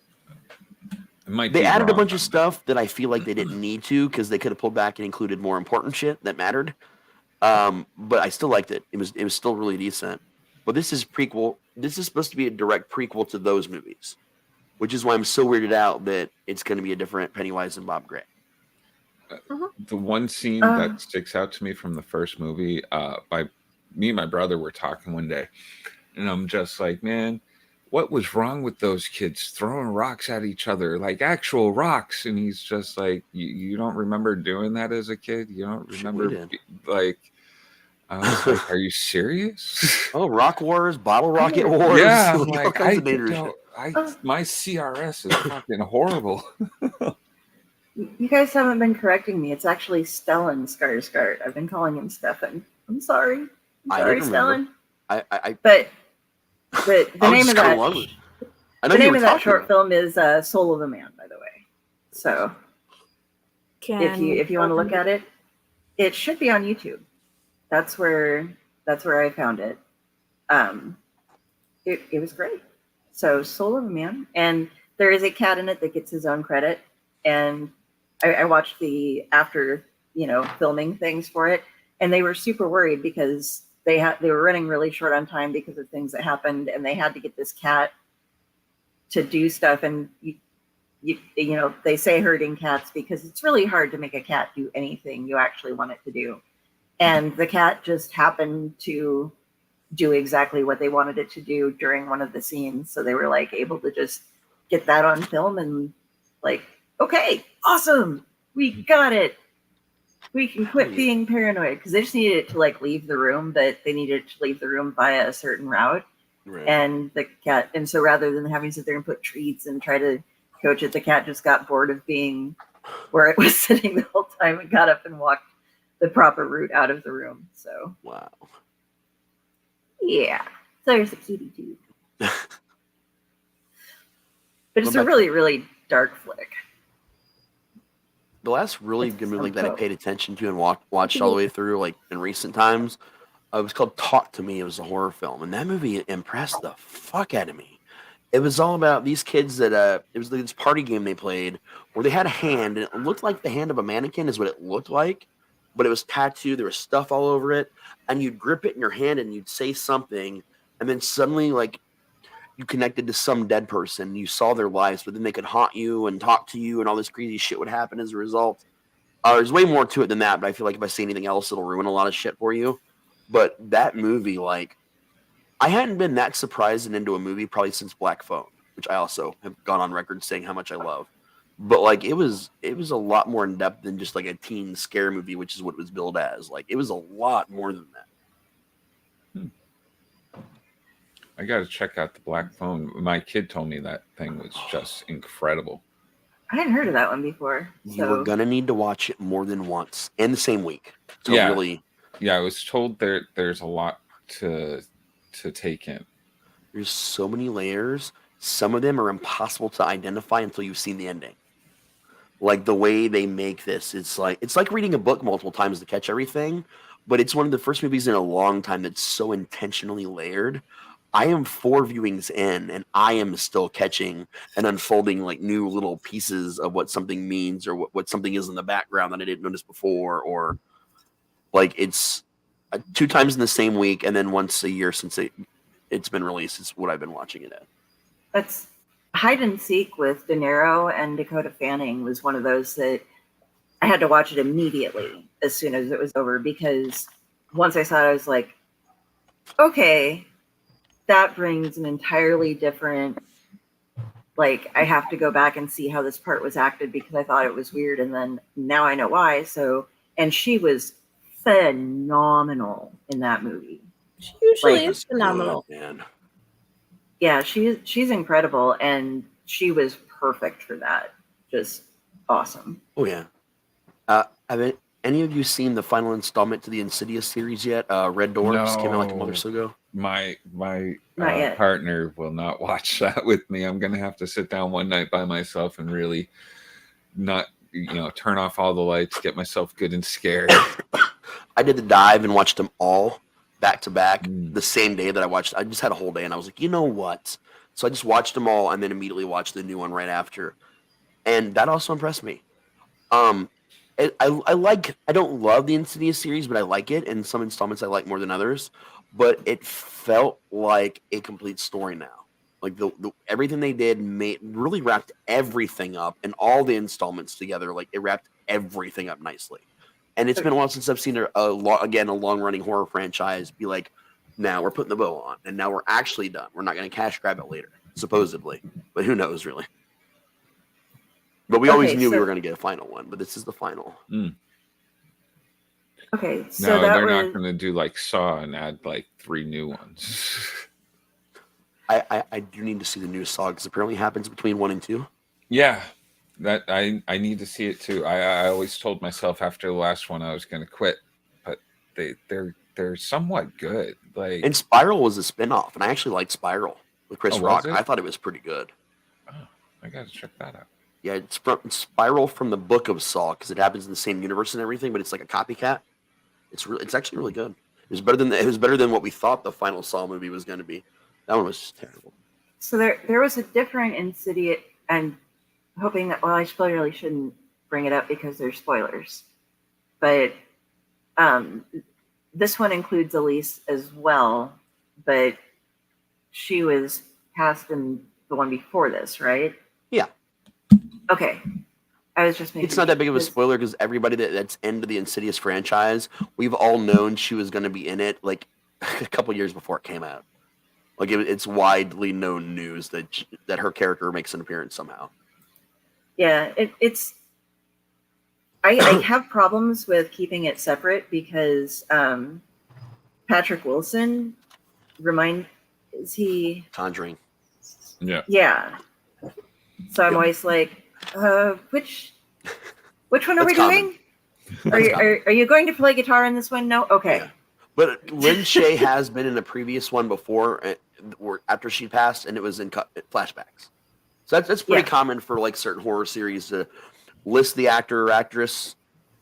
It might They be added a wrong. bunch of stuff that I feel like they didn't need to, because they could have pulled back and included more important shit that mattered. But I still liked it. It was still really decent. But this is prequel. This is supposed to be a direct prequel to those movies, which is why I'm so weirded out that it's going to be a different Pennywise and Bob Gray. The one scene that sticks out to me from the first movie, by me and my brother were talking one day, and I'm just like, man, what was wrong with those kids throwing rocks at each other, like actual rocks? And he's just like, you don't remember doing that as a kid? You don't Shit, we remember, did. like, I was like, are you serious? Oh, rock wars, bottle rocket wars. Yeah, I'm all like, kinds I of dangerous don't, shit. my CRS is fucking horrible. You guys haven't been correcting me. It's actually Stellan Skarsgård. I've been calling him Stefan. I'm sorry. I'm I sorry, didn't remember. Stellan. I But the I was name of just going that along with it. I know the you name were of that talking short about film is Soul of a Man, by the way. So if you want to look at it, it should be on YouTube. That's where I found it. It was great. So Soul of a Man, and there is a cat in it that gets his own credit. And I watched the after filming things for it, and they were super worried because they were running really short on time because of things that happened, and they had to get this cat to do stuff. And they say herding cats because it's really hard to make a cat do anything you actually want it to do. And the cat just happened to do exactly what they wanted it to do during one of the scenes. So they were like able to just get that on film and like, okay, awesome. We got it. We can quit being paranoid, because they just needed it to like leave the room, but they needed to leave the room via a certain route. Right. And the cat, and so rather than having to sit there and put treats and try to coach it, the cat just got bored of being where it was sitting the whole time and got up and walked the proper route out of the room. So Wow. yeah, so there's a kitty too. But it's What a about- really, really dark flick. The last really It's good movie that I so paid attention to and watched all the way through, like in recent times, it was called Talk to Me. It was a horror film, and that movie impressed the fuck out of me. It was all about these kids that it was this party game they played where they had a hand, and it looked like the hand of a mannequin is what it looked like, but it was tattooed. There was stuff all over it, and you'd grip it in your hand and you'd say something, and then suddenly like you connected to some dead person. You saw their lives, but then they could haunt you and talk to you, and all this crazy shit would happen as a result. There's way more to it than that, but I feel like if I say anything else, it'll ruin a lot of shit for you. But that movie, like, I hadn't been that surprised and into a movie probably since Black Phone, which I also have gone on record saying how much I love. But like, it was a lot more in depth than just like a teen scare movie, which is what it was billed as. Like, it was a lot more than that. I got to check out the Black Phone. My kid told me that thing was just incredible. I hadn't heard of that one before. You were gonna need to watch it more than once in the same week. So Yeah. really, Yeah, I was told there's a lot to take in. there's so many layers. Some of them are impossible to identify until you've seen the ending. Like the way they make this, it's like reading a book multiple times to catch everything. But it's one of the first movies in a long time that's so intentionally layered. I am 4 viewings in, and I am still catching and unfolding like new little pieces of what something means, or what something is in the background that I didn't notice before, or like it's 2 times in the same week, and then once a year since it's been released. Is what I've been watching it at. That's Hide and Seek with De Niro and Dakota Fanning was one of those that I had to watch it immediately as soon as it was over, because once I saw it, I was like, okay, that brings an entirely different, like, I have to go back and see how this part was acted because I thought it was weird, and then now I know why. So, and she was phenomenal in that movie. She usually Like, is phenomenal. Good, man. Yeah, she's incredible, and she was perfect for that. Just awesome. Oh yeah. Have any of you seen the final installment to the Insidious series yet? Red Door just came out like a month or so ago. My Not yet. partner will not watch that with me. I'm gonna have to sit down one night by myself and really not turn off all the lights, get myself good and scared. I did the dive and watched them all back to back Mm. the same day that I watched. I just had a whole day, and I was like, you know what? So I just watched them all, and then immediately watched the new one right after, and that also impressed me. I don't love the Insidious series, but I like it, and some installments I like more than others. But it felt like a complete story now. Like the everything they did really wrapped everything up, and all the installments together. Like it wrapped everything up nicely. And it's been a while since I've seen a long-running horror franchise be like, now we're putting the bow on, and now we're actually done. We're not going to cash grab it later, supposedly. But who knows, really? But we always knew we were going to get a final one, but this is the final. Okay, so No, that they're was... not going to do like Saw and add like 3 new ones. I do need to see the new Saw, because apparently it happens between 1 and 2. Yeah, that I need to see it too. I always told myself after the last one I was going to quit, but they're somewhat good. Like, And Spiral was a spinoff, and I actually liked Spiral with Chris Rock. it? I thought it was pretty good. Oh, I got to check that out. Yeah, it's Spiral from the book of Saw, because it happens in the same universe and everything, but it's like a copycat. It's actually really good. It was better than what we thought the final Saw movie was going to be. That one was just terrible. So there was a different Insidious, and hoping that, well, I really shouldn't bring it up because there's spoilers, but this one includes Elise as well, but she was cast in the one before this, right? Yeah. Okay. I was just making... It's not that big of a spoiler, because everybody that's into the Insidious franchise, we've all known she was going to be in it like a couple years before it came out. Like it's widely known news that her character makes an appearance somehow. Yeah, it's... I have problems with keeping it separate because Patrick Wilson is he... Conjuring. Yeah. Yeah. So I'm always like, which one are we doing? Are you going to play guitar in this one? No? Okay. Yeah. But Lynn Shay has been in a previous one before, after she passed, and it was in flashbacks. So that's pretty common for like certain horror series to list the actor or actress,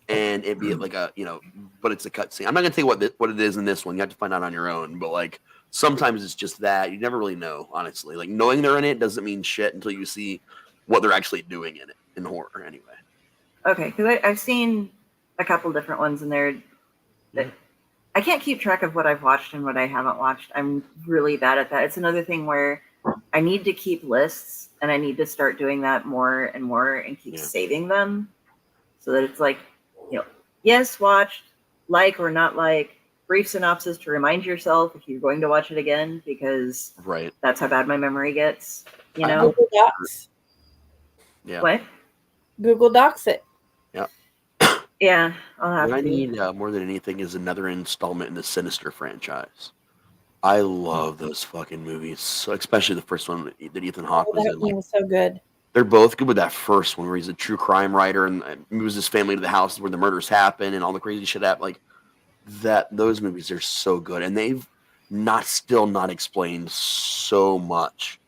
and it be like but it's a cutscene. I'm not gonna tell you what it is in this one. You have to find out on your own. But like sometimes it's just that you never really know. Honestly, like knowing they're in it doesn't mean shit until you see what they're actually doing in it in horror. Anyway. Okay, because I've seen a couple different ones in there. That I can't keep track of what I've watched and what I haven't watched. I'm really bad at that. It's another thing where I need to keep lists, and I need to start doing that more and more and keep saving them so that it's like, yes, watched, like or not like, brief synopsis to remind yourself if you're going to watch it again, because that's how bad my memory gets, Google Docs. Yeah. What? Google Docs it. Yeah, I'll have what to. I need more than anything is another installment in the Sinister franchise. I love those fucking movies, so especially the first one that Ethan Hawke was in. That was so good. They're both good, with that first one where he's a true crime writer and moves his family to the house where the murders happen and all the crazy shit happen. Like that, those movies are so good, and they've still not explained so much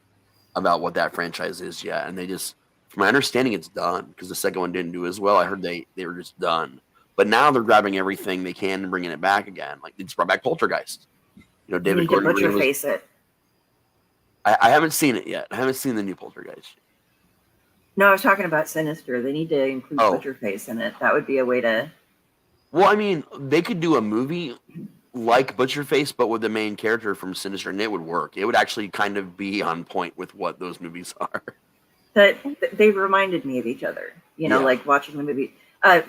about what that franchise is yet. And they just, from my understanding, it's done because the second one didn't do as well. I heard they were just done, but now they're grabbing everything they can and bringing it back again. Like they just brought back Poltergeist. David Gordon Green face it. I haven't seen it yet. I haven't seen the new Poltergeist. No, I was talking about Sinister. They need to include Butcherface in it. That would be a way to... Well, I mean, they could do a movie like Butcherface, but with the main character from Sinister, and it would work. It would actually kind of be on point with what those movies are. That they reminded me of each other. Like watching the movie.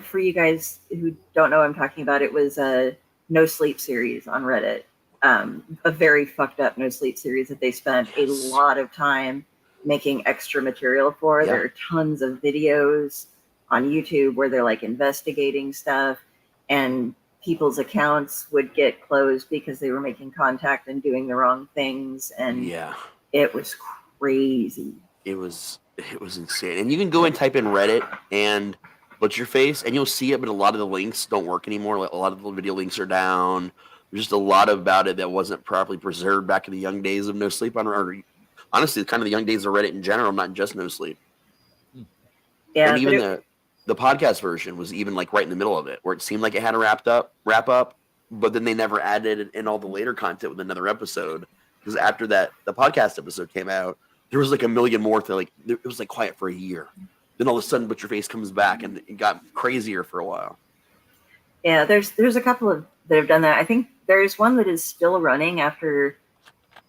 For you guys who don't know what I'm talking about, it was a No Sleep series on Reddit. A very fucked up No Sleep series that they spent a lot of time making extra material for. Yeah. There are tons of videos on YouTube where they're like investigating stuff, and people's accounts would get closed because they were making contact and doing the wrong things. And it was crazy. It was insane. And you can go and type in Reddit and Butcherface, and you'll see it, but a lot of the links don't work anymore. A lot of the video links are down. There's just a lot about it that wasn't properly preserved back in the young days of No Sleep, or honestly, kind of the young days of Reddit in general, not just No Sleep. Yeah, and even the podcast version was even like right in the middle of it, where it seemed like it had a wrap up, but then they never added in all the later content with another episode, because after that the podcast episode came out, there was like a million more. It was like quiet for a year. Then all of a sudden, Butcherface comes back, and it got crazier for a while. Yeah, there's a couple of that have done that. I think there's one that is still running after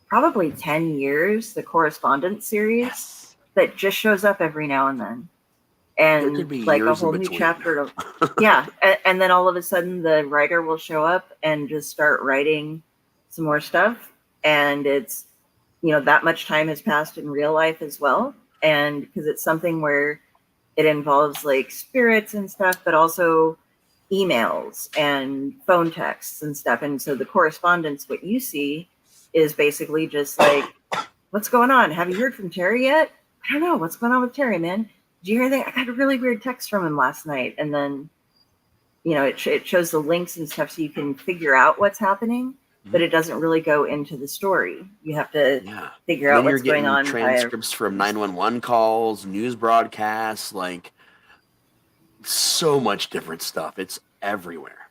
probably 10 years, the Correspondence series, that just shows up every now and then. There and could be like a years in whole new between. chapter of yeah, and then all of a sudden the writer will show up and just start writing some more stuff, and it's, you know, that much time has passed in real life as well, and because it's something where it involves like spirits and stuff, but also emails and phone texts and stuff. And so the correspondence, what you see, is basically just like, what's going on? Have you heard from Terry yet? I don't know. What's going on with Terry, man? Did you hear anything? I got a really weird text from him last night. And then, you know, it shows the links and stuff so you can figure out what's happening, but it doesn't really go into the story. You have to Yeah. figure And out then you're what's going getting on. transcripts from 911 calls, news broadcasts, like so much different stuff. It's everywhere.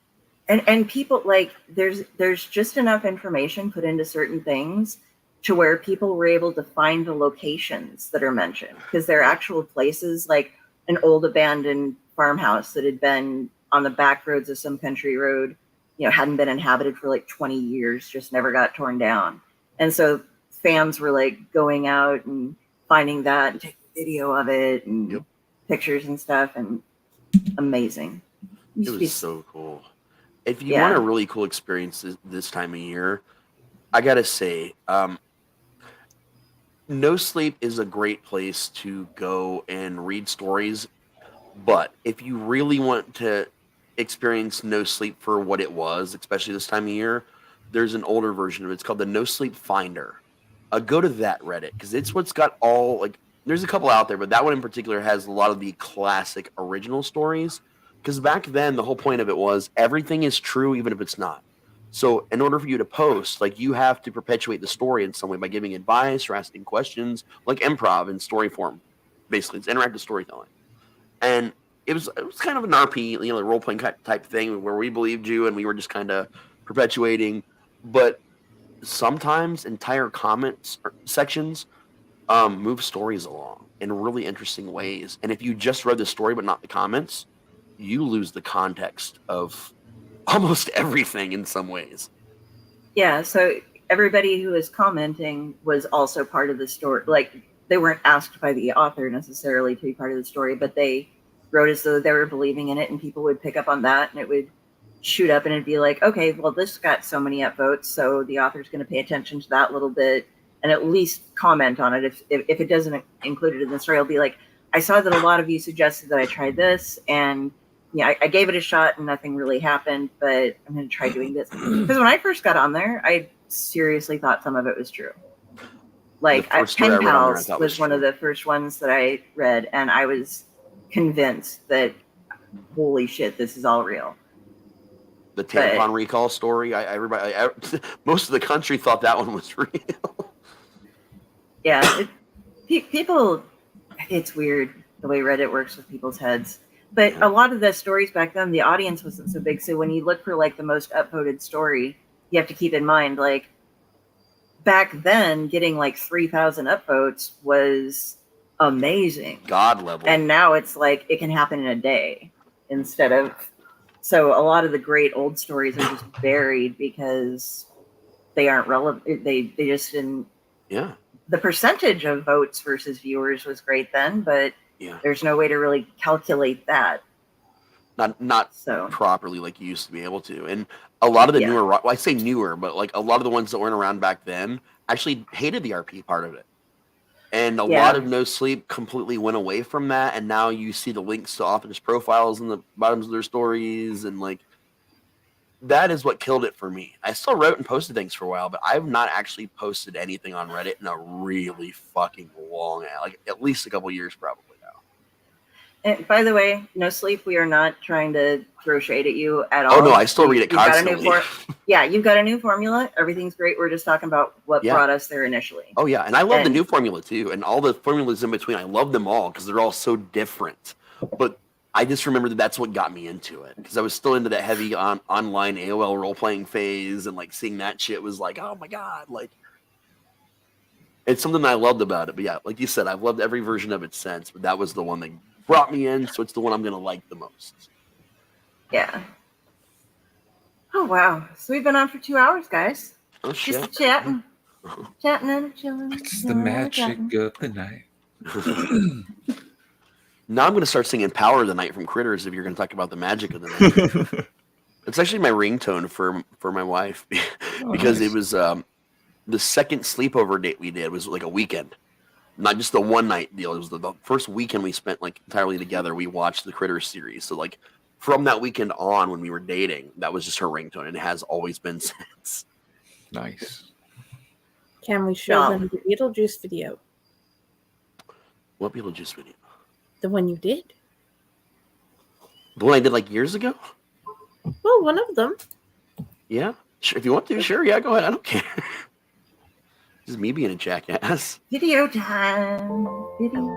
And people, like, there's just enough information put into certain things to where people were able to find the locations that are mentioned, because they're actual places, like an old abandoned farmhouse that had been on the back roads of some country road, you know, hadn't been inhabited for like 20 years, just never got torn down. And so fans were like going out and finding that and taking video of it and Yep. pictures and stuff, and amazing. It was so cool. If you Yeah. want a really cool experience this time of year, I gotta say, No Sleep is a great place to go and read stories. But if you really want to experience No Sleep for what it was, especially this time of year, there's an older version of it. It's called the No Sleep Finder. Go to that Reddit because it's what's got all like. There's a couple out there, but that one in particular has a lot of the classic original stories. Because back then, the whole point of it was everything is true, even if it's not. So, in order for you to post, like you have to perpetuate the story in some way by giving advice or asking questions, like improv in story form. Basically, it's interactive storytelling, and it was kind of an RP, you know, role playing type thing where we believed you and we were just kind of perpetuating. But sometimes entire comments sections move stories along in really interesting ways. And if you just read the story but not the comments, you lose the context of almost everything in some ways. Yeah, so everybody who was commenting was also part of the story. Like, they weren't asked by the author necessarily to be part of the story, but they wrote as though they were believing in it, and people would pick up on that, and it would shoot up, and it'd be like, okay, well, this got so many upvotes, so the author's going to pay attention to that little bit and at least comment on it. If it doesn't include it in the story, I'll be like, I saw that a lot of you suggested that I try this, and yeah, I gave it a shot and nothing really happened, but I'm going to try doing this. Because when I first got on there, I seriously thought some of it was true. Like, Pen Pals was one of the first ones that I read, and I was convinced that, holy shit, this is all real. The tampon recall story, most of the country thought that one was real. Yeah, people, it's weird the way Reddit works with people's heads. But a lot of the stories back then, the audience wasn't so big. So when you look for like the most upvoted story, you have to keep in mind, like, back then, getting like 3,000 upvotes was amazing. God level. And now it's like it can happen in a day instead of. So a lot of the great old stories are just buried because they aren't relevant. They just didn't. Yeah. The percentage of votes versus viewers was great then, but yeah, there's no way to really calculate that. Not so properly like you used to be able to. And a lot of the newer, well, I say newer, but like a lot of the ones that weren't around back then actually hated the RP part of it. And a lot of No Sleep completely went away from that. And now you see the links to authors' profiles in the bottoms of their stories. And like, that is what killed it for me. I still wrote and posted things for a while, but I've not actually posted anything on Reddit in a really fucking long, like at least a couple years probably now. And by the way, No Sleep, we are not trying to throw shade at you at all. Oh no, I still read it constantly. You've got a new formula. Everything's great. We're just talking about what brought us there initially. Oh yeah, and I love the new formula too, and all the formulas in between. I love them all because they're all so different. But I just remember that's what got me into it because I was still into that heavy online AOL role playing phase, and like seeing that shit was like, oh my god, like it's something I loved about it. But yeah, like you said, I've loved every version of it since, but that was the one that brought me in, so it's the one I'm gonna like the most. Yeah. Oh wow! So we've been on for 2 hours, guys. Oh shit! Just chatting and chilling. It's the magic of the night. Now I'm going to start singing "Power of the Night" from Critters if you're going to talk about the magic of the night. It's actually my ringtone for my wife because it was the second sleepover date we did was like a weekend, not just the one night deal. It was the first weekend we spent like entirely together. We watched the Critters series. So like from that weekend on when we were dating, that was just her ringtone, and it has always been since. Nice. Can we show No. them the Beetlejuice video? What Beetlejuice video? The one you did? The one I did like years ago? Well, one of them. Yeah. Sure. If you want to, sure. Yeah, go ahead. I don't care. This is me being a jackass. Video time. Video.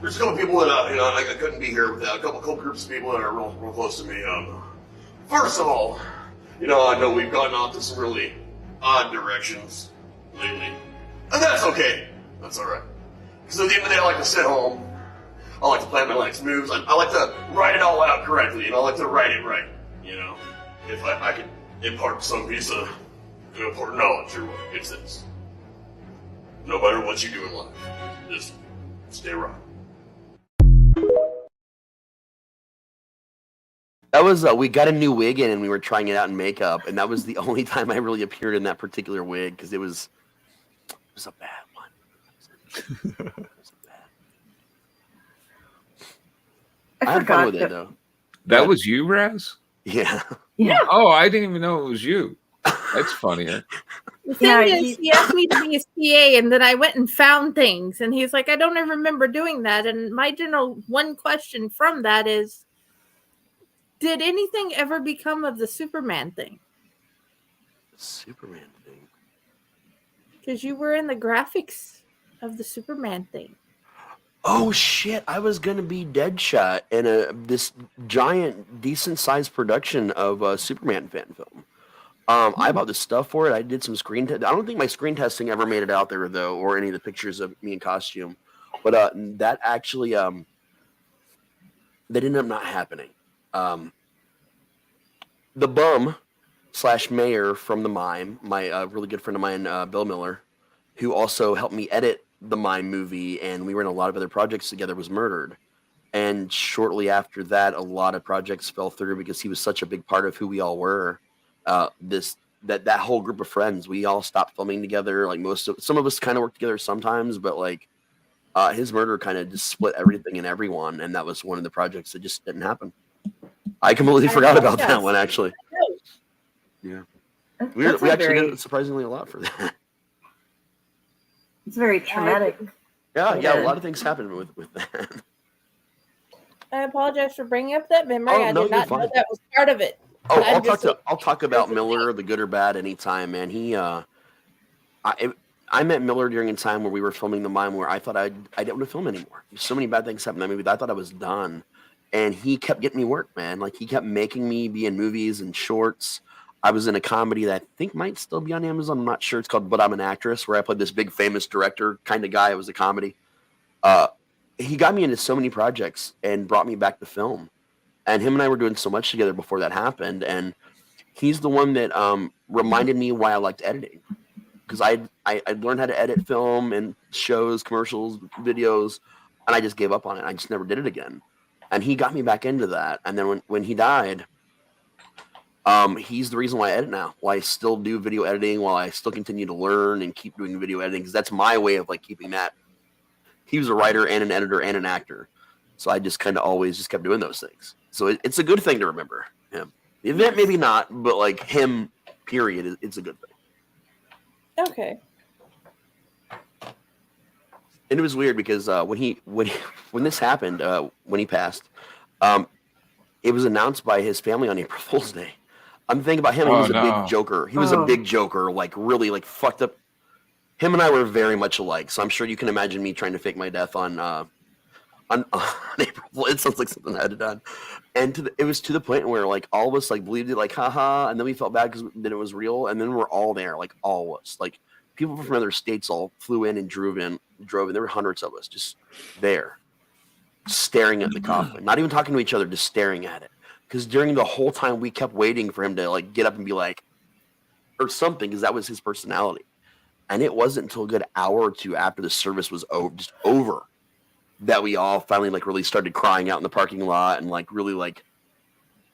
There's a couple people that I couldn't be here without a couple groups of people that are real close to me. First of all, I know we've gotten off to some really odd directions lately, and that's okay. That's all right. Because at the end of the day, I like to sit home. I like to plan my next moves. I like to write it all out correctly, and I like to write it right. If I could impart some piece of important knowledge or what, it's this. No matter what you do in life, just stay right. That was we got a new wig in and we were trying it out in makeup, and that was the only time I really appeared in that particular wig because it was a bad one. I had fun with it though. That was you, Raz? Yeah. Yeah. Oh, I didn't even know it was you. That's funnier. The thing is, he asked me to be his PA, and then I went and found things, and he's like, I don't ever remember doing that. And my general one question from that is, did anything ever become of the Superman thing? Superman thing. Because you were in the graphics of the Superman thing. Oh shit! I was gonna be Deadshot in this giant, decent-sized production of a Superman fan film. I bought the stuff for it. I did some screen. I don't think my screen testing ever made it out there though, or any of the pictures of me in costume. But that actually, that ended up not happening. The bum / mayor from the mime, my really good friend of mine, Bill Miller, who also helped me edit the mime movie, and we were in a lot of other projects together, was murdered. And shortly after that, a lot of projects fell through because he was such a big part of who we all were. That whole group of friends, we all stopped filming together. Like some of us kind of worked together sometimes, but like his murder kind of just split everything and everyone, and that was one of the projects that just didn't happen. I completely forgot about that one, actually. Yeah, we actually did surprisingly a lot for that. It's very traumatic. Yeah, a lot of things happened with that. I apologize for bringing up that memory. I no, did not you're know fine. that was part of it. Oh, I'll talk about Miller, the good or bad, anytime, man. I met Miller during a time where we were filming the mime where I thought I didn't want to film anymore. So many bad things happened in that movie that I thought I was done. And he kept getting me work, man. Like he kept making me be in movies and shorts. I was in a comedy that I think might still be on Amazon. I'm not sure. It's called But I'm an Actress, where I played this big famous director kind of guy. It was a comedy. He got me into so many projects and brought me back to film. And him and I were doing so much together before that happened. And he's the one that reminded me why I liked editing. Because I learned how to edit film and shows, commercials, videos, and I just gave up on it. I just never did it again. And he got me back into that. And then when he died, he's the reason why I edit now, why I still do video editing, while I still continue to learn and keep doing video editing, because that's my way of like keeping that. He was a writer and an editor and an actor. So I just kind of always just kept doing those things. So it's a good thing to remember him. The event, maybe not, but like him, period, it's a good thing. Okay. And it was weird because when this happened, when he passed, it was announced by his family on April Fool's Day. I'm thinking about him. He was a big joker. He was a big joker, like really like fucked up. Him and I were very much alike. So I'm sure you can imagine me trying to fake my death on April Fool's. It sounds like something I had done. And it was to the point where like all of us like believed it, like haha, and then we felt bad because then it was real, and then we're all there, like all of us, like people from other states all flew in and drove in. There were hundreds of us just there, staring at the coffin, not even talking to each other, just staring at it. Because during the whole time we kept waiting for him to like get up and be like, or something, because that was his personality. And it wasn't until a good hour or two after the service was over that we all finally like really started crying out in the parking lot and like really like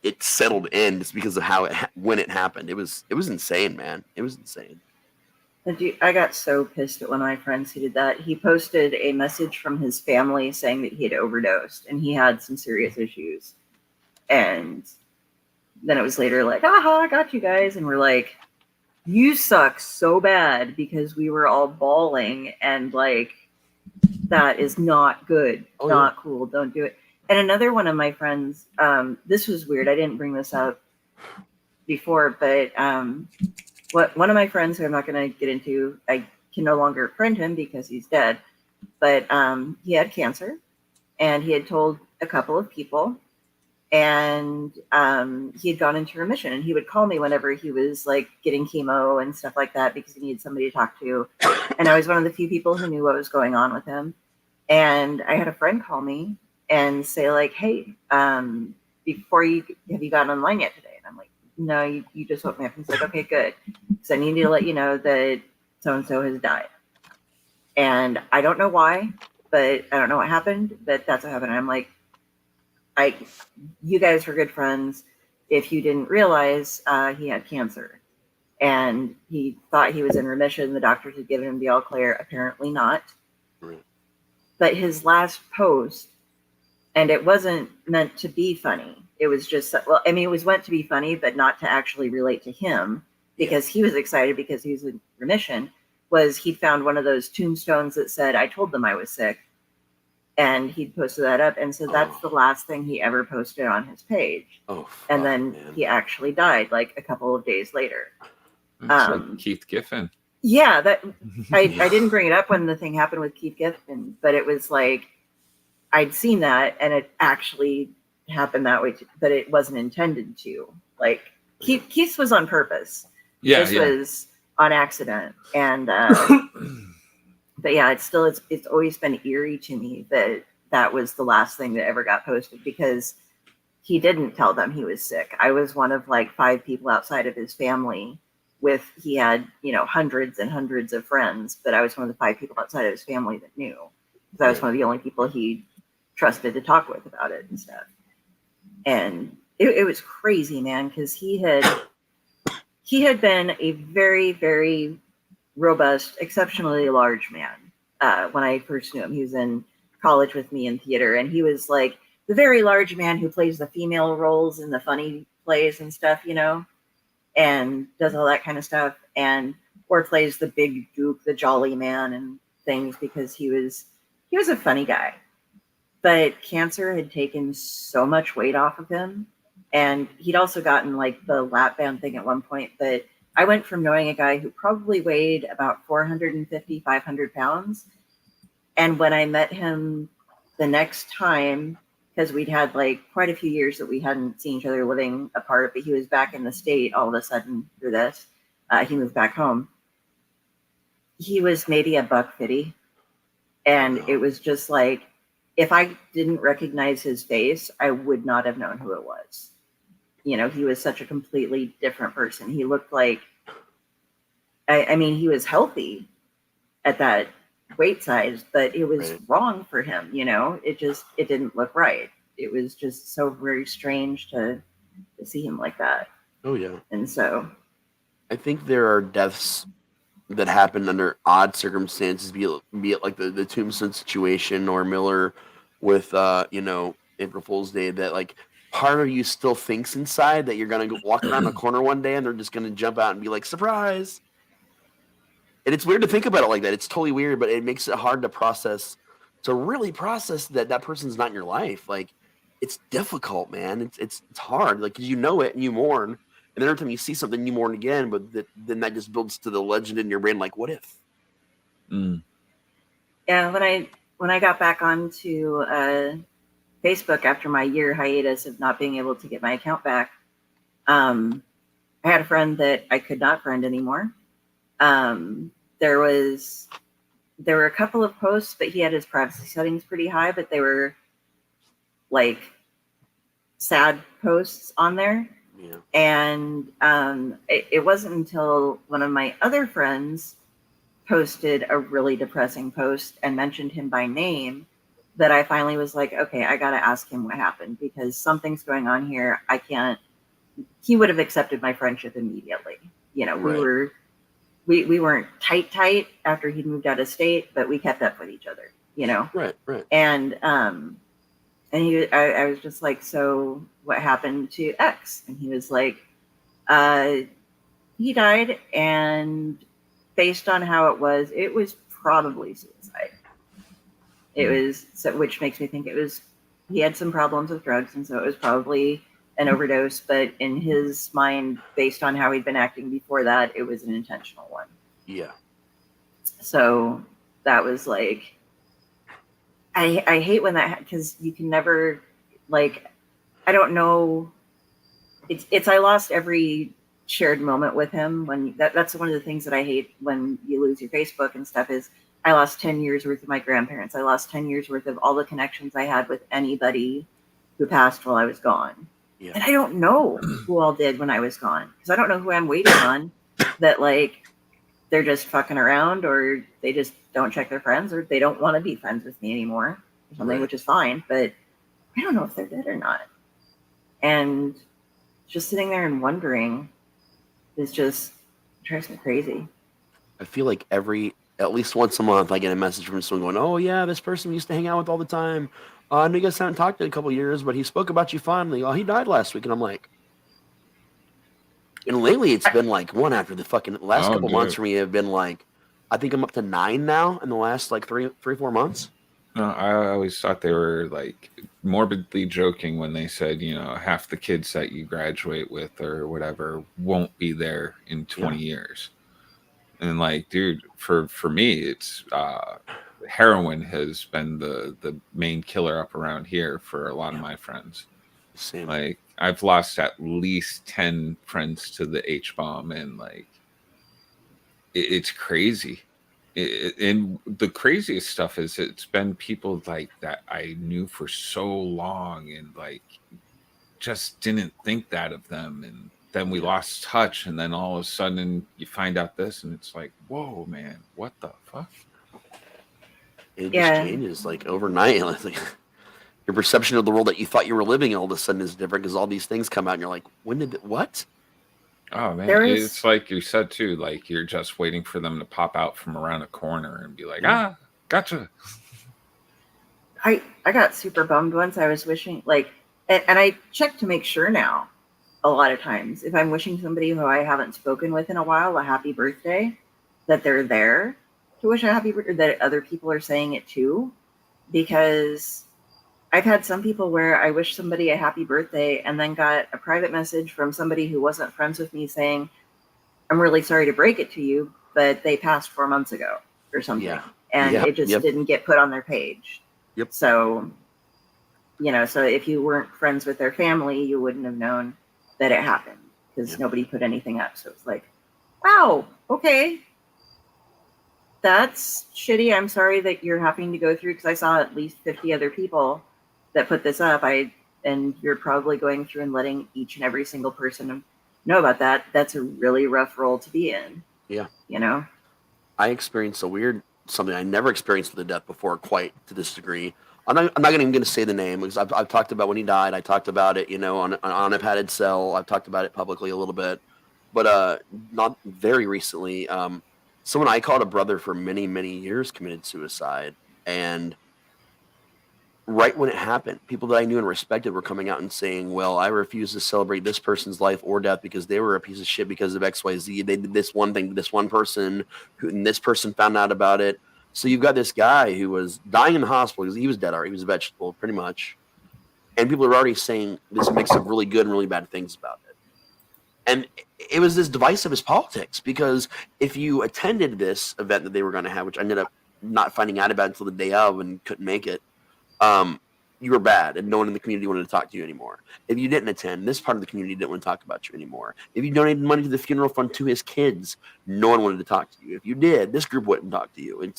it settled in just because of how when it happened. It was insane, man. It was insane. I got so pissed at one of my friends who did that. He posted a message from his family saying that he had overdosed and he had some serious issues. And then it was later like, aha, I got you guys. And we're like, you suck so bad because we were all bawling and like, that is not good, not cool, don't do it. And another one of my friends, this was weird. I didn't bring this up before, but one of my friends who I'm not going to get into, I can no longer friend him because he's dead, but he had cancer and he had told a couple of people and he had gone into remission and he would call me whenever he was like getting chemo and stuff like that because he needed somebody to talk to. And I was one of the few people who knew what was going on with him. And I had a friend call me and say like, hey, have you gotten online yet today? And I'm like, no, you just woke me up. And he's like, okay, good. So I need to let you know that so-and-so has died. And I don't know why, but I don't know what happened, but that's what happened. And I'm like, you guys were good friends. If you didn't realize he had cancer and he thought he was in remission, the doctors had given him the all clear, apparently not. Right. But his last post, and it wasn't meant to be funny. It was just, well, I mean, it was meant to be funny, but not to actually relate to him because he was excited because he was in remission, was he found one of those tombstones that said, I told them I was sick. And he'd posted that up. And so that's the last thing he ever posted on his page. And then he actually died like a couple of days later. Like Keith Giffen. Yeah, that I didn't bring it up when the thing happened with Keith Giffen, but it was like I'd seen that and it actually happened that way, but it wasn't intended to. Like Keith's was on purpose. Yeah, this was on accident, and but yeah, it's always been eerie to me that was the last thing that ever got posted because he didn't tell them he was sick. I was one of like 5 people outside of his family. He had, hundreds and hundreds of friends, but I was one of the 5 people outside of his family that knew because I was one of the only people he trusted to talk with about it and stuff. And it was crazy, man, because he had been a very, very robust, exceptionally large man. When I first knew him, he was in college with me in theater, and he was like the very large man who plays the female roles in the funny plays and stuff, and does all that kind of stuff, or plays the big duke, the jolly man and things because he was a funny guy. But cancer had taken so much weight off of him, and he'd also gotten like the lap band thing at one point. But I went from knowing a guy who probably weighed about 450, 500 pounds. And when I met him the next time, because we'd had like quite a few years that we hadn't seen each other living apart, but he was back in the state all of a sudden through this. He moved back home. He was maybe $150. And it was just like, if I didn't recognize his face, I would not have known who it was. He was such a completely different person. He looked like, I mean, he was healthy at that weight size, but it was wrong for him. It didn't look right. It was just so very strange to see him like that. Oh yeah. And so I think there are deaths that happen under odd circumstances, be it like the Tombstone situation or Miller with April Fool's Day, that like part of you still thinks inside that you're gonna walk around the corner one day and they're just gonna jump out and be like, surprise. And it's weird to think about it like that. It's totally weird, but it makes it hard to really process that person's not in your life. Like, it's difficult, man. It's hard, like, 'cause you know it and you mourn, and every time you see something, you mourn again. But then that just builds to the legend in your brain, like, what if? Yeah, when I got back onto Facebook after my year hiatus of not being able to get my account back, I had a friend that I could not friend anymore. There were a couple of posts, but he had his privacy settings pretty high, but they were like sad posts on there. Yeah. And it wasn't until one of my other friends posted a really depressing post and mentioned him by name that I finally was like, okay, I got to ask him what happened because something's going on here. I can't. He would have accepted my friendship immediately. You know, Right. we weren't tight after he moved out of state, but we kept up with each other. You know, Right. and I was just like, so what happened to X? And he was like, he died, and based on how it was probably suicide. It was, so, which makes me think it was, he had some problems with drugs, and so it was probably an overdose. But in his mind, based on how he'd been acting before that, it was an intentional one. Yeah. So that was like, I hate when that, because you can never, like, I don't know. It's I lost every shared moment with him. When that's one of the things that I hate when you lose your Facebook and stuff is I lost 10 years worth of my grandparents. I lost 10 years worth of all the connections I had with anybody who passed while I was gone. Yeah. And I don't know who all did when I was gone, because I don't know who I'm waiting on that, like, they're just fucking around, or they just don't check their friends, or they don't want to be friends with me anymore or something, Right. which is fine. But I don't know if they're dead or not. And just sitting there and wondering is just drives me crazy. I feel like at least once a month, I get a message from someone going, "Oh yeah, this person we used to hang out with all the time. I know you guys haven't talked in a couple of years, but he spoke about you fondly. Oh, he died last week." And I'm like, and lately it's been like one after the fucking last Oh, couple months dude. for me have been like, I think I'm up to 9 now in the last like 4 months. No, I always thought they were like morbidly joking when they said, you know, half the kids that you graduate with or whatever won't be there in 20 years. And like, dude, for me, it's heroin has been the main killer up around here for a lot of my friends. Same. Like, I've lost at least 10 friends to the H bomb, and like, it's crazy. And the craziest stuff is it's been people like that I knew for so long and like just didn't think that of them, and then we lost touch, and then all of a sudden you find out this, and it's like, whoa, man, what the fuck? It just Yeah. changes like overnight. Like, your perception of the world that you thought you were living all of a sudden is different because all these things come out and you're like, what? Oh man, There is it's like you said too, like you're just waiting for them to pop out from around a corner and be like, Yeah. Gotcha. I got super bummed once. I was wishing, like, and I check to make sure now a lot of times if I'm wishing somebody who I haven't spoken with in a while a happy birthday, that they're there to wish a happy birthday, that other people are saying it too. Because I've had some people where I wish somebody a happy birthday and then got a private message from somebody who wasn't friends with me saying, I'm really sorry to break it to you, but they passed 4 months ago or something. Yeah. And Yep, it just yep. didn't get put on their page. Yep. So, you know, so if you weren't friends with their family, you wouldn't have known that it happened because Yep. nobody put anything up. So it's like, wow, okay. That's shitty. I'm sorry that you're having to go through, because I saw at least 50 other people that put this up. And you're probably going through and letting each and every single person know about that. That's a really rough role to be in. Yeah. You know? I experienced something I never experienced with a death before, quite to this degree. I'm not even going to say the name because I've talked about when he died. I talked about it, you know, on a padded cell. I've talked about it publicly a little bit, but not very recently. Someone I called a brother for many, many years committed suicide, and right when it happened, people that I knew and respected were coming out and saying, "Well, I refuse to celebrate this person's life or death because they were a piece of shit because of XYZ. They did this one thing to this one person, and this person found out about it." So you've got this guy who was dying in the hospital because he was dead already. He was a vegetable, pretty much. And people are already saying this mix of really good and really bad things about it. And it was this divisive politics, because if you attended this event that they were going to have, which I ended up not finding out about until the day of and couldn't make it, you were bad and no one in the community wanted to talk to you anymore. If you didn't attend, this part of the community didn't want to talk about you anymore. If you donated money to the funeral fund to his kids, no one wanted to talk to you. If you did, this group wouldn't talk to you.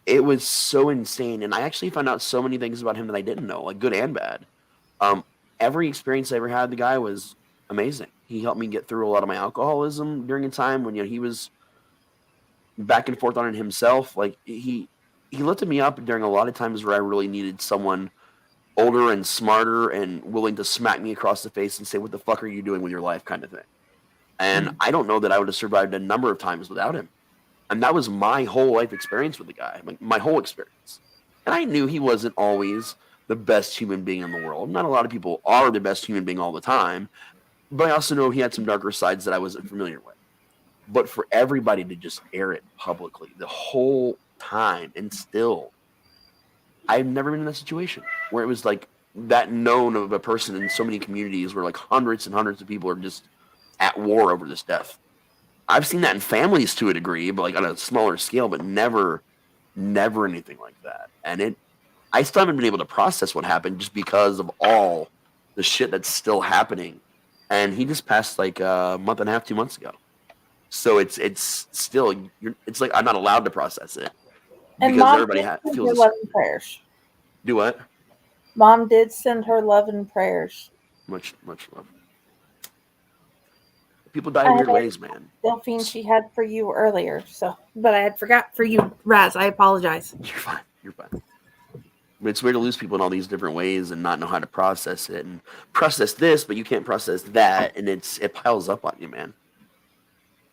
It was so insane. And I actually found out so many things about him that I didn't know, like good and bad. Every experience I ever had, the guy was amazing. He helped me get through a lot of my alcoholism during a time when, you know, he was back and forth on it himself. Like he lifted me up during a lot of times where I really needed someone older and smarter and willing to smack me across the face and say, "What the fuck are you doing with your life?" kind of thing. And I don't know that I would have survived a number of times without him. And that was my whole life experience with the guy, like my whole experience. And I knew he wasn't always the best human being in the world. Not a lot of people are the best human being all the time, but I also know he had some darker sides that I wasn't familiar with. But for everybody to just air it publicly the whole time, and still, I've never been in that situation where it was like that known of a person in so many communities where like hundreds and hundreds of people are just at war over this death. I've seen that in families to a degree, but like on a smaller scale, but never anything like that. And I still haven't been able to process what happened just because of all the shit that's still happening. And he just passed like a month and a half, 2 months ago. So it's still, it's like I'm not allowed to process it And because Mom everybody did send feels her this. love and prayers. Do what? Mom did send her love and prayers. Much love. People die I in weird had ways, man. Delphine she had for you earlier, but I had forgot for you, Raz. I apologize. You're fine. You're fine. But it's weird to lose people in all these different ways and not know how to process it and process this, but you can't process that, and it piles up on you, man.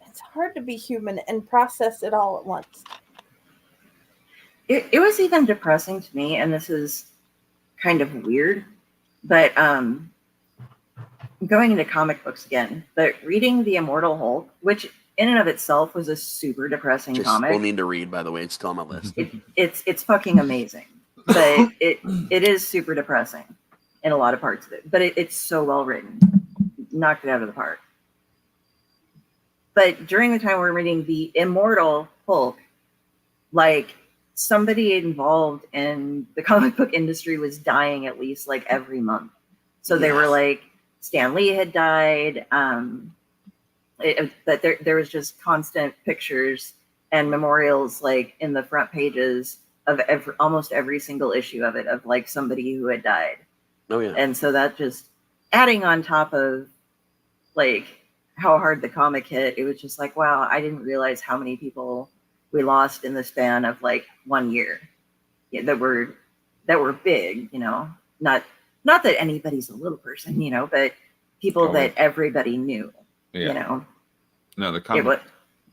It's hard to be human and process it all at once. It was even depressing to me, and this is kind of weird, but going into comic books again, but reading The Immortal Hulk, which in and of itself was a super depressing Just comic. still need to read, by the way. It's still on my list. It's fucking amazing, but it is super depressing in a lot of parts of it. But it's so well written, knocked it out of the park. But during the time we're reading The Immortal Hulk, like somebody involved in the comic book industry was dying at least like every month. So they were like, Stan Lee had died. But there was just constant pictures and memorials like in the front pages of almost every single issue of it, of like somebody who had died. Oh yeah. And so that just adding on top of like how hard the comic hit, it was just like, wow, I didn't realize how many people we lost in the span of like 1 year. Yeah, that were big, you know, not that anybody's a little person, you know, but people that everybody knew, you know. No, the comic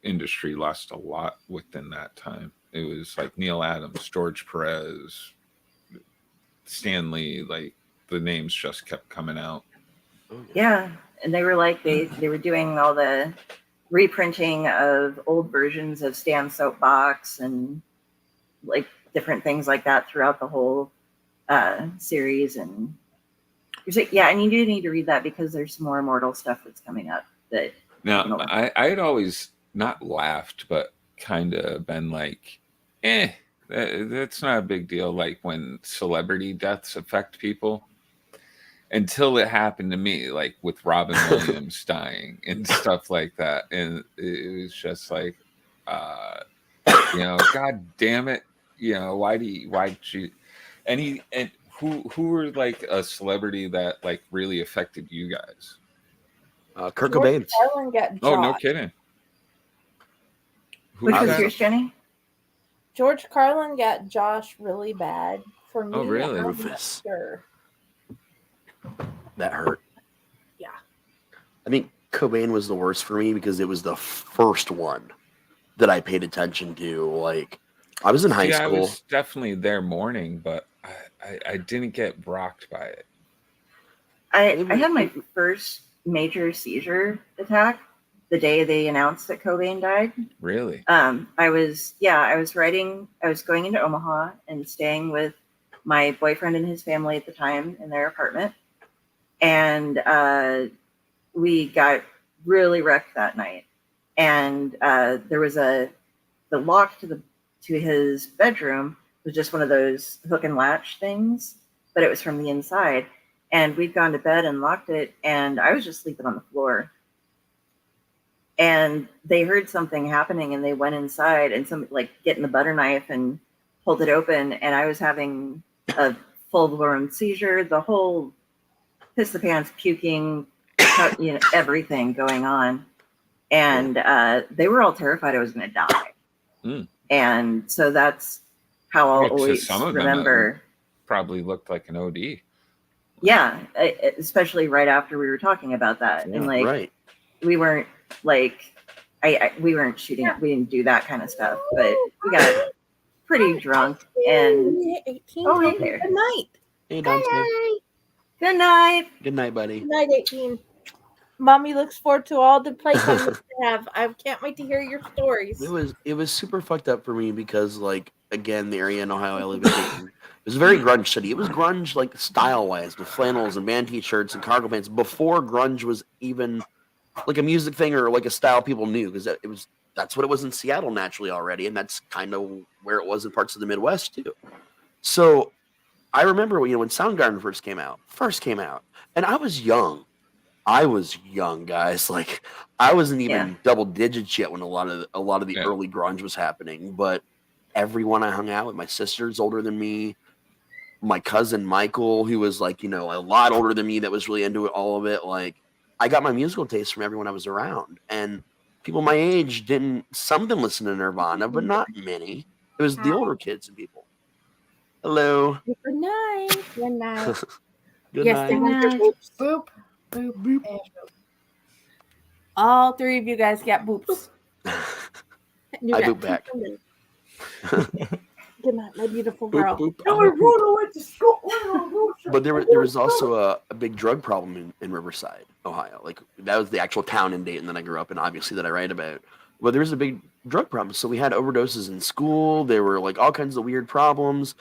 industry lost a lot within that time. It was like Neil Adams, George Perez, Stan Lee, like the names just kept coming out. Yeah, and they were like they were doing all the reprinting of old versions of Stan's Soapbox and like different things like that throughout the whole series. And yeah, and you do need to read that because there's some more Immortal stuff that's coming up. That now I had always not laughed, but kind of been like, that's not a big deal. Like when celebrity deaths affect people. Until it happened to me, like with Robin Williams dying and stuff like that. And it was just like, you know, God damn it. You know, why'd you, and who were like a celebrity that like really affected you guys? Kurt Cobain. Carlin got Josh. Oh, no kidding. Which was yours, Jenny? George Carlin got Josh really bad. For me, oh, really? Rufus. Sure. That hurt. Yeah. I think Cobain was the worst for me because it was the first one that I paid attention to. Like, I was in high school. I was definitely there mourning, but I didn't get rocked by it. I had my first major seizure attack the day they announced that Cobain died. Really? I was going into Omaha and staying with my boyfriend and his family at the time in their apartment. And we got really wrecked that night. And there was the lock to his bedroom was just one of those hook and latch things, but it was from the inside. And we'd gone to bed and locked it, and I was just sleeping on the floor. And they heard something happening, and they went inside, and some like getting the butter knife and pulled it open, and I was having a full-blown seizure, the whole piss the pants, puking, you know, everything going on. And they were all terrified I was going to die. And so that's how I'll Well, to always some of them, remember. probably looked like an OD. Yeah, especially right after we were talking about that, and like Right. we weren't like we weren't shooting. We didn't do that kind of stuff, but we got pretty drunk and 18. Oh, hey there. Good night. Hey, Dante. good night. Good night, buddy. Good night, 18. Mommy looks forward to all the playtime we have. I can't wait to hear your stories. It was super fucked up for me because, like, again, the area in Ohio I live in, it was a very grunge city. It was grunge, like, style-wise, with flannels and band t-shirts and cargo pants before grunge was even like a music thing or like a style people knew, because that's what it was in Seattle naturally already, and that's kind of where it was in parts of the Midwest too. So I remember when Soundgarden first came out, and I was young. Guys. Like, I wasn't even double digits yet when a lot of the early grunge was happening. But everyone I hung out with, my sister's older than me, my cousin Michael, who was like, a lot older than me, that was really into all of it. Like, I got my musical taste from everyone I was around, and people my age some of them listened to Nirvana, but not many. It was the older kids and people. Hello. Good night. Good night. Good Yes, they night. want their boops. Boop. Boop. Boop. And boop. All three of you guys got boops. You I got boop back. Good night, my beautiful girl. Boop, No, boop. I went to school. But there was also a big drug problem in Riverside, Ohio. Like, that was the actual town in Dayton that I grew up in, obviously, that I write about. But there was a big drug problem. So we had overdoses in school. There were like all kinds of weird problems.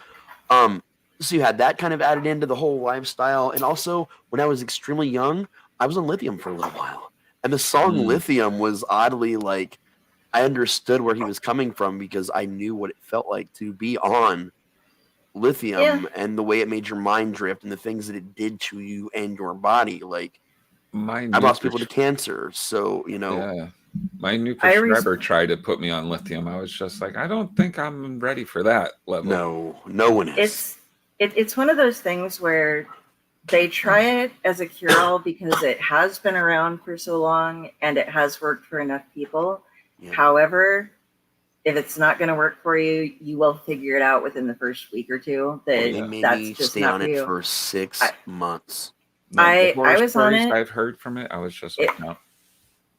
So you had that kind of added into the whole lifestyle. And also, when I was extremely young, I was on lithium for a little while. And the song Lithium was oddly like, I understood where he was coming from, because I knew what it felt like to be on lithium and the way it made your mind drift and the things that it did to you and your body. Like, I lost people to cancer. So, Yeah. My new prescriber tried to put me on lithium. I was just like, I don't think I'm ready for that level. No one is. It's one of those things where they try it as a cure-all because it has been around for so long and it has worked for enough people. Yeah. However, if it's not going to work for you, you will figure it out within the first week or two. They made me stay on it for 6 months. I was on it. I've heard from it. I was just like, no.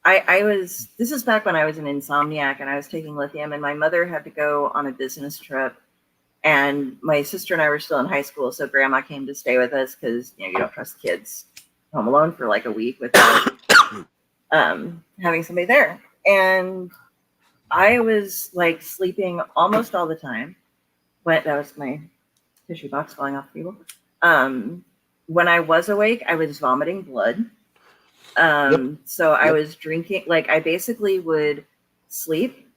This is back when I was an insomniac and I was taking lithium, and my mother had to go on a business trip, and my sister and I were still in high school. So grandma came to stay with us because, you don't trust kids home alone for like a week without having somebody there. And I was like sleeping almost all the time. That was my tissue box falling off the table. When I was awake, I was vomiting blood. So I was drinking, like, I basically would sleep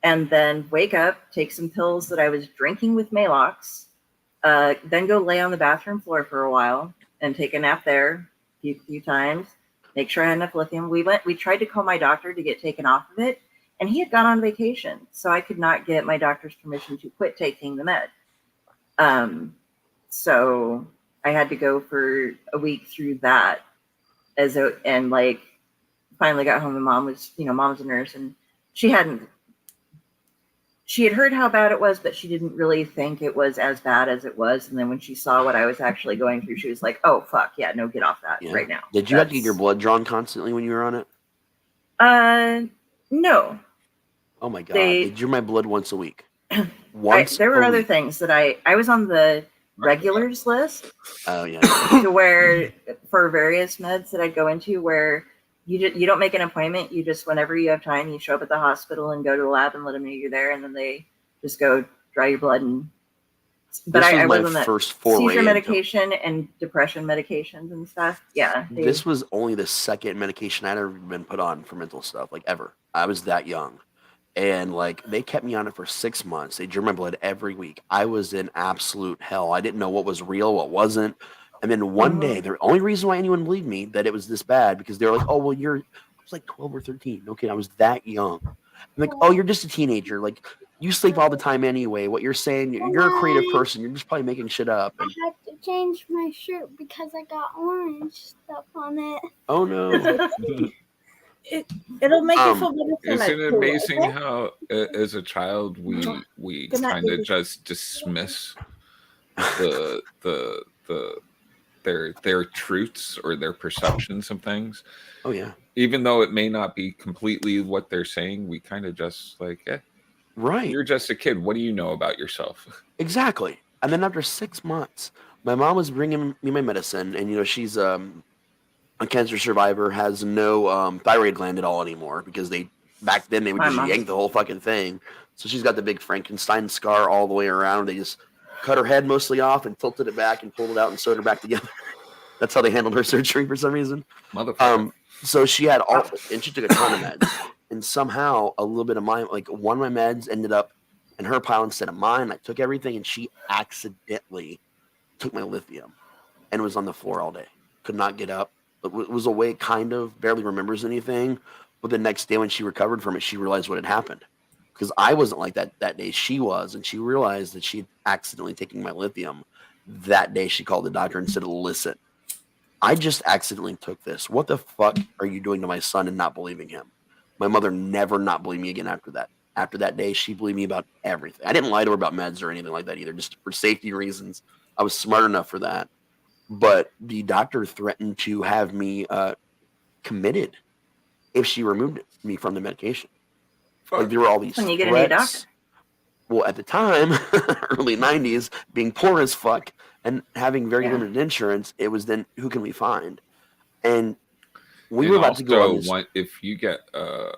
and then wake up, take some pills that I was drinking with Maalox, then go lay on the bathroom floor for a while and take a nap there a few times, make sure I had enough lithium. We tried to call my doctor to get taken off of it, and he had gone on vacation, so I could not get my doctor's permission to quit taking the med. So I had to go for a week through that. And like finally got home, and mom was, mom's a nurse, and she had heard how bad it was, but she didn't really think it was as bad as it was. And then when she saw what I was actually going through, she was like, oh fuck yeah, no, get off that right now. Did you have to get your blood drawn constantly when you were on it? No. Oh my god, they drew my blood once a week. There were other things that I was on the regulars list. Oh yeah. To where for various meds that I'd go into, where you don't make an appointment, you just, whenever you have time, you show up at the hospital and go to the lab and let them know you're there, and then they just go draw your blood. But I was on that first seizure medication and depression medications and stuff. Yeah. This was only the second medication I'd ever been put on for mental stuff, like ever. I was that young. And like, they kept me on it for 6 months. They drew my blood every week. I was in absolute hell. I didn't know what was real, what wasn't. And then one day, the only reason why anyone believed me that it was this bad, because they were like, oh, well, I was like 12 or 13. Okay, I was that young. I'm like, oh, you're just a teenager. Like, you sleep all the time anyway. What you're saying, you're a creative person. You're just probably making shit up. I had to change my shirt because I got orange stuff on it. Oh, no. It'll make you Um, feel better from Isn't it too, amazing okay? how, as a child, we Good night, kind of baby. just dismiss the their truths or their perceptions of things, Oh yeah, even though it may not be completely what they're saying. We kind of just like, right. you're just a kid. What do you know about yourself? Exactly. And then after 6 months, my mom was bringing me my medicine, and she's a cancer survivor, has no thyroid gland at all anymore because back then they would My just mom. yank the whole fucking thing. So she's got the big Frankenstein scar all the way around. They just cut her head mostly off and tilted it back and pulled it out and sewed her back together. That's how they handled her surgery for some reason. Motherfucker. So she had and she took a ton of meds, and somehow a little bit of mine, like one of my meds, ended up in her pile instead of mine. I took everything, and she accidentally took my lithium, and was on the floor all day. Could not get up. It was awake, kind of, barely remembers anything. But the next day, when she recovered from it, she realized what had happened. Because I wasn't like that day. She was, and she realized that she had accidentally taken my lithium. That day, she called the doctor and said, "Listen, I just accidentally took this. What the fuck are you doing to my son and not believing him?" My mother never not believed me again after that. After that day, she believed me about everything. I didn't lie to her about meds or anything like that either, just for safety reasons. I was smart enough for that. But the doctor threatened to have me committed if she removed me from the medication. Like, there were all these When you get a new doctor. threats. Well, at the time, early 90s, being poor as fuck and having very Yeah. limited insurance, it was then, who can we find? And we And were about to go on also, this. if you get a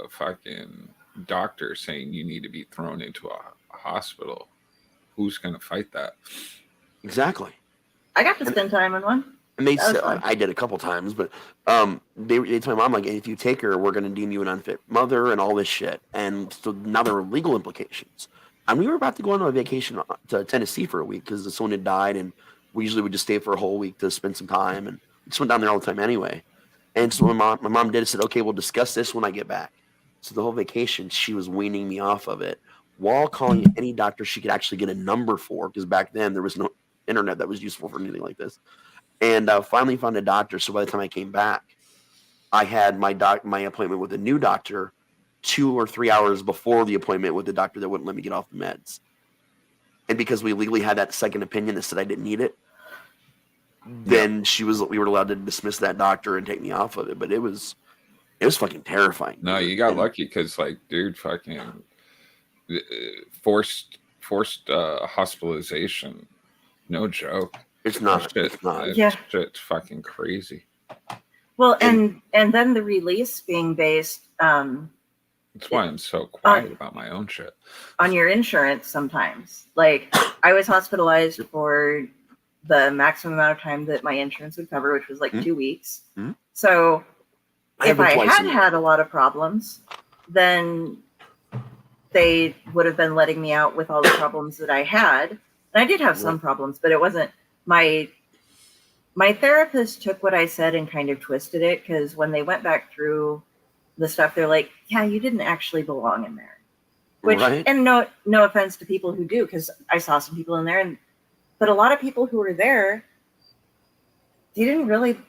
fucking doctor saying you need to be thrown into a hospital, who's going to fight that? Exactly. I got to spend time in one. And they That was said, fun. I did a couple times, but they told my mom, like, if you take her, we're going to deem you an unfit mother and all this shit. And so now there were legal implications. And we were about to go on a vacation to Tennessee for a week because someone had died, and we usually would just stay for a whole week to spend some time. And we just went down there all the time anyway. And so my mom did said, okay, we'll discuss this when I get back. So the whole vacation, she was weaning me off of it while calling any doctor she could actually get a number for, because back then there was no internet that was useful for anything like this. And finally found a doctor. So by the time I came back, I had my appointment with a new doctor 2 or 3 hours before the appointment with the doctor that wouldn't let me get off the meds. And because we legally had that second opinion that said I didn't need it, then we were allowed to dismiss that doctor and take me off of it. But it was fucking terrifying. No, you got lucky because, like, dude, fucking forced hospitalization. No joke. It's not. Shit, It's not. Yeah. Shit's fucking crazy. Well, and then the release being based That's why I'm so quiet about my own shit. on your insurance sometimes. Like, I was hospitalized for the maximum amount of time that my insurance would cover, which was like 2 weeks. Mhm. So I if have I it twice had a year. had a lot of problems, then they would have been letting me out with all the problems that I had. And I did have some problems, but it wasn't my therapist took what I said and kind of twisted it, because when they went back through the stuff, they're like, yeah, you didn't actually belong in there. Which, Right. and no offense to people who do, because I saw some people in there, but a lot of people who were there, they didn't really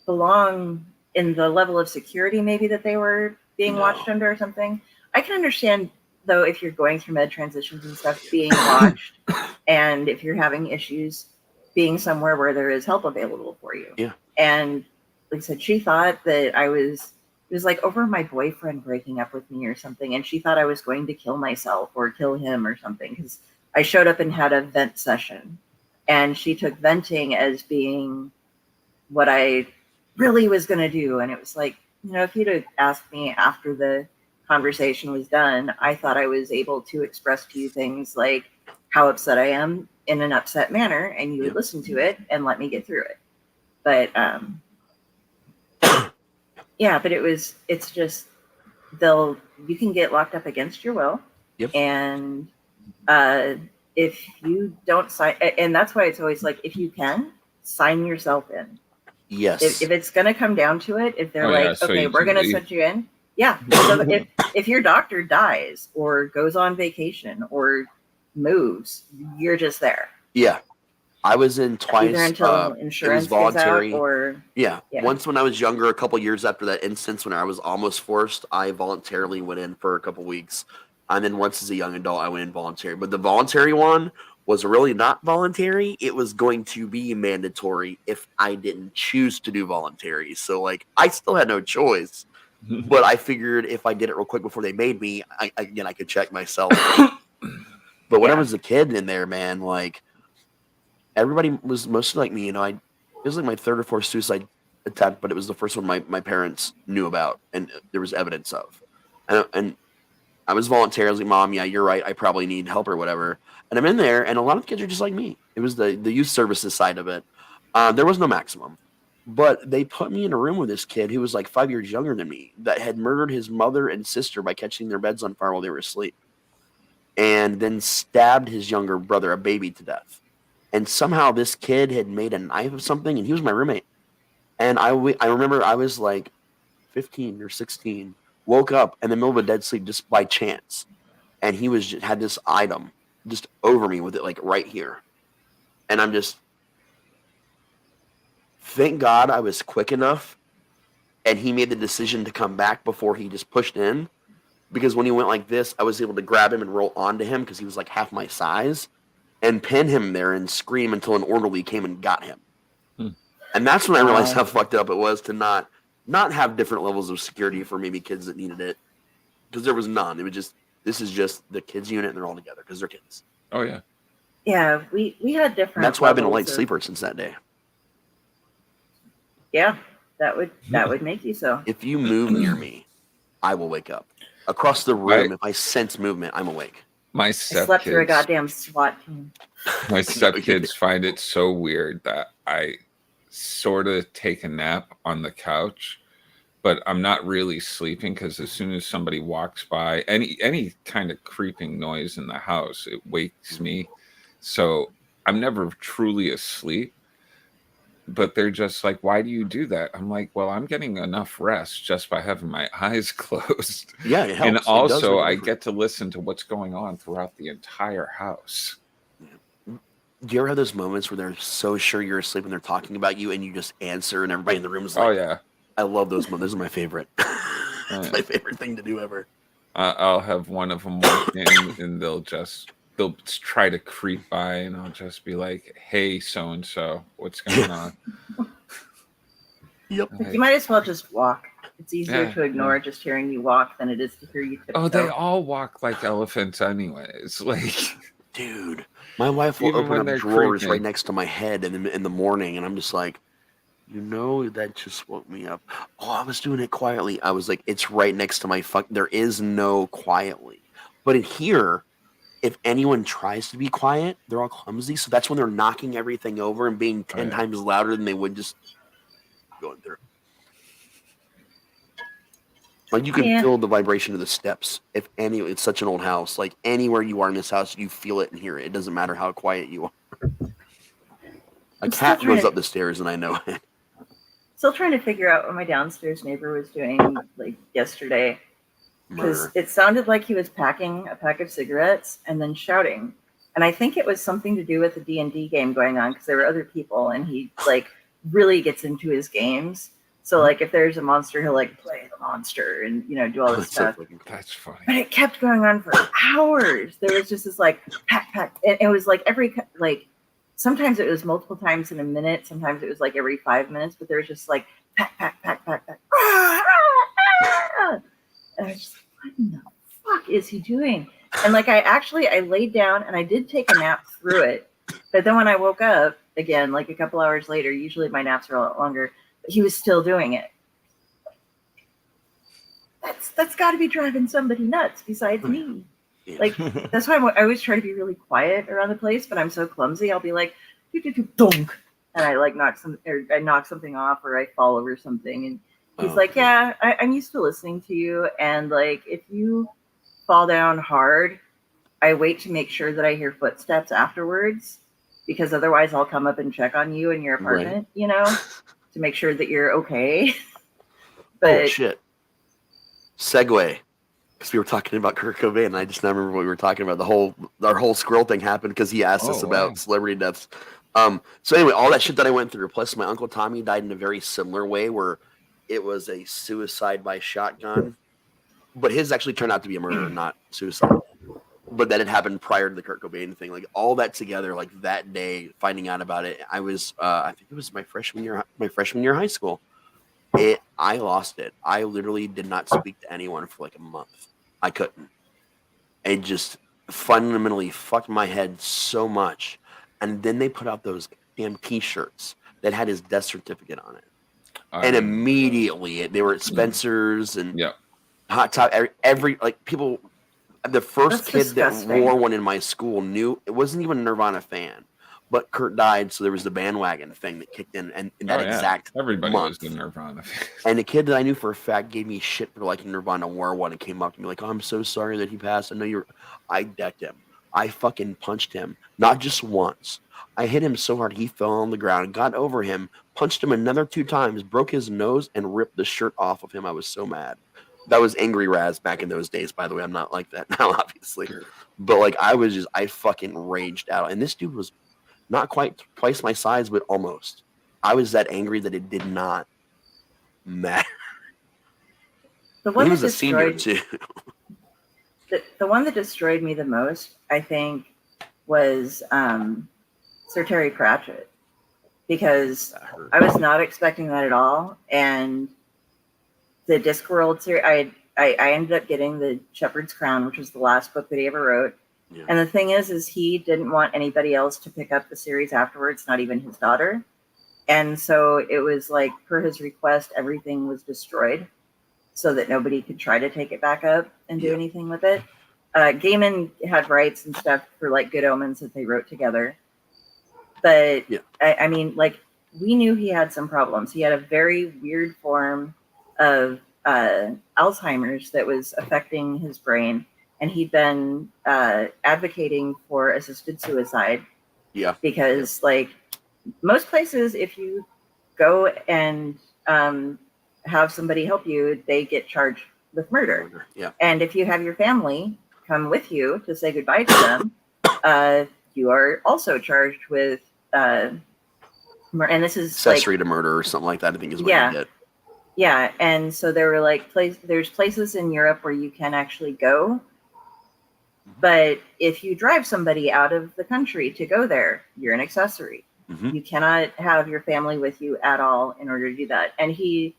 belong in the level of security maybe that they were being watched under or something. I can understand, though, if you're going through med transitions and stuff, being watched, and if you're having issues, being somewhere where there is help available for you. Yeah. And like I said, she thought that it was like over my boyfriend breaking up with me or something, and she thought I was going to kill myself or kill him or something, because I showed up and had a vent session, and she took venting as being what I really was going to do. And it was like, if you'd have asked me after the conversation was done, I thought I was able to express to you things like how upset I am in an upset manner, and you would listen to it and let me get through it. But yeah, but it's just you can get locked up against your will. Yep. And if you don't sign, and that's why it's always like, if you can, sign yourself in. Yes. If it's going to come down to it, if they're so okay, you we're can going to leave. send you in. Yeah. So if your doctor dies or goes on vacation or moves, you're just there. Yeah. I was in twice. Either until It was insurance gives out, voluntary. or Yeah. Yeah. Once when I was younger, a couple years after that instance when I was almost forced, I voluntarily went in for a couple weeks. And then once as a young adult, I went in voluntary. But the voluntary one was really not voluntary. It was going to be mandatory if I didn't choose to do voluntary. So, like, I still had no choice. But I figured if I did it real quick before they made me, I could check myself. But when I Yeah. was a kid in there, man, like, everybody was mostly like me. It was like my third or fourth suicide attempt, but it was the first one my parents knew about and there was evidence of. And I was volunteer. I was like, Mom, yeah, you're right. I probably need help or whatever. And I'm in there, and a lot of the kids are just like me. It was the youth services side of it. There was no maximum. But they put me in a room with this kid who was like 5 years younger than me that had murdered his mother and sister by catching their beds on fire while they were asleep. And then stabbed his younger brother, a baby, to death. And somehow this kid had made a knife of something, and he was my roommate. And I remember I was like 15 or 16, woke up in the middle of a dead sleep just by chance. And he had this item just over me with it like right here. And I'm just, thank God I was quick enough and he made the decision to come back before he just pushed in. Because when he went like this, I was able to grab him and roll onto him because he was like half my size and pin him there and scream until an orderly came and got him. And that's when I realized how fucked up it was to not have different levels of security for maybe kids that needed it. Because there was none. It was just, this is just the kids unit and they're all together because they're kids. Oh, yeah. Yeah, we had different. And that's why I've been a levels light of- sleeper since that day. Yeah, that would make you so. If you move near me, I will wake up. Across the room, if I sense movement, I'm awake. My I slept through a stepkids, goddamn SWAT team. my stepkids find it so weird that I sort of take a nap on the couch, but I'm not really sleeping because as soon as somebody walks by, any kind of creeping noise in the house, it wakes me. So I'm never truly asleep. But they're just like, why do you do that? I'm like, well, I'm getting enough rest just by having my eyes closed. Yeah, it helps. And It does also, make a I difference. get to listen to what's going on throughout the entire house. Do you ever have those moments where they're so sure you're asleep and they're talking about you and you just answer and everybody in the room is like, Oh, yeah. I love those moments. Those are my favorite. Yeah. It's my favorite thing to do ever. I'll have one of them walk in and they'll try to creep by and I'll just be like, hey, so-and-so, what's going on? Yep. You might as well just walk. It's easier Yeah, to ignore just hearing you walk than it is to hear you tiptoe. Oh, they all walk like elephants anyways. Like, Dude, my wife will Even when open they're up drawers creeping. right next to my head in the morning, and I'm just like, that just woke me up. Oh, I was doing it quietly. I was like, it's right next to my fuck. There is no quietly. But in here, if anyone tries to be quiet, they're all clumsy. So that's when they're knocking everything over and being 10 yeah. times louder than they would just going through. Like you can Yeah. feel the vibration of the steps. It's such an old house. Like anywhere you are in this house, you feel it and hear it. It doesn't matter how quiet you are. A I'm still cat trying goes to- up the stairs and I know it. Still trying to figure out what my downstairs neighbor was doing like yesterday, because Murder. it sounded like he was packing a pack of cigarettes and then shouting. And I think it was something to do with the D&D game going on because there were other people and he like really gets into his games. So like if there's a monster, he'll like play the monster and do all this That's so stuff. fucking cool. that's funny. But it kept going on for hours. There was just this like pack. And it was like sometimes it was multiple times in a minute. Sometimes it was like every 5 minutes. But there was just like pack. And I was just like, what in the fuck is he doing? And like I laid down and I did take a nap through it. But then when I woke up again, like a couple hours later, usually my naps are a lot longer, but he was still doing it. That's got to be driving somebody nuts besides me. Yeah. Like that's why I always try to be really quiet around the place, but I'm so clumsy. I'll be like, dunk, and I like knock something off, or I fall over something, and he's Oh, like, man. yeah, I'm used to listening to you, and like if you fall down hard, I wait to make sure that I hear footsteps afterwards, because otherwise I'll come up and check on you in your apartment, to make sure that you're okay. But Oh shit. Segue. Because we were talking about Kurt Cobain, and I just now remember what we were talking about. Our whole squirrel thing happened because he asked us Oh, about wow. celebrity deaths. So anyway, all that shit that I went through, plus my Uncle Tommy died in a very similar way where it was a suicide by shotgun. But his actually turned out to be a murder, not suicide. But that had happened prior to the Kurt Cobain thing. Like all that together, like that day, finding out about it, I was I think it was my freshman year of high school. I lost it. I literally did not speak to anyone for like a month. I couldn't. It just fundamentally fucked my head so much. And then they put out those damn T-shirts that had his death certificate on it. And immediately they were at Spencer's and Yeah. Hot Top. Every like people. The first That's kid disgusting. that wore one in my school knew it wasn't even a Nirvana fan, but Kurt died, so there was the bandwagon thing that kicked in that exact Everybody month. was the Nirvana fan. And the kid that I knew for a fact gave me shit for liking Nirvana wore one and came up to me like, "Oh, I'm so sorry that he passed. I know you're." I decked him. I fucking punched him, not just once. I hit him so hard he fell on the ground, got over him, punched him another 2 times, broke his nose, and ripped the shirt off of him. I was so mad. That was angry Raz back in those days, by the way. I'm not like that now, obviously. But like I fucking raged out. And this dude was not quite twice my size, but almost. I was that angry that it did not matter. The one He that was a senior destroyed too. the one that destroyed me the most, I think, was Sir Terry Pratchett, because That hurt. I was not expecting that at all. And the Discworld series, I ended up getting the Shepherd's Crown, which was the last book that he ever wrote. Yeah. And the thing is he didn't want anybody else to pick up the series afterwards, not even his daughter. And so it was like, per his request, everything was destroyed so that nobody could try to take it back up and do anything with it. Gaiman had rights and stuff for like Good Omens that they wrote together. But I mean, like, we knew he had some problems. He had a very weird form of Alzheimer's that was affecting his brain, and he'd been advocating for assisted suicide. Yeah. Because like most places, if you go and have somebody help you, they get charged with murder. Yeah. And if you have your family come with you to say goodbye to them, you are also charged with and this is accessory to murder or something like that, I think is what you get. Yeah, and so there were like there's places in Europe where you can actually go, but if you drive somebody out of the country to go there, you're an accessory. You cannot have your family with you at all in order to do that. And he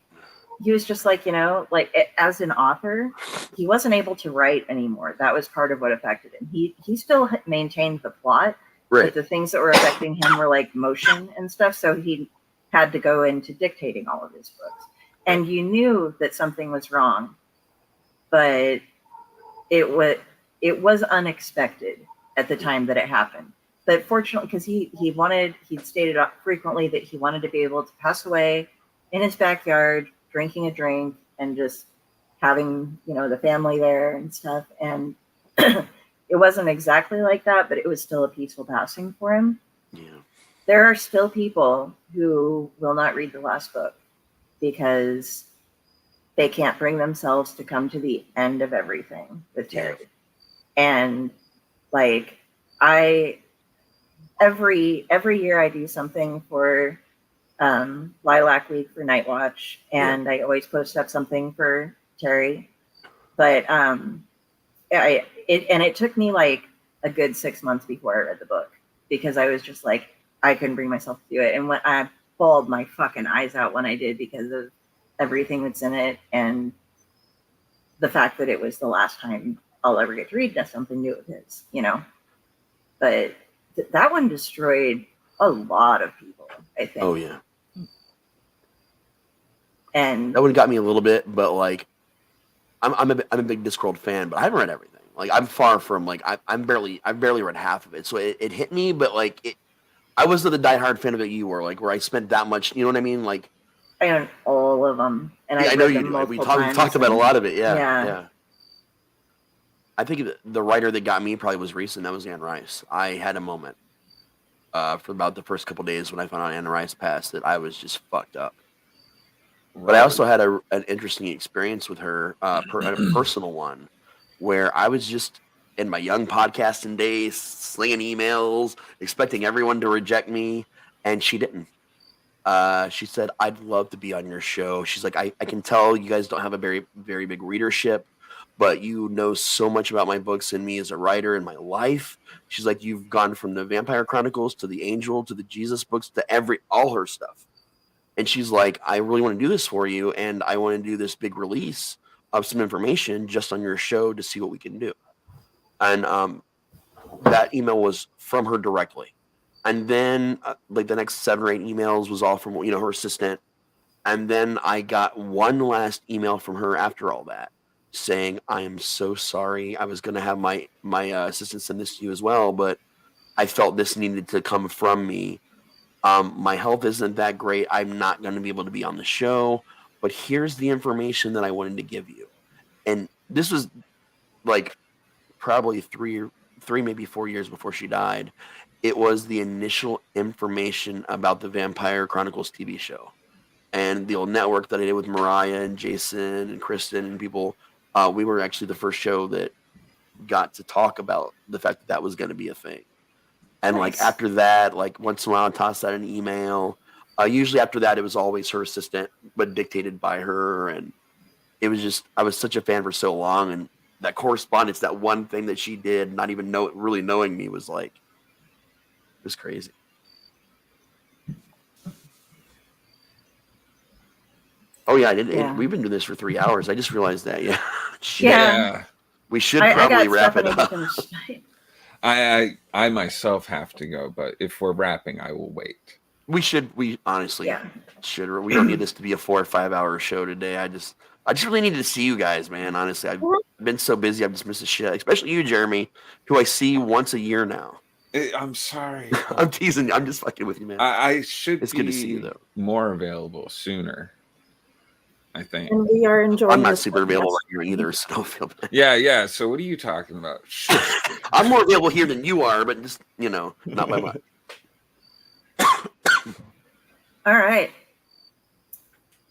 was just like, like as an author, he wasn't able to write anymore. That was part of what affected him. He still maintained the plot, but the things that were affecting him were like motion and stuff. So he had to go into dictating all of his books. And you knew that something was wrong, but it was unexpected at the time that it happened. But fortunately, because he'd stated frequently that he wanted to be able to pass away in his backyard, drinking a drink, and just having, the family there and stuff. And it wasn't exactly like that, but it was still a peaceful passing for him. Yeah. There are still people who will not read the last book because they can't bring themselves to come to the end of everything with Terry. And like every year I do something for Lilac Week for Night Watch, and I always post up something for Terry. But it took me like a good 6 months before I read the book, because I was just like, I couldn't bring myself to do it. And when I bawled my fucking eyes out when I did, because of everything that's in it and the fact that it was the last time I'll ever get to read something new of his, But that one destroyed a lot of people, I think. Oh yeah. And that one got me a little bit, but like, I'm a big Discworld fan, but I haven't read everything. Like, I'm far from like I've barely read half of it, so it hit me, but like I wasn't the diehard fan of it you were, like, where I spent that much. You know what I mean? Like, I own all of them, and I know you do. We talked about a lot of it. Yeah. I think the writer that got me probably was recent. That was Anne Rice. I had a moment for about the first couple days when I found out Anne Rice passed that I was just fucked up. But I also had an interesting experience with her, a personal one, where I was just in my young podcasting days, slinging emails, expecting everyone to reject me, and she didn't. She said, "I'd love to be on your show." She's like, I can tell you guys don't have a very, very big readership, but you know so much about my books and me as a writer and my life. She's like, you've gone from the Vampire Chronicles to the Angel to the Jesus books to all her stuff. And she's like, I really want to do this for you, and I want to do this big release of some information just on your show to see what we can do. And that email was from her directly. And then like the next 7 or 8 emails was all from her assistant. And then I got one last email from her after all that saying, I am so sorry. I was going to have my assistant send this to you as well, but I felt this needed to come from me. My health isn't that great. I'm not going to be able to be on the show, but here's the information that I wanted to give you. And this was like probably 3, maybe 4 years before she died. It was the initial information about the Vampire Chronicles TV show and the old network that I did with Mariah and Jason and Kristen and people. We were actually the first show that got to talk about the fact that was going to be a thing. And like after that, like once in a while, I tossed out an email. Usually after that, it was always her assistant, but dictated by her. And it was just, I was such a fan for so long. And that correspondence, that one thing that she did, not even really knowing me, was like, it was crazy. Oh yeah, we've been doing this for 3 hours. I just realized that. Yeah. Yeah. We should probably wrap it up. I myself have to go, but if we're wrapping, I will wait. We honestly should. We don't need this to be a 4 or 5 hour show today. I just really needed to see you guys, man. Honestly, I've been so busy. I've just missed the shit. Especially you, Jeremy, who I see once a year now. I'm sorry. I'm teasing you. I'm just fucking with you, man. I should. It's good to see you, though. More available sooner, I think. And we are enjoying. I'm not super available right here either, so don't feel bad. Yeah. So what are you talking about? I'm more available here than you are, but just not by much. All right.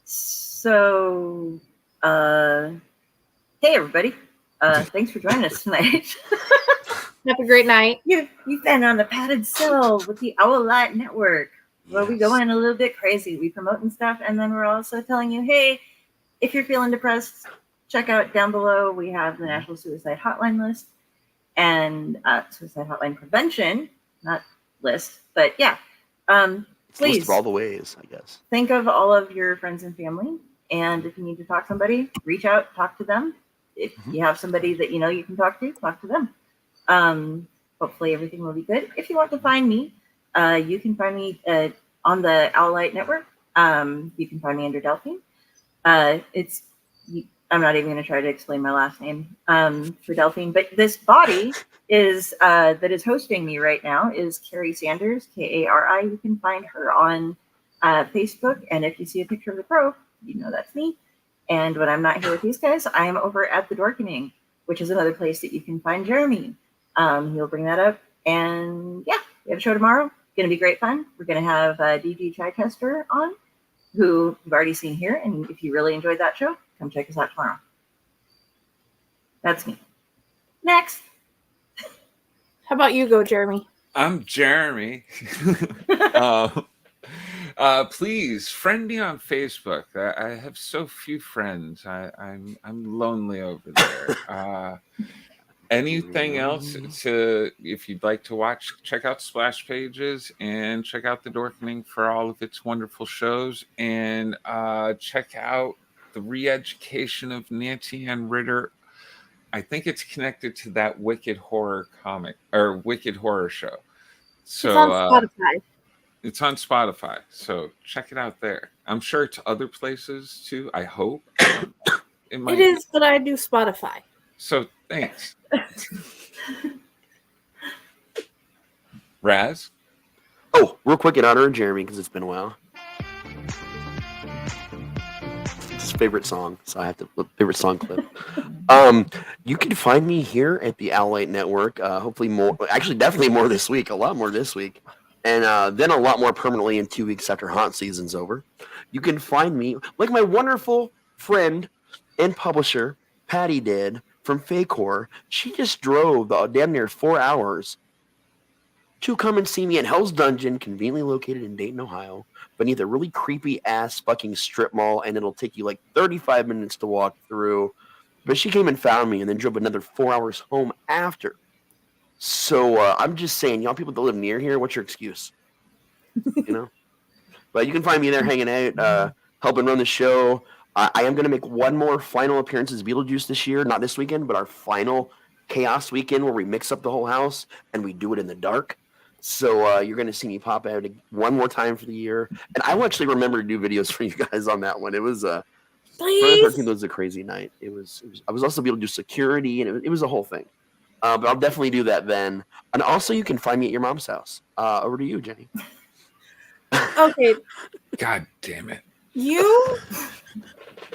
So, hey everybody. Thanks for joining us tonight. Have a great night. You've been on the Padded Cell with the Owl Light Network, where we go in a little bit crazy. We promoting stuff, and then we're also telling you, hey, if you're feeling depressed, check out down below. We have the National Suicide Hotline list and suicide hotline prevention, not list, but yeah. Please, list of all the ways, I guess. Think of all of your friends and family, and if you need to talk to somebody, reach out, talk to them. If you have somebody that you can talk to them. Hopefully everything will be good. If you want to find me, you can find me on the Owl Light Network. You can find me under Delphine. I'm not even going to try to explain my last name for Delphine, but this body that is hosting me right now is Carrie Sanders, Kari. You can find her on Facebook, and if you see a picture of the pro, that's me. And when I'm not here with these guys, I am over at the Dorkening, which is another place that you can find Jeremy. He'll bring that up, and yeah, we have a show tomorrow. It's going to be great fun. We're going to have DG Chichester on, who you've already seen here, and if you really enjoyed that show, come check us out tomorrow. That's me. Next. How about you go, Jeremy? I'm Jeremy. Please friend me on Facebook. I have so few friends. I'm lonely over there. Anything else if you'd like to watch, check out Splash Pages and check out The Dorkening for all of its wonderful shows, and check out The Re-Education of Nancy Ann Ritter. I think it's connected to that Wicked Horror comic or Wicked Horror show. So it's on Spotify. It's on Spotify, so check it out there. I'm sure it's other places too. I hope it is, but I do Spotify. So thanks. Raz? Oh, real quick in honor of Jeremy, because it's been a while. It's his favorite song, so I have to favorite song clip. You can find me here at the Owl Light Network. Hopefully more, actually definitely more this week, a lot more this week. And then a lot more permanently in 2 weeks after haunt season's over. You can find me, like my wonderful friend and publisher, Patty did, from Faycor. She just drove the damn near 4 hours to come and see me at Hell's Dungeon, conveniently located in Dayton, Ohio, beneath a really creepy ass fucking strip mall, and it'll take you like 35 minutes to walk through. But she came and found me and then drove another 4 hours home after. So I'm just saying, y'all people that live near here, what's your excuse? You know? But you can find me there hanging out, helping run the show. I am going to make one more final appearance as Beetlejuice this year. Not this weekend, but our final Chaos weekend where we mix up the whole house and we do it in the dark. So you're going to see me pop out one more time for the year. And I will actually remember to do videos for you guys on that one. It was Friday the 13th was a crazy night. It was I was also able to do security, and it was a whole thing. But I'll definitely do that then. And also, you can find me at your mom's house. Over to you, Jenny. Okay. God damn it. You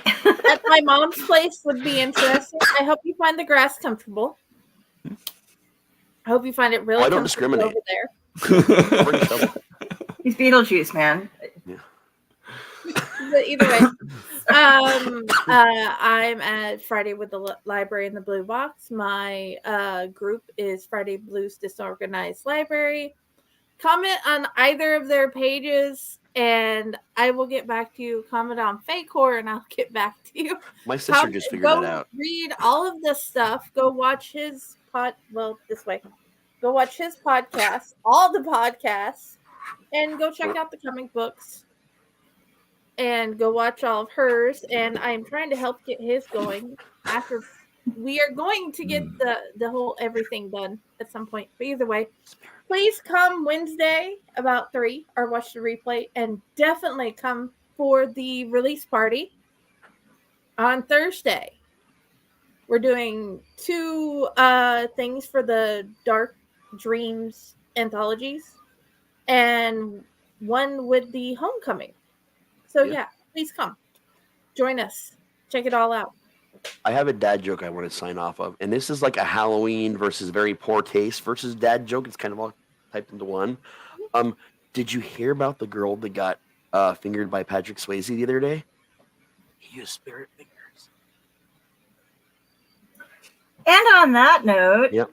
at my mom's place would be interesting. I hope you find the grass comfortable. I hope you find it really I don't comfortable discriminate. over there. He's Beetlejuice, man. But either way, I'm at Friday with the Library in the Blue Box. My group is Friday Blues Disorganized Library. Comment on either of their pages, and I will get back to you. Comment on Faycor, and I'll get back to you. My sister just figured that out. Read all of this stuff. Go watch his this way. Go watch his podcast, all the podcasts, and go check out the comic books. And go watch all of hers. And I'm trying to help get his going. After we are going to get the whole everything done at some point. But either way, please come Wednesday about 3 or watch the replay, and definitely come for the release party on Thursday. We're doing 2 things for the Dark Dreams anthologies, and one with the Homecoming. So yeah, please come. Join us. Check it all out. I have a dad joke I want to sign off of, and this is like a Halloween versus very poor taste versus dad joke. It's kind of all typed into one. Did you hear about the girl that got fingered by Patrick Swayze the other day? He used spirit fingers. And on that note, Yep.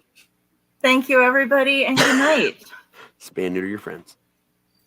thank you, everybody, and good night. Spay and neuter your friends.